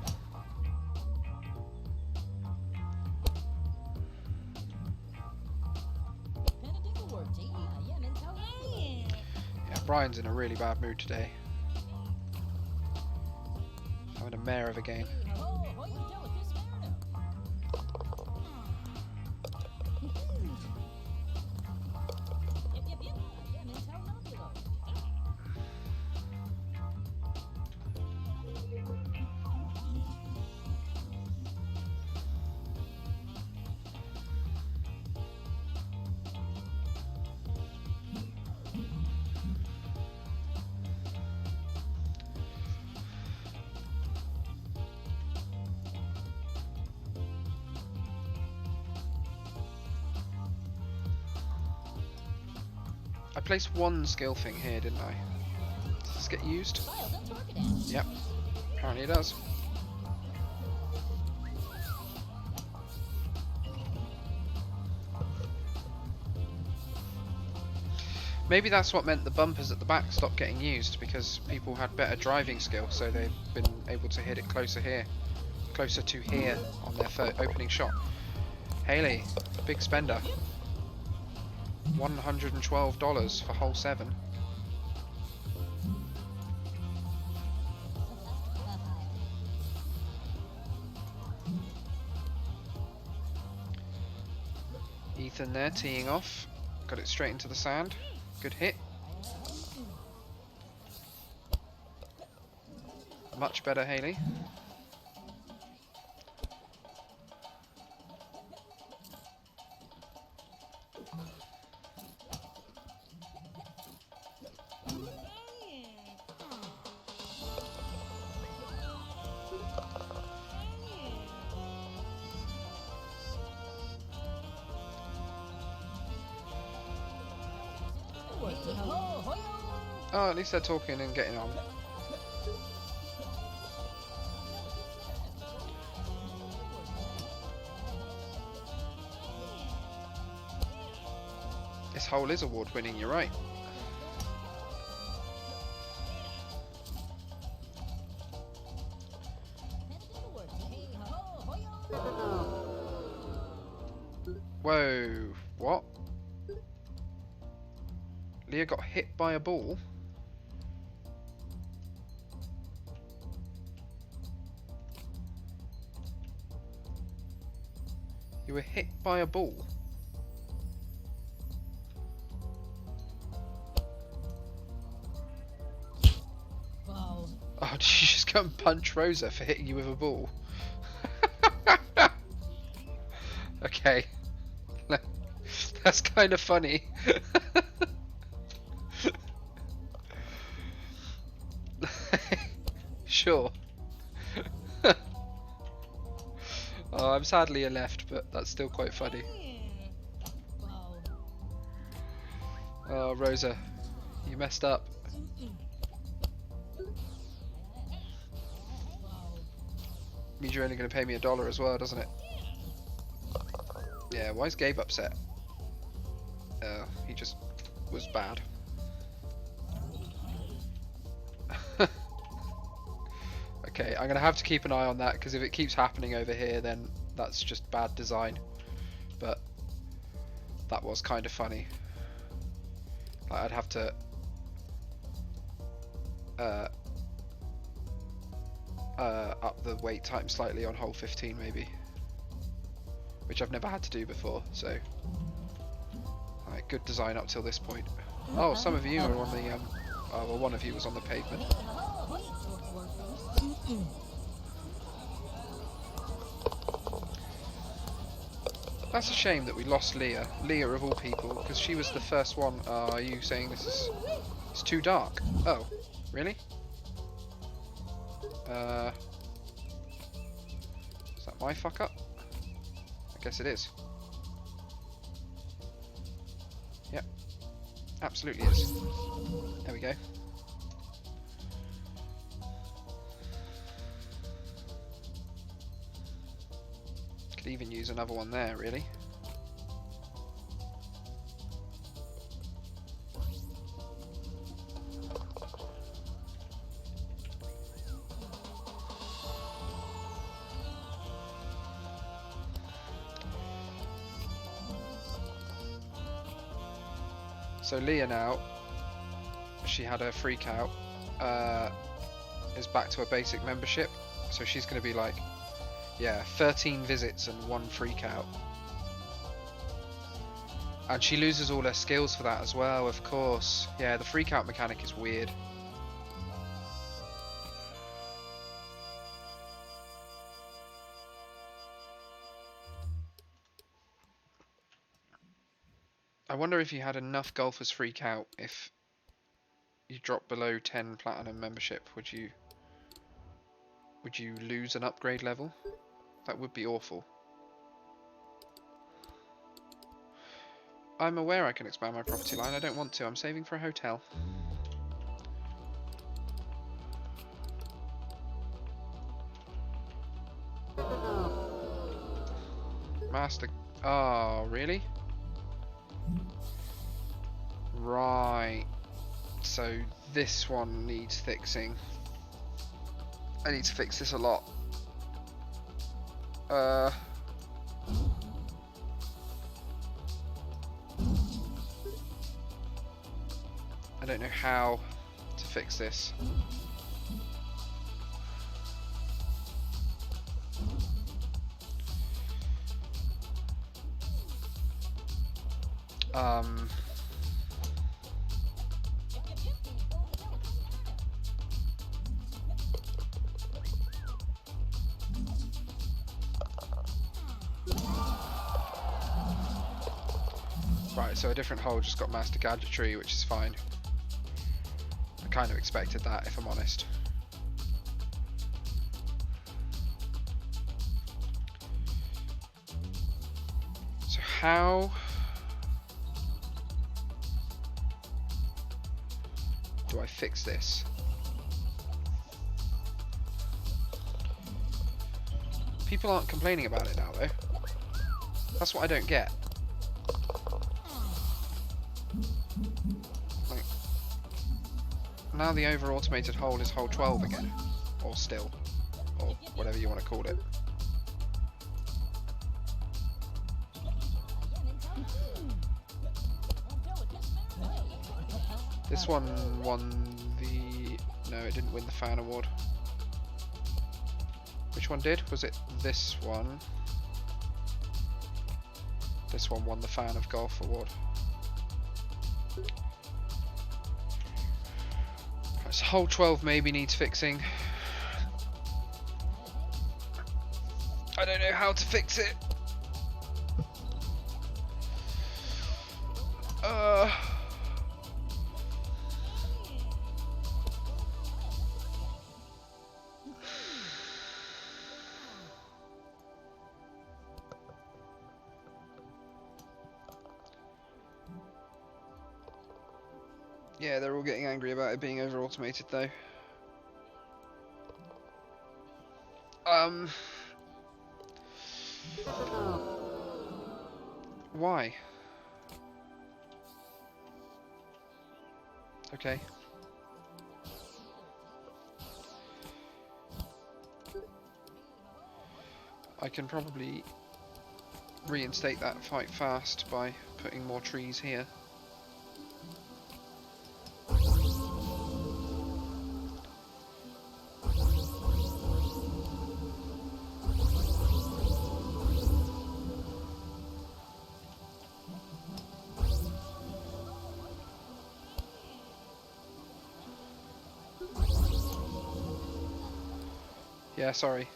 Yeah, Brian's in a really bad mood today. Having a mare of a game. I placed one skill thing here, didn't I? Does this get used? Yep. Apparently it does. Maybe that's what meant the bumpers at the back stopped getting used, because people had better driving skill, so they've been able to hit it closer to here on their opening shot. Haley, big spender. $112 for hole 7. Ethan there teeing off, got it straight into the sand. Good hit. Much better, Haley. Oh, at least they're talking and getting on. This hole is award winning, you're right. Whoa, what? Leah got hit by a ball? You were hit by a ball? Wow. Oh, did you just go and punch Rosa for hitting you with a ball? Okay. That's kind of funny. Sure. Oh, I'm sadly a left, but that's still quite funny. Wow. Oh, Rosa, you messed up. Means you're only going to pay me $1 as well, doesn't it? Yeah, why is Gabe upset? He just was bad. Okay, I'm going to have to keep an eye on that, because if it keeps happening over here, then That's just bad design. But that was kind of funny. Like, I'd have to up the wait time slightly on hole 15 maybe, which I've never had to do before, so good design up till this point. Oh, some of you are on the oh, well, one of you was on the pavement. That's a shame that we lost Leah of all people, because she was the first one. Are you saying this is it's too dark? Oh, really? Is that my fuck up? I guess it is. Yep, absolutely is. There we go. Could even use another one there, really. So Leah now, she had her freak out, is back to a basic membership. So she's going to be like, yeah, 13 visits and 1 freak out. And she loses all her skills for that as well, of course. Yeah, the freak out mechanic is weird. I wonder if you had enough golfers freak out, if you drop below 10 platinum membership, would you lose an upgrade level? That would be awful. I'm aware I can expand my property line. I don't want to. I'm saving for a hotel. Master... Oh, really? Right. So this one needs fixing. I need to fix this a lot. I don't know how to fix this. Right, so a different hole just got master gadgetry, which is fine. I kind of expected that, if I'm honest. So how do I fix this? People aren't complaining about it now, though. That's what I don't get. Like, now the over-automated hole is hole 12 again. Or still. Or whatever you want to call it. This one won the... No, it didn't win the fan award. Which one did? Was it this one? This one won the Fan of Golf award. Right, so hole 12 maybe needs fixing. I don't know how to fix it. Yeah, they're all getting angry about it being over-automated though. Why? Okay. I can probably reinstate that fight fast by putting more trees here. Yeah, sorry.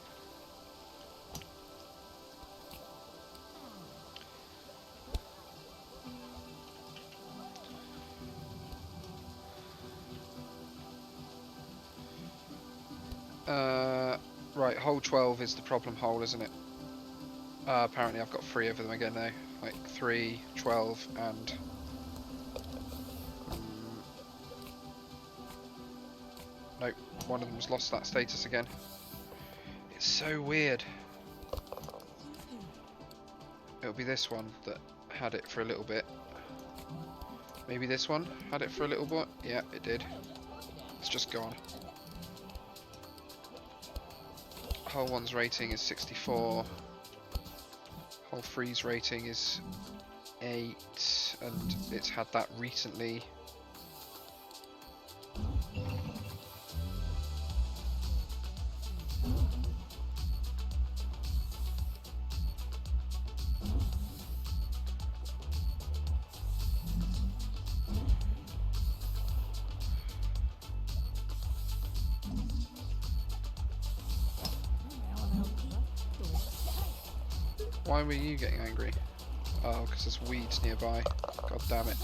Right, hole 12 is the problem hole, isn't it? Apparently I've got 3 of them again now. Like 3, 12, and... nope, one of them's lost that status again. It's so weird. It'll be this one that had it for a little bit. Maybe this one had it for a little bit? Yeah, it did. It's just gone. Hole 1's rating is 64. Hole 3's rating is 8, and it's had that recently. Why were you getting angry? Oh, because there's weeds nearby. God damn it.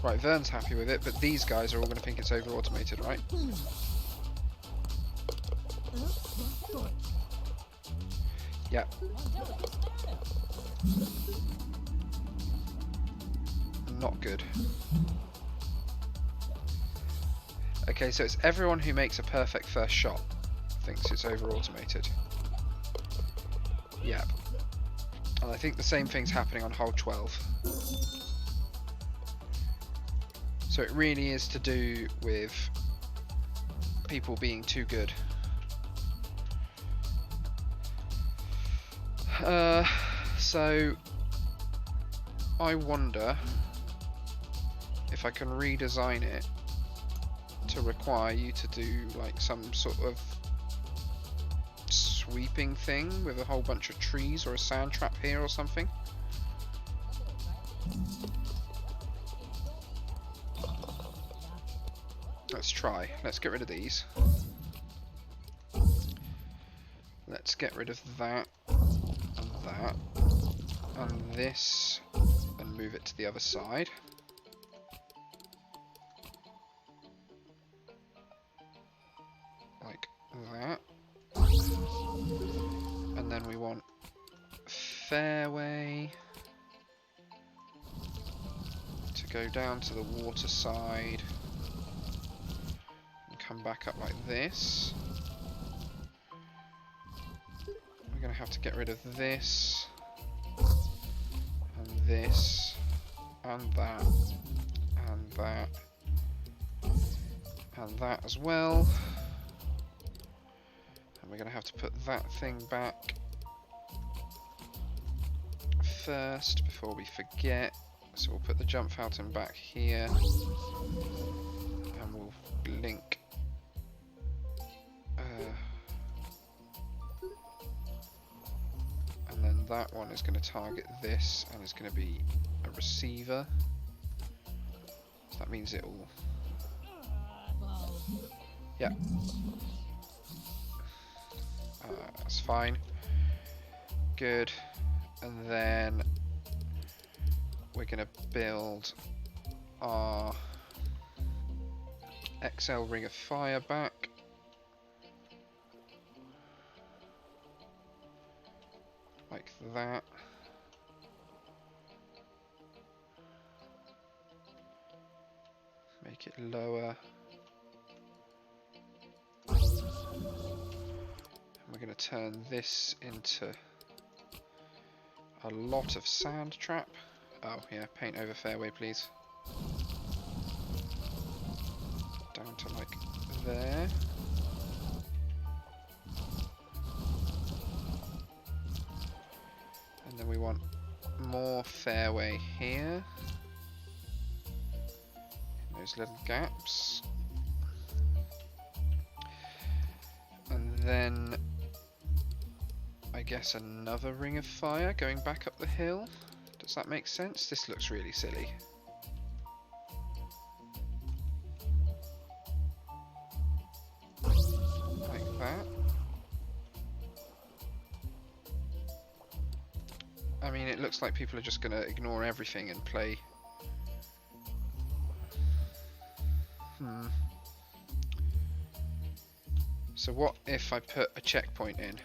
Right, Vern's happy with it, but these guys are all going to think it's over-automated, right? Yeah. Not good. Okay, so it's everyone who makes a perfect first shot thinks it's over-automated. Yep. And I think the same thing's happening on hole 12. So it really is to do with people being too good. So I wonder if I can redesign it to require you to do like some sort of sweeping thing with a whole bunch of trees or a sand trap here or something. Let's try. Let's get rid of these. Let's get rid of that and that and this and move it to the other side. Like that. And then we want fairway to go down to the water side and come back up like this. We're going to have to get rid of this and this and that and that and that as well. We're going to have to put that thing back first before we forget. So we'll put the jump fountain back here and we'll link and then that one is going to target this and is going to be a receiver. So that means it will... yeah. That's fine. Good. And then we're going to build our XL Ring of Fire back. Like that. Make it lower. We're going to turn this into a lot of sand trap. Oh yeah, paint over fairway please. Down to like there. more fairway here. Those little gaps. And then I guess another ring of fire going back up the hill. Does that make sense? This looks really silly. Like that. I mean, it looks like people are just going to ignore everything and play. So what if I put a checkpoint in?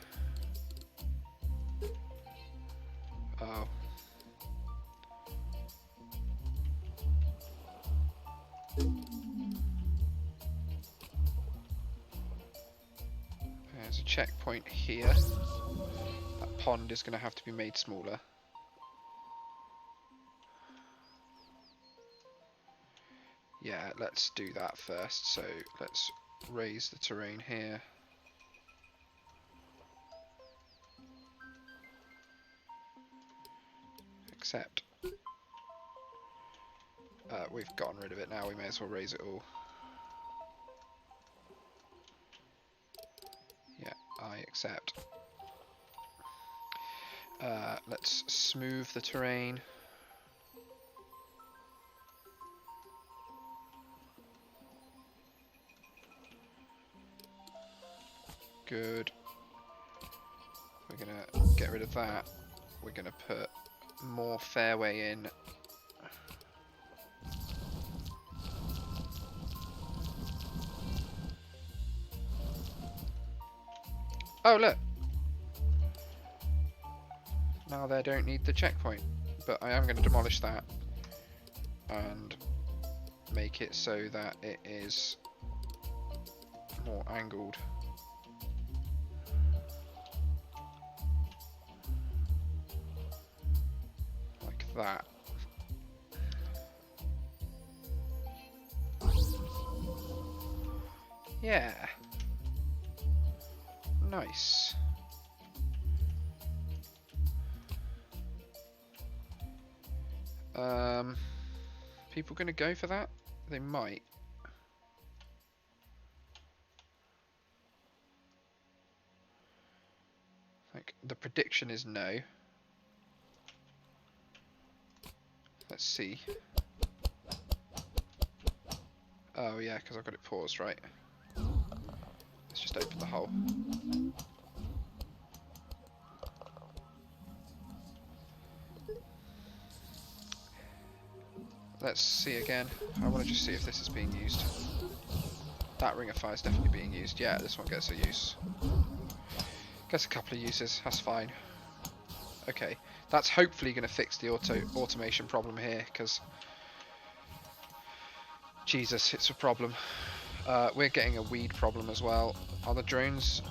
Oh. There's a checkpoint here. That pond is going to have to be made smaller. Yeah, let's do that first. So let's raise the terrain here. Except we've gotten rid of it now, we may as well raise it all. Yeah, I accept. Let's smooth the terrain. Good. We're gonna get rid of that. We're gonna put more fairway in. Oh look! Now they don't need the checkpoint, but I am going to demolish that and make it so that it is more angled. Like that. Yeah. Nice. People gonna go for that? They might. Like, the prediction is no. Let's see. Oh yeah, because I've got it paused, right? Let's just open the hole. Let's see again. I want to just see if this is being used. That ring of fire is definitely being used. Yeah, this one gets a use. Gets a couple of uses. That's fine. Okay, that's hopefully going to fix the automation problem here, because Jesus, it's a problem. We're getting a weed problem as well. Are the drones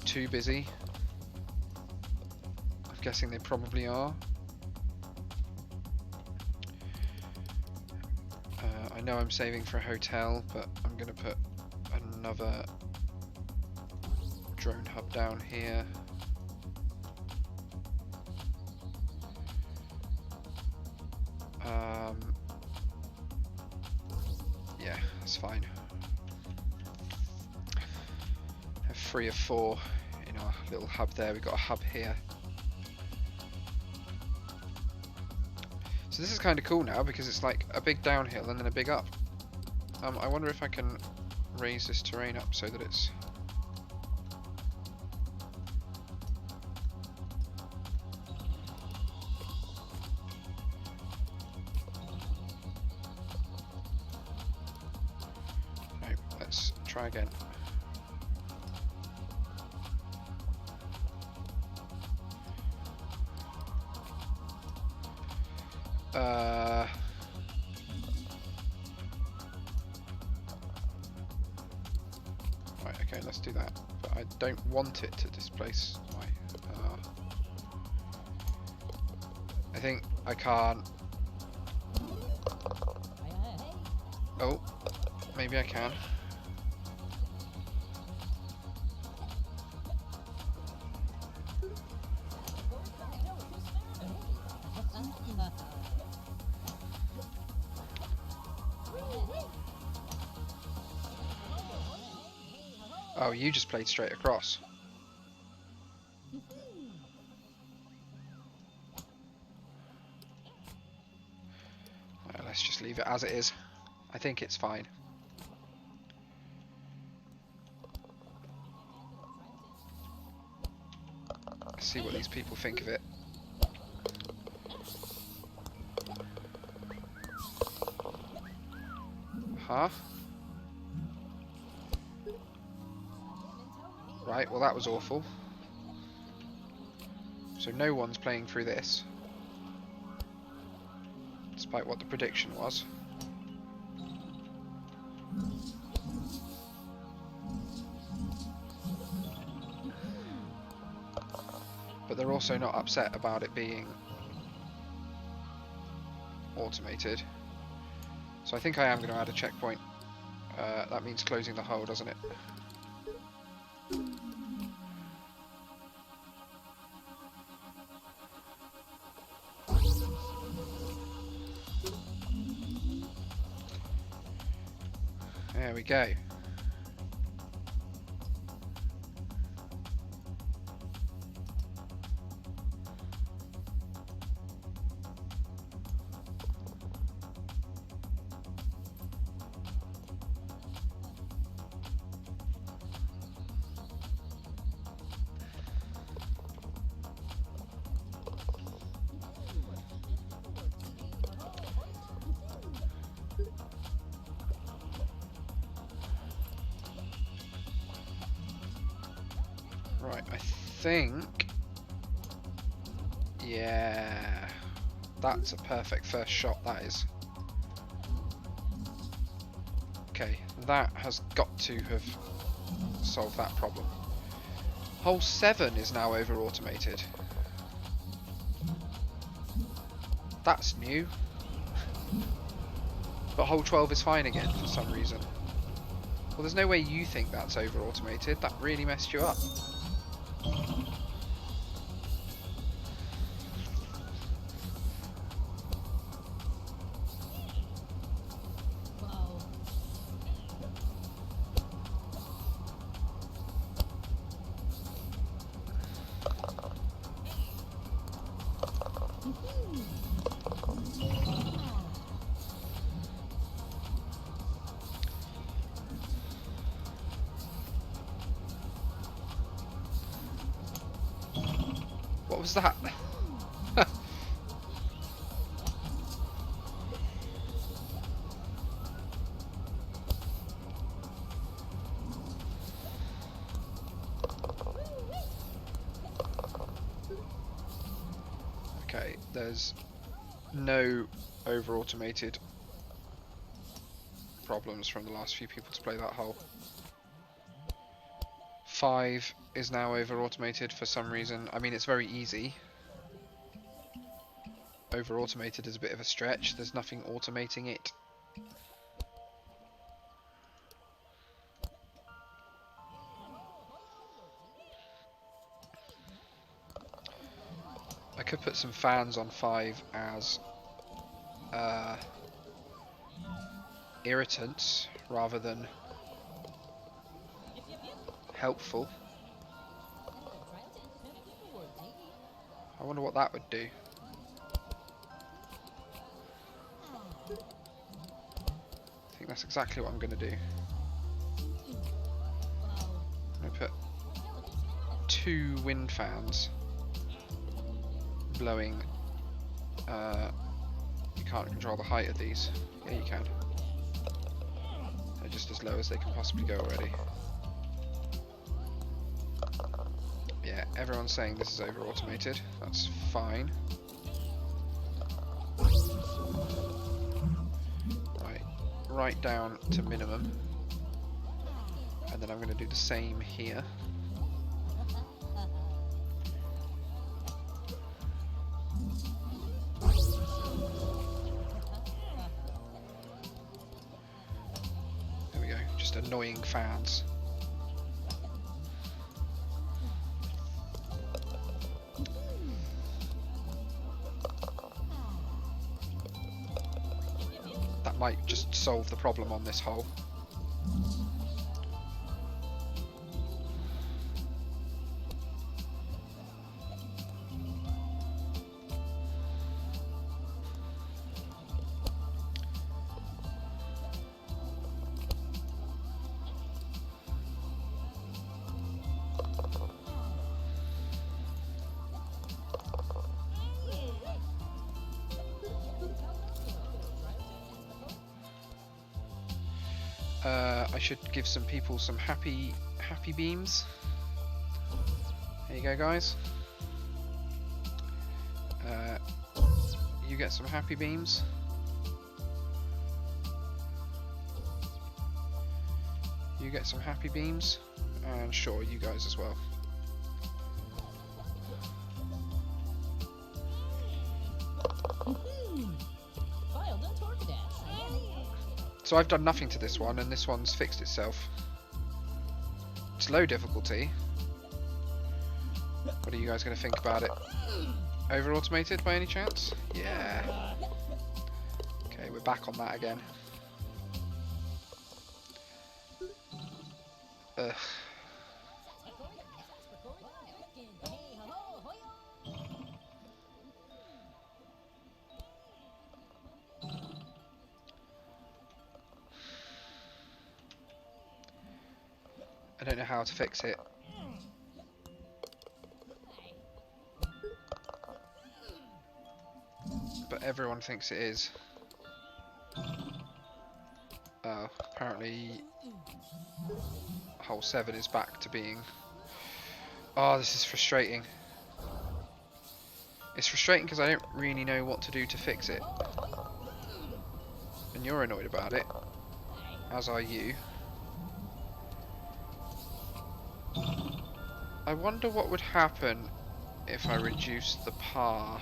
too busy? I'm guessing they probably are. I know I'm saving for a hotel, but I'm going to put another drone hub down here. Yeah, that's fine. I have 3 of 4 in our little hub there. We've got a hub here. So this is kind of cool now because it's like a big downhill and then a big up. I wonder if I can raise this terrain up so that it's... No, let's try again. Right, okay, let's do that. But I don't want it to displace my... I think I can't... Oh, maybe I can. Oh, you just played straight across. Well, let's just leave it as it is. I think it's fine. Let's see what these people think of it. Huh? Right, well that was awful. So no one's playing through this, despite what the prediction was. But they're also not upset about it being automated. So I think I am going to add a checkpoint. That means closing the hole, doesn't it? There we go. Right, I think... Yeah... That's a perfect first shot, that is. Okay, that has got to have solved that problem. Hole 7 is now over-automated. That's new. But hole 12 is fine again for some reason. Well, there's no way you think that's over-automated. That really messed you up. Wow. What was that? Okay, there's no over-automated problems from the last few people to play that hole. 5 is now over-automated for some reason. I mean, it's very easy. Over-automated is a bit of a stretch. There's nothing automating it. I could put some fans on 5 as irritants rather than helpful. I wonder what that would do. I think that's exactly what I'm going to do. I'm going to put 2 wind fans blowing. You can't control the height of these. Yeah, you can. They're just as low as they can possibly go already. Yeah, everyone's saying this is over-automated. That's fine. Right down to minimum. And then I'm going to do the same here. There we go, just annoying fans. Might just solve the problem on this hole. I should give some people some happy beams. There you go, guys. You get some happy beams. You get some happy beams, and sure, you guys as well. So I've done nothing to this one, and this one's fixed itself. It's low difficulty. What are you guys going to think about it? Over automated by any chance? Yeah. Okay, we're back on that again. Ugh. I don't know how to fix it. But everyone thinks it is. Oh, apparently hole 7 is back to being... Oh, this is frustrating. It's frustrating because I don't really know what to do to fix it. And you're annoyed about it, as are you. I wonder what would happen if I reduced the par.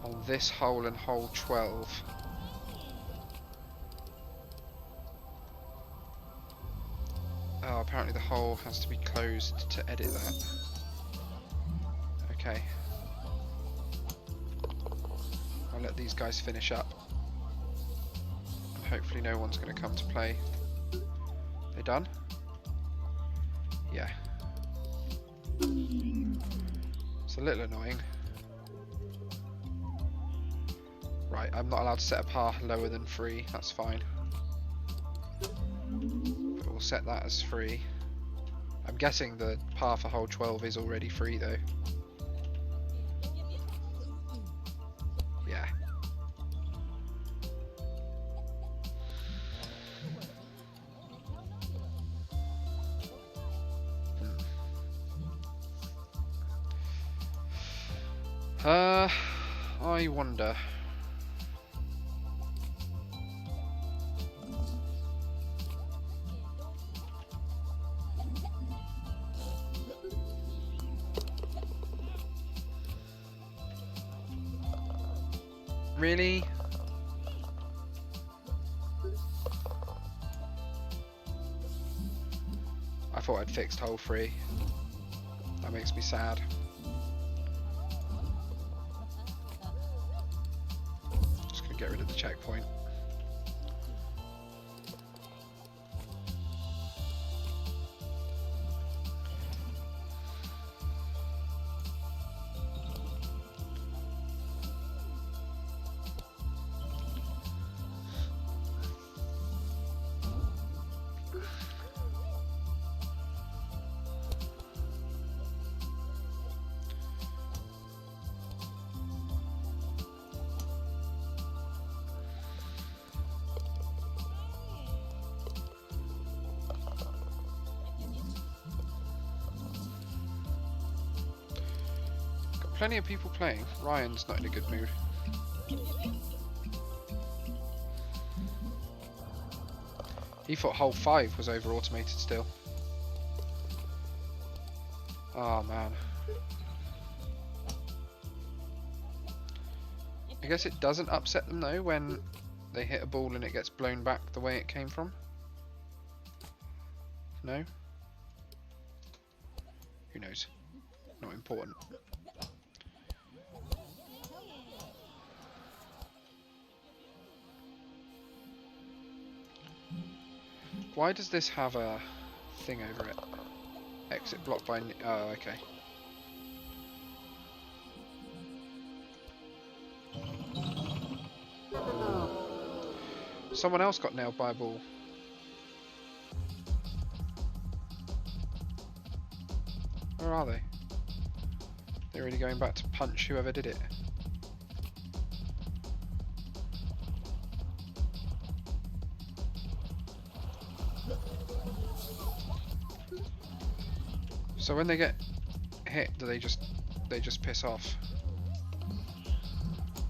On this hole and hole 12. Oh, apparently the hole has to be closed to edit that. Okay. I'll let these guys finish up. And hopefully no one's going to come to play. They done? Yeah. It's a little annoying. Right, I'm not allowed to set a par lower than 3, that's fine. But we'll set that as 3. I'm guessing the par for hole 12 is already 3 though. Yeah. I wonder. Really? I thought I'd fixed hole 3. That makes me sad. Just gonna get rid of the checkpoint. Plenty of people playing. Ryan's not in a good mood. He thought hole 5 was over automated still. Oh man. I guess it doesn't upset them though when they hit a ball and it gets blown back the way it came from. No? Who knows? Not important. Why does this have a thing over it? Exit blocked by... Oh, okay. Someone else got nailed by a ball. Where are they? They're really going back to punch whoever did it. So when they get hit, do they just piss off?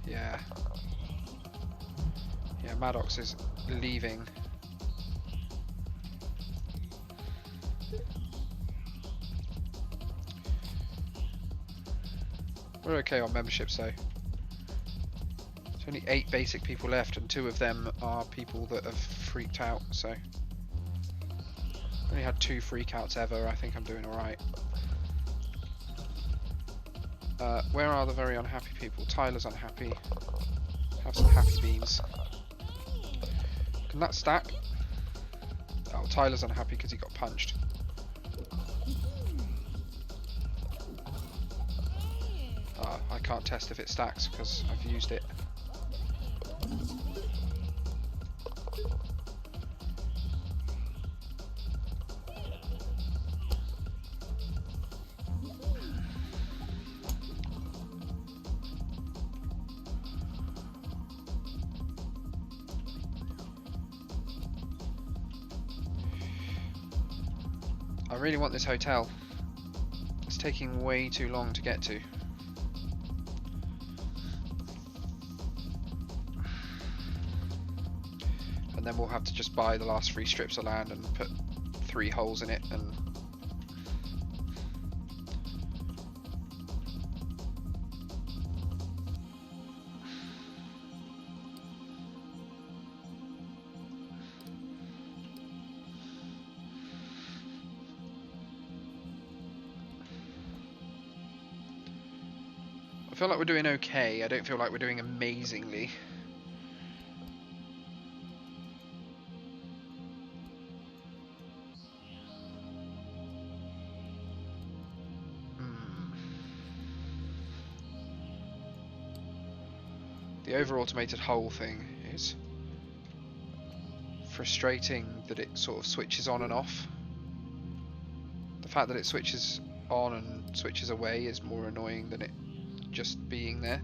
Yeah. Yeah, Maddox is leaving. We're okay on memberships though. There's only 8 basic people left, and 2 of them are people that have freaked out, so I've only had 2 freakouts ever. I think I'm doing alright. Where are the very unhappy people? Tyler's unhappy. Have some happy beams. Can that stack? Oh, Tyler's unhappy because he got punched. I can't test if it stacks because I've used it. I really want this hotel. It's taking way too long to get to. And then we'll have to just buy the last 3 strips of land and put 3 holes in it, and I feel like we're doing okay. I don't feel like we're doing amazingly. The over-automated hole thing is frustrating, that it sort of switches on and off. The fact that it switches on and switches away is more annoying than it just being there.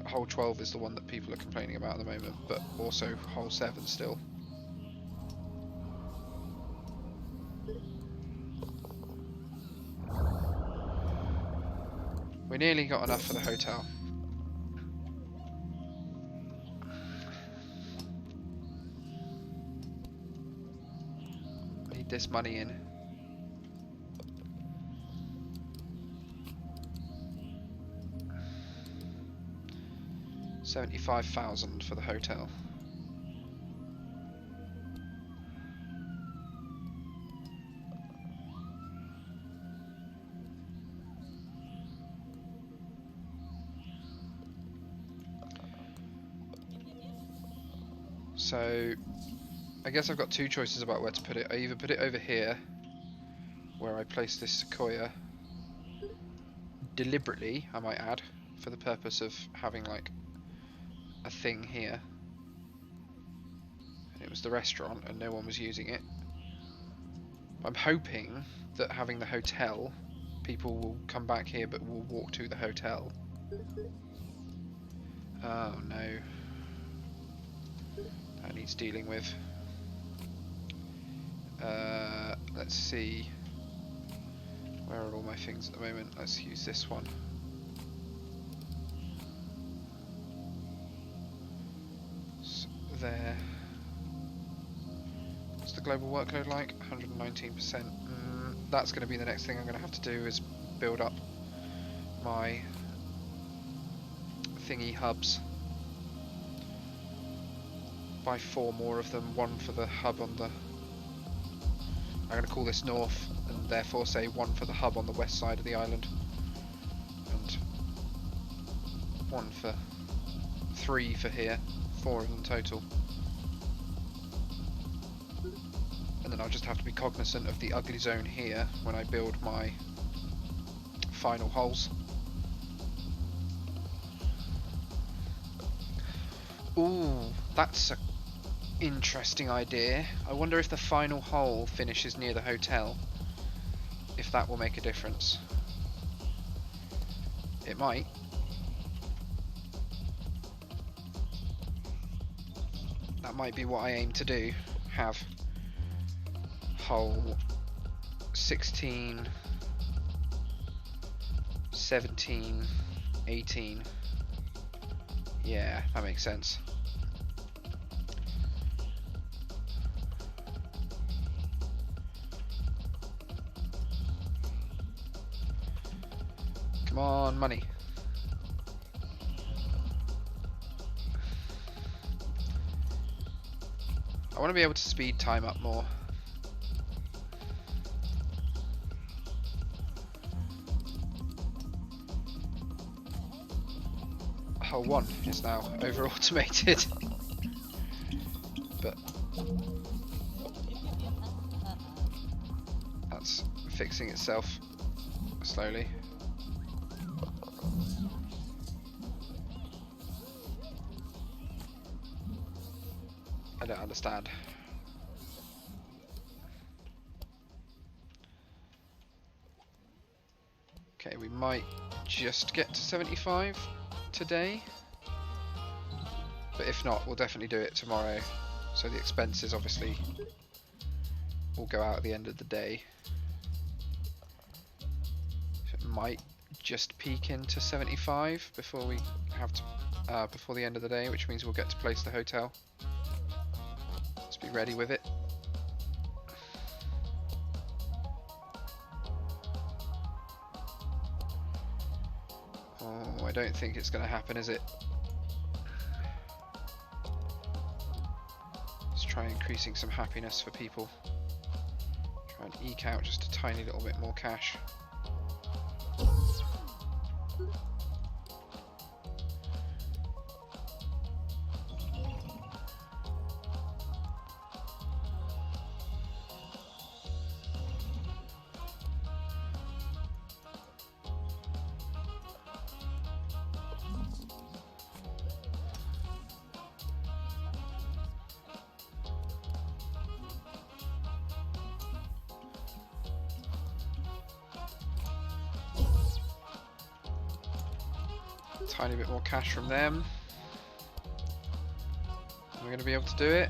Hole 12 is the one that people are complaining about at the moment, but also hole 7 still. We nearly got enough for the hotel. Need this money in. $75,000 for the hotel. So I guess I've got 2 choices about where to put it. I either put it over here, where I place this sequoia, deliberately I might add, for the purpose of having like a thing here. It was the restaurant and no one was using it. I'm hoping that having the hotel, people will come back here but will walk to the hotel. Oh no. That needs dealing with. Let's see. Where are all my things at the moment? Let's use this one. So there. What's the global workload like? 119%. That's going to be the next thing I'm going to have to do, is build up my thingy hubs. Buy 4 more of them, 1 for the hub on the... I'm going to call this north, and therefore say 1 for the hub on the west side of the island. And 1 for... 3 for here, 4 of them total. And then I'll just have to be cognizant of the ugly zone here when I build my final holes. Ooh, that's a interesting idea. I wonder if the final hole finishes near the hotel, if that will make a difference. It might. That might be what I aim to do. have hole 16, 17, 18. Yeah, that makes sense. Come on, money. I want to be able to speed time up more. Hole 1 is now over automated. But that's fixing itself slowly. I don't understand. Okay, we might just get to 75 today, but if not, we'll definitely do it tomorrow. So the expenses obviously will go out at the end of the day. So it might just peak into 75 before we have to, before the end of the day, which means we'll get to place the hotel. Let's be ready with it. Oh, I don't think it's going to happen, is it? Let's try increasing some happiness for people. Try and eke out just a tiny little bit more cash. Tiny bit more cash from them. We're going to be able to do it.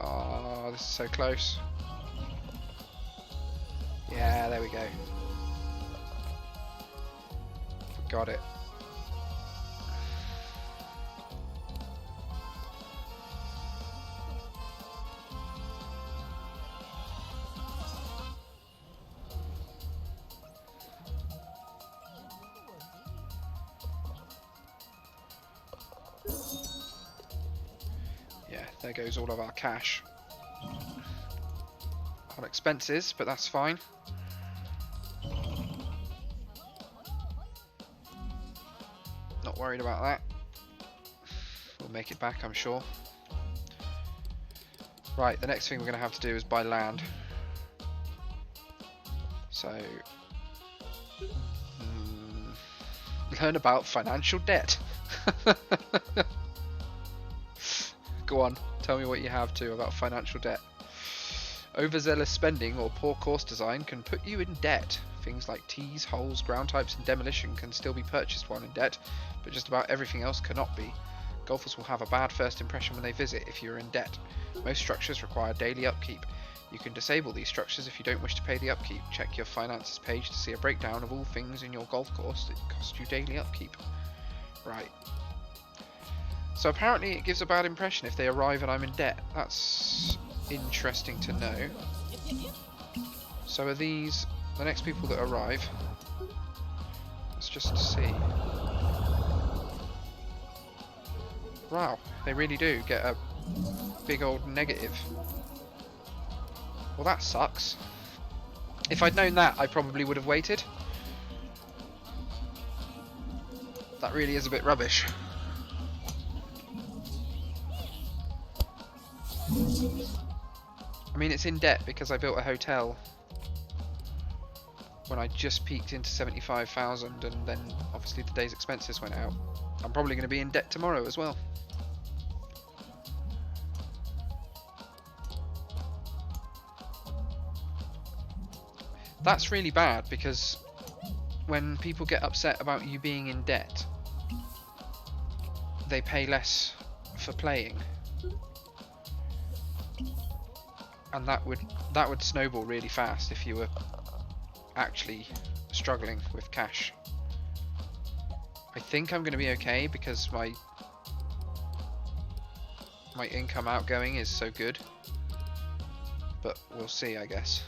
Oh, this is so close. Yeah, there we go. Got it. There goes all of our cash on expenses, but that's fine. Not worried about that. We'll make it back, I'm sure. Right, the next thing we're going to have to do is buy land. So, learn about financial debt. Go on, tell me what you have to about financial debt. Overzealous spending or poor course design can put you in debt. Things like tees, holes, ground types and demolition can still be purchased while in debt, but just about everything else cannot be. Golfers will have a bad first impression when they visit if you are in debt. Most structures require daily upkeep. You can disable these structures if you don't wish to pay the upkeep. Check your finances page to see a breakdown of all things in your golf course that cost you daily upkeep. Right. So apparently it gives a bad impression if they arrive and I'm in debt. That's interesting to know. So are these the next people that arrive? Let's just see. Wow, they really do get a big old negative. Well, that sucks. If I'd known that, I probably would have waited. That really is a bit rubbish. I mean, it's in debt because I built a hotel when I just peaked into 75,000 and then obviously the day's expenses went out. I'm probably going to be in debt tomorrow as well. That's really bad because when people get upset about you being in debt, they pay less for playing. And that would snowball really fast if you were actually struggling with cash. I think I'm going to be okay because my income outgoing is so good, but we'll see, I guess.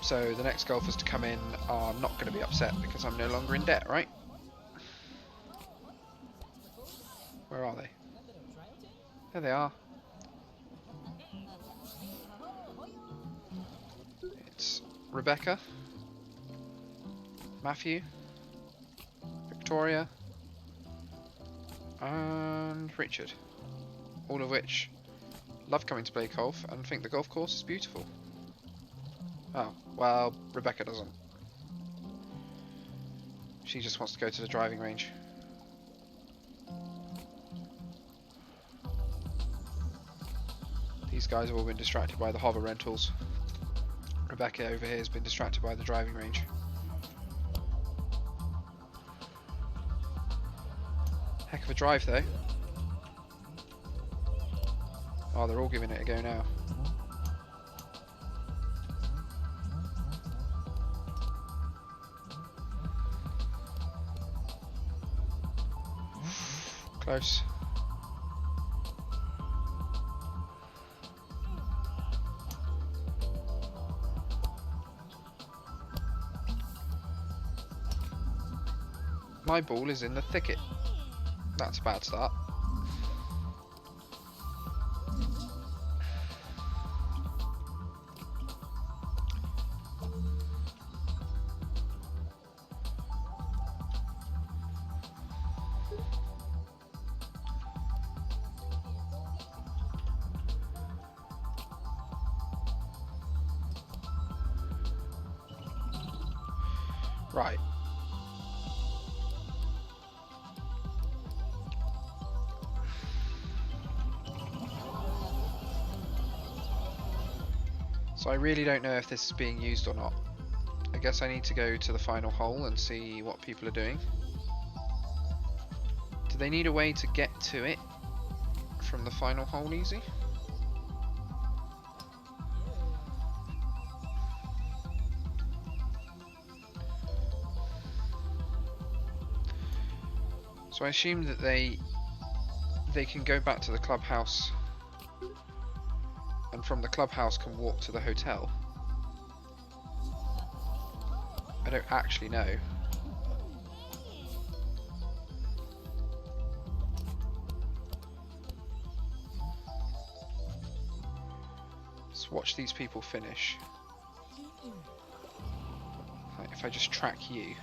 So the next golfers to come in are not going to be upset because I'm no longer in debt, right? Where are they? There they are. It's Rebecca, Matthew, Victoria, and Richard. All of which love coming to play golf and think the golf course is beautiful. Oh, well, Rebecca doesn't. She just wants to go to the driving range. These guys have all been distracted by the hover rentals. Rebecca over here has been distracted by the driving range. Heck of a drive though. Oh, they're all giving it a go now. Close. My ball is in the thicket. That's a bad start. Right. So I really don't know if this is being used or not. I guess I need to go to the final hole and see what people are doing. Do they need a way to get to it from the final hole easy? So I assume that they can go back to the clubhouse and from the clubhouse can walk to the hotel. I don't actually know. Let's watch these people finish. Like if I just track you.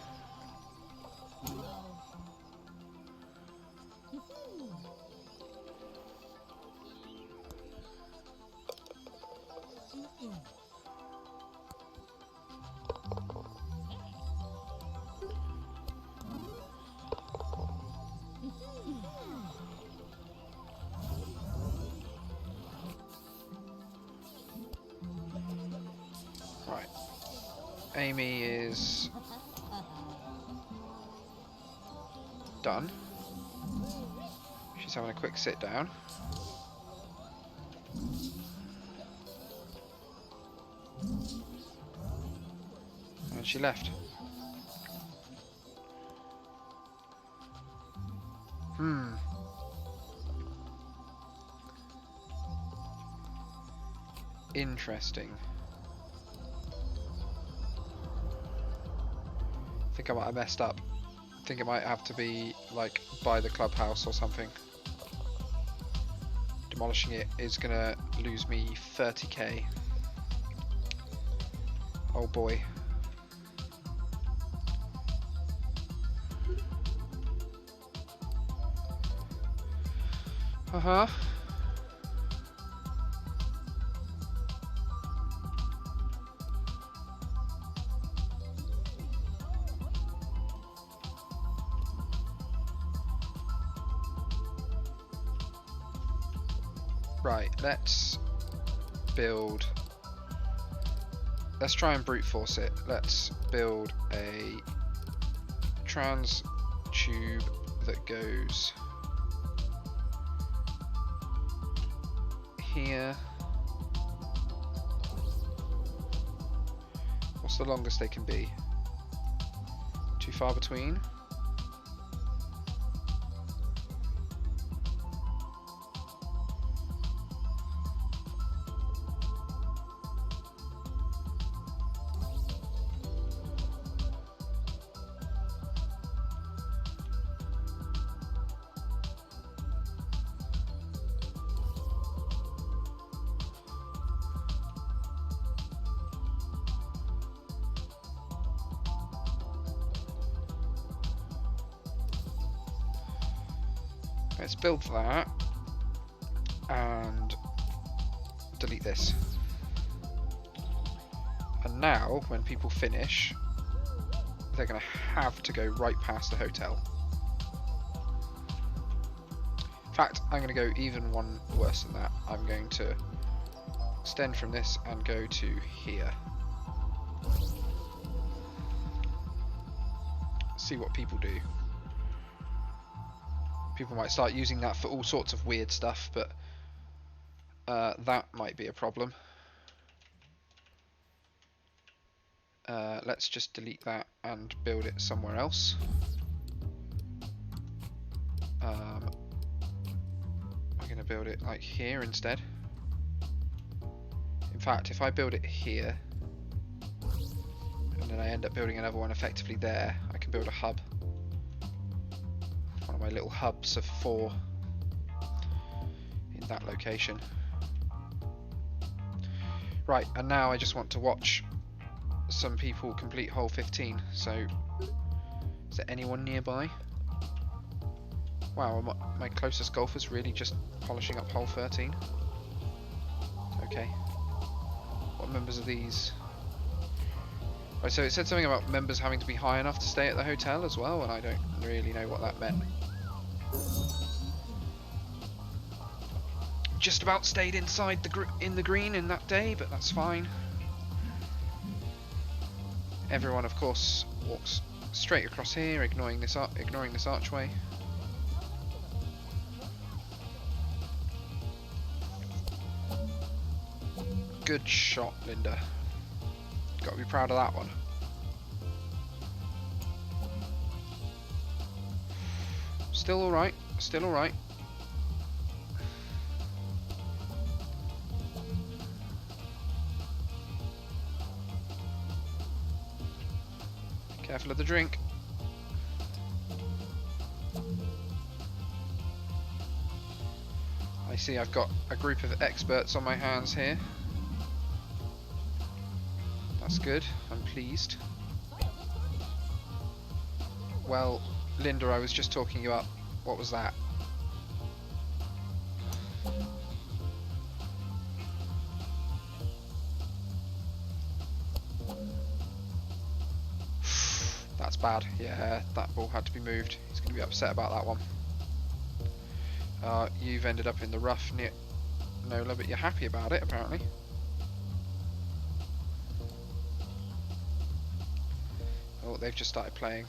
Right. Amy is done. She's having a quick sit down. And she left. Interesting. I think I might have messed up. I think it might have to be like by the clubhouse or something. Demolishing it is gonna lose me 30k. Oh boy. Uh-huh. Right, let's build. Let's try and brute force it. Let's build a trans tube that goes here. What's the longest they can be? Too far between? Let's build that and delete this. And now, when people finish, they're going to have to go right past the hotel. In fact, I'm going to go even one worse than that. I'm going to extend from this and go to here. See what people do. People might start using that for all sorts of weird stuff, but that might be a problem. Let's just delete that and build it somewhere else. I'm going to build it like here instead. In fact, if I build it here, and then I end up building another one effectively there, I can build a hub. One of my little hubs of 4 in that location. Right, and now I just want to watch some people complete hole 15. So, is there anyone nearby? Wow, my closest golfer's really just polishing up hole 13. Okay. What members are these? Right, so it said something about members having to be high enough to stay at the hotel as well, and I don't really know what that meant. Just about stayed inside in the green in that day, but that's fine. Everyone, of course, walks straight across here, ignoring this archway. Good shot, Linda. Got to be proud of that one. Still all right. Still all right. Careful of the drink. I see I've got a group of experts on my hands here. That's good. I'm pleased. Well, Linda, I was just talking about... What was that? That's bad. Yeah, that ball had to be moved. He's going to be upset about that one. You've ended up in the rough near Nola, but you're happy about it, apparently. Oh, they've just started playing.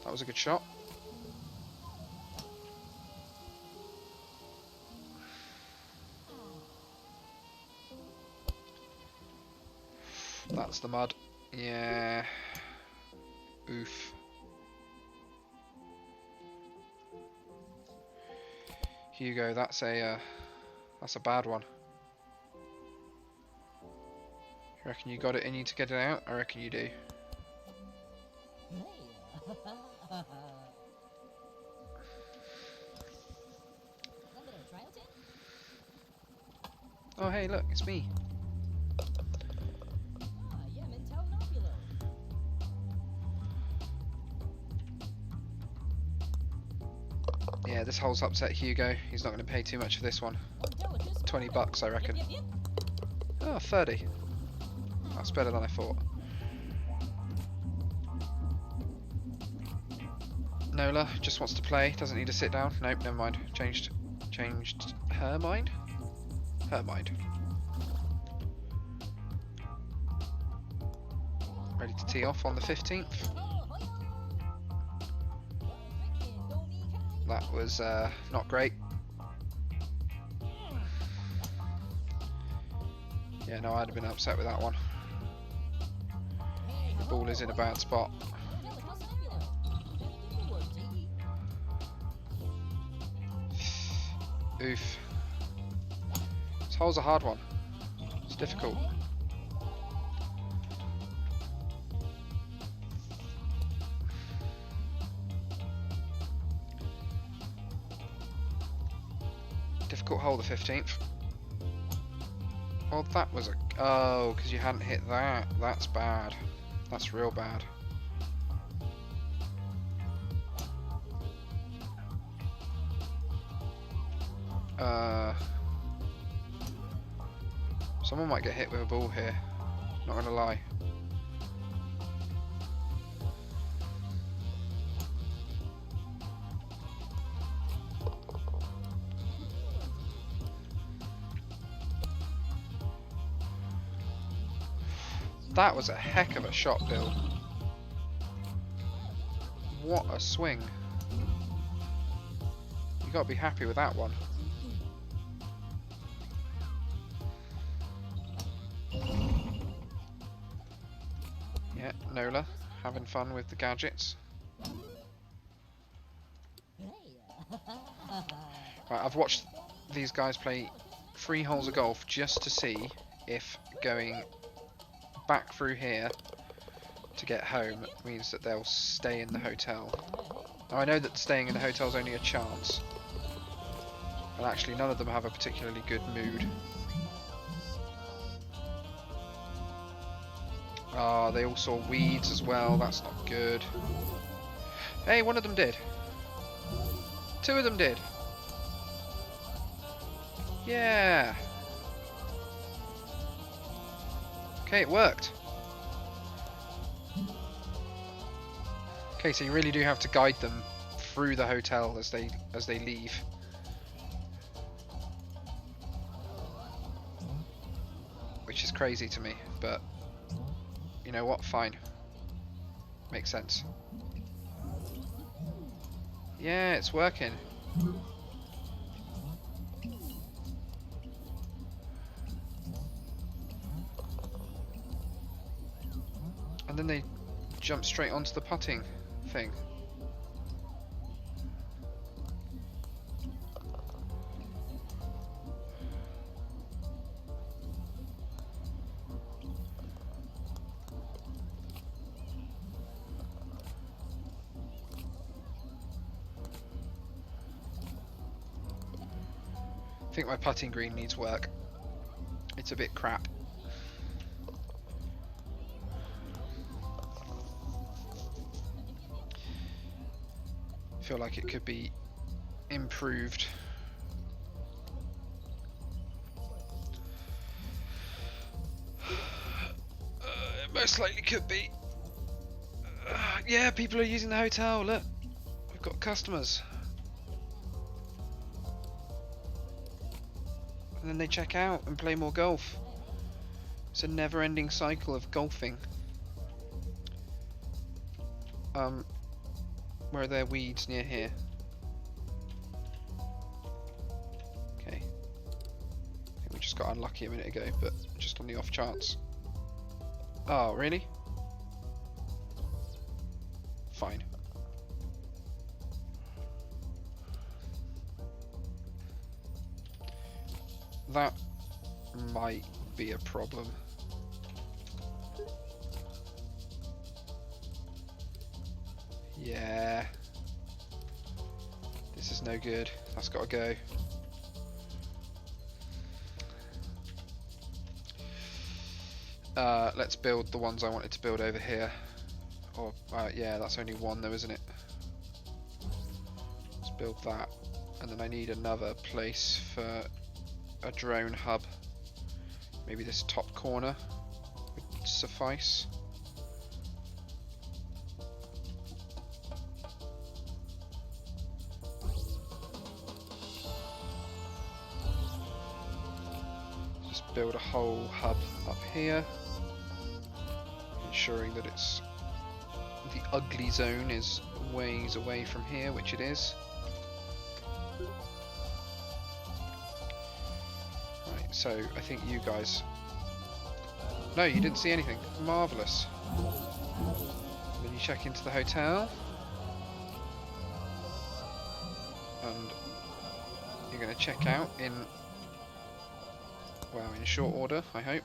That was a good shot. That's the mud. Yeah. Oof. Hugo, that's a bad one. You reckon you got it in you to get it out? I reckon you do. Oh hey, look, it's me. Yeah, this hole's upset Hugo. He's not going to pay too much for this one. 20 bucks, I reckon. Oh, 30. That's better than I thought. Nola just wants to play, doesn't need to sit down. Nope, never mind. Changed her mind? Her mind. Ready to tee off on the 15th. That was not great. Yeah, no, I'd have been upset with that one. The ball is in a bad spot. Oof. This hole's a hard one. It's difficult. Difficult hole, the 15th. Oh, that was a... Oh, because you hadn't hit that. That's bad. That's real bad. Someone might get hit with a ball here. Not gonna lie. That was a heck of a shot, Bill. What a swing. You gotta be happy with that one. Yeah, Nola, having fun with the gadgets. Right, I've watched these guys play 3 holes of golf just to see if going back through here to get home means that they'll stay in the hotel. Now I know that staying in the hotel is only a chance, and actually none of them have a particularly good mood. Ah, they all saw weeds as well, that's not good. Hey, one of them did. 2 of them did. Yeah. Okay, it worked. Okay, so you really do have to guide them through the hotel as they leave. Which is crazy to me, but you know what? Fine. Makes sense. Yeah, it's working. And then they jump straight onto the putting thing. I think my putting green needs work. It's a bit crap. I feel like it could be improved. It most likely could be. Yeah, people are using the hotel. Look, we've got customers. And then they check out and play more golf. It's a never-ending cycle of golfing. Where are there weeds near here? Okay. I think we just got unlucky a minute ago, but just on the off chance. Oh, really? Fine. That might be a problem. Yeah. This is no good. That's got to go. Let's build the ones I wanted to build over here. Or, yeah, that's only one though, isn't it? Let's build that. And then I need another place for a drone hub. Maybe this top corner would suffice. Just build a whole hub up here, ensuring that it's the ugly zone is ways away from here, which it is. Right, so I think you guys... No, you didn't see anything. Marvellous. Then you check into the hotel. And you're going to check out in... well, in short order, I hope.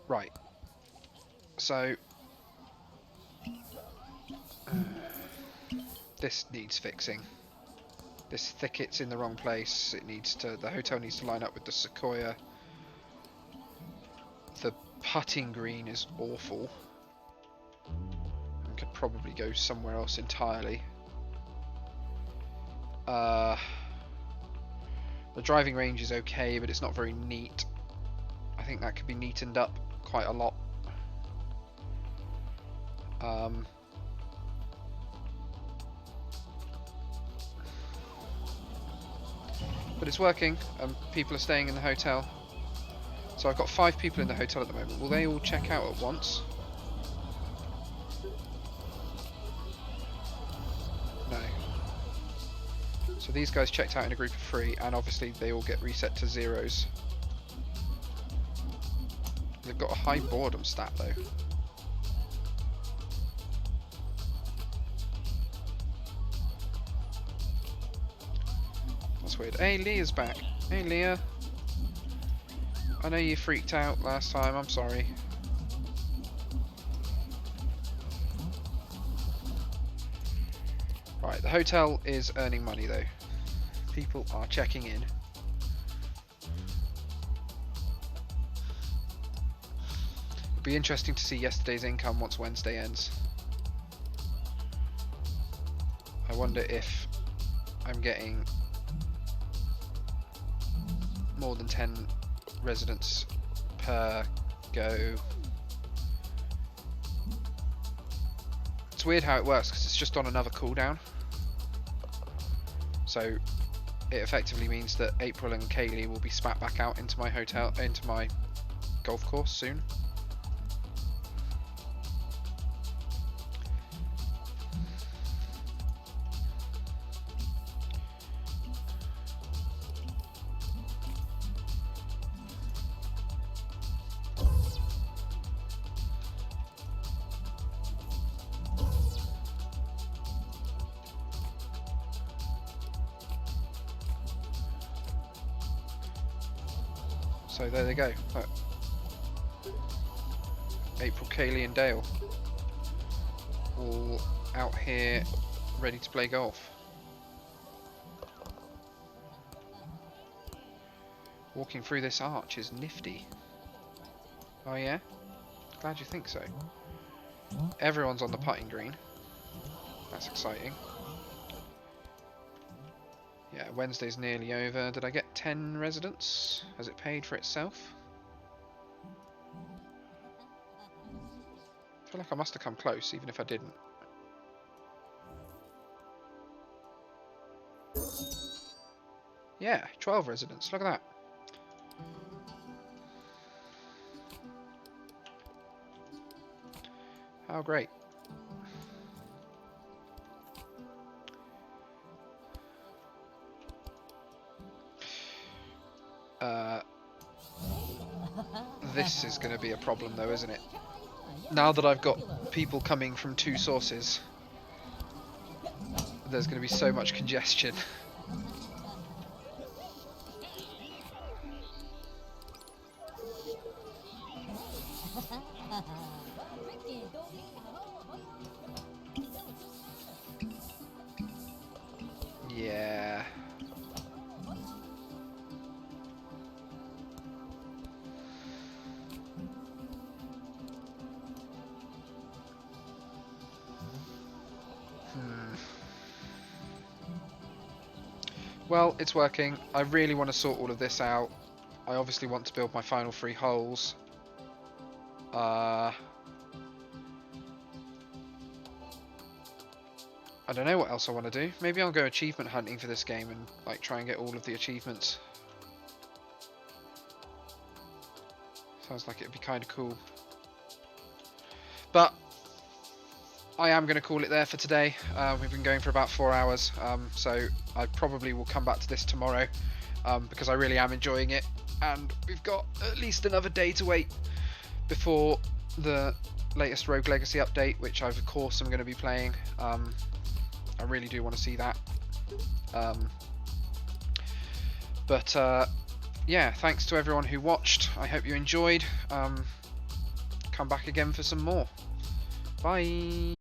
Right. So... this needs fixing. This thicket's in the wrong place. It needs to... the hotel needs to line up with the sequoia. The putting green is awful. And could probably go somewhere else entirely. The driving range is okay, but it's not very neat. I think that could be neatened up quite a lot. But it's working, and people are staying in the hotel. So I've got 5 people in the hotel at the moment. Will they all check out at once? No. So these guys checked out in a group of 3, and obviously they all get reset to zeros. They've got a high boredom stat though. That's weird. Hey, Leah's back. Hey, Leah. I know you freaked out last time, I'm sorry. Right, the hotel is earning money though. People are checking in. It'll be interesting to see yesterday's income once Wednesday ends. I wonder if I'm getting more than 10 residents per go. It's weird how it works because it's just on another cooldown. So it effectively means that April and Kaylee will be spat back out into my hotel, into my golf course soon. So there they go. Look. April, Kaylee and Dale all out here ready to play golf. Walking through this arch is nifty. Oh yeah? Glad you think so. Everyone's on the putting green. That's exciting. Yeah, Wednesday's nearly over. Did I get 10 residents? Has it paid for itself? I feel like I must have come close, even if I didn't. Yeah, 12 residents. Look at that. How great. This is going to be a problem though, isn't it? Now that I've got people coming from 2 sources, there's going to be so much congestion. Yeah. Well, it's working. I really want to sort all of this out. I obviously want to build my final 3 holes. I don't know what else I want to do. Maybe I'll go achievement hunting for this game and like try and get all of the achievements. Sounds like it'd be kind of cool. But I am going to call it there for today. We've been going for about 4 hours, so I probably will come back to this tomorrow because I really am enjoying it. And we've got at least another day to wait before the latest Rogue Legacy update, which of course I'm going to be playing. I really do want to see that. Yeah, thanks to everyone who watched. I hope you enjoyed. Come back again for some more. Bye.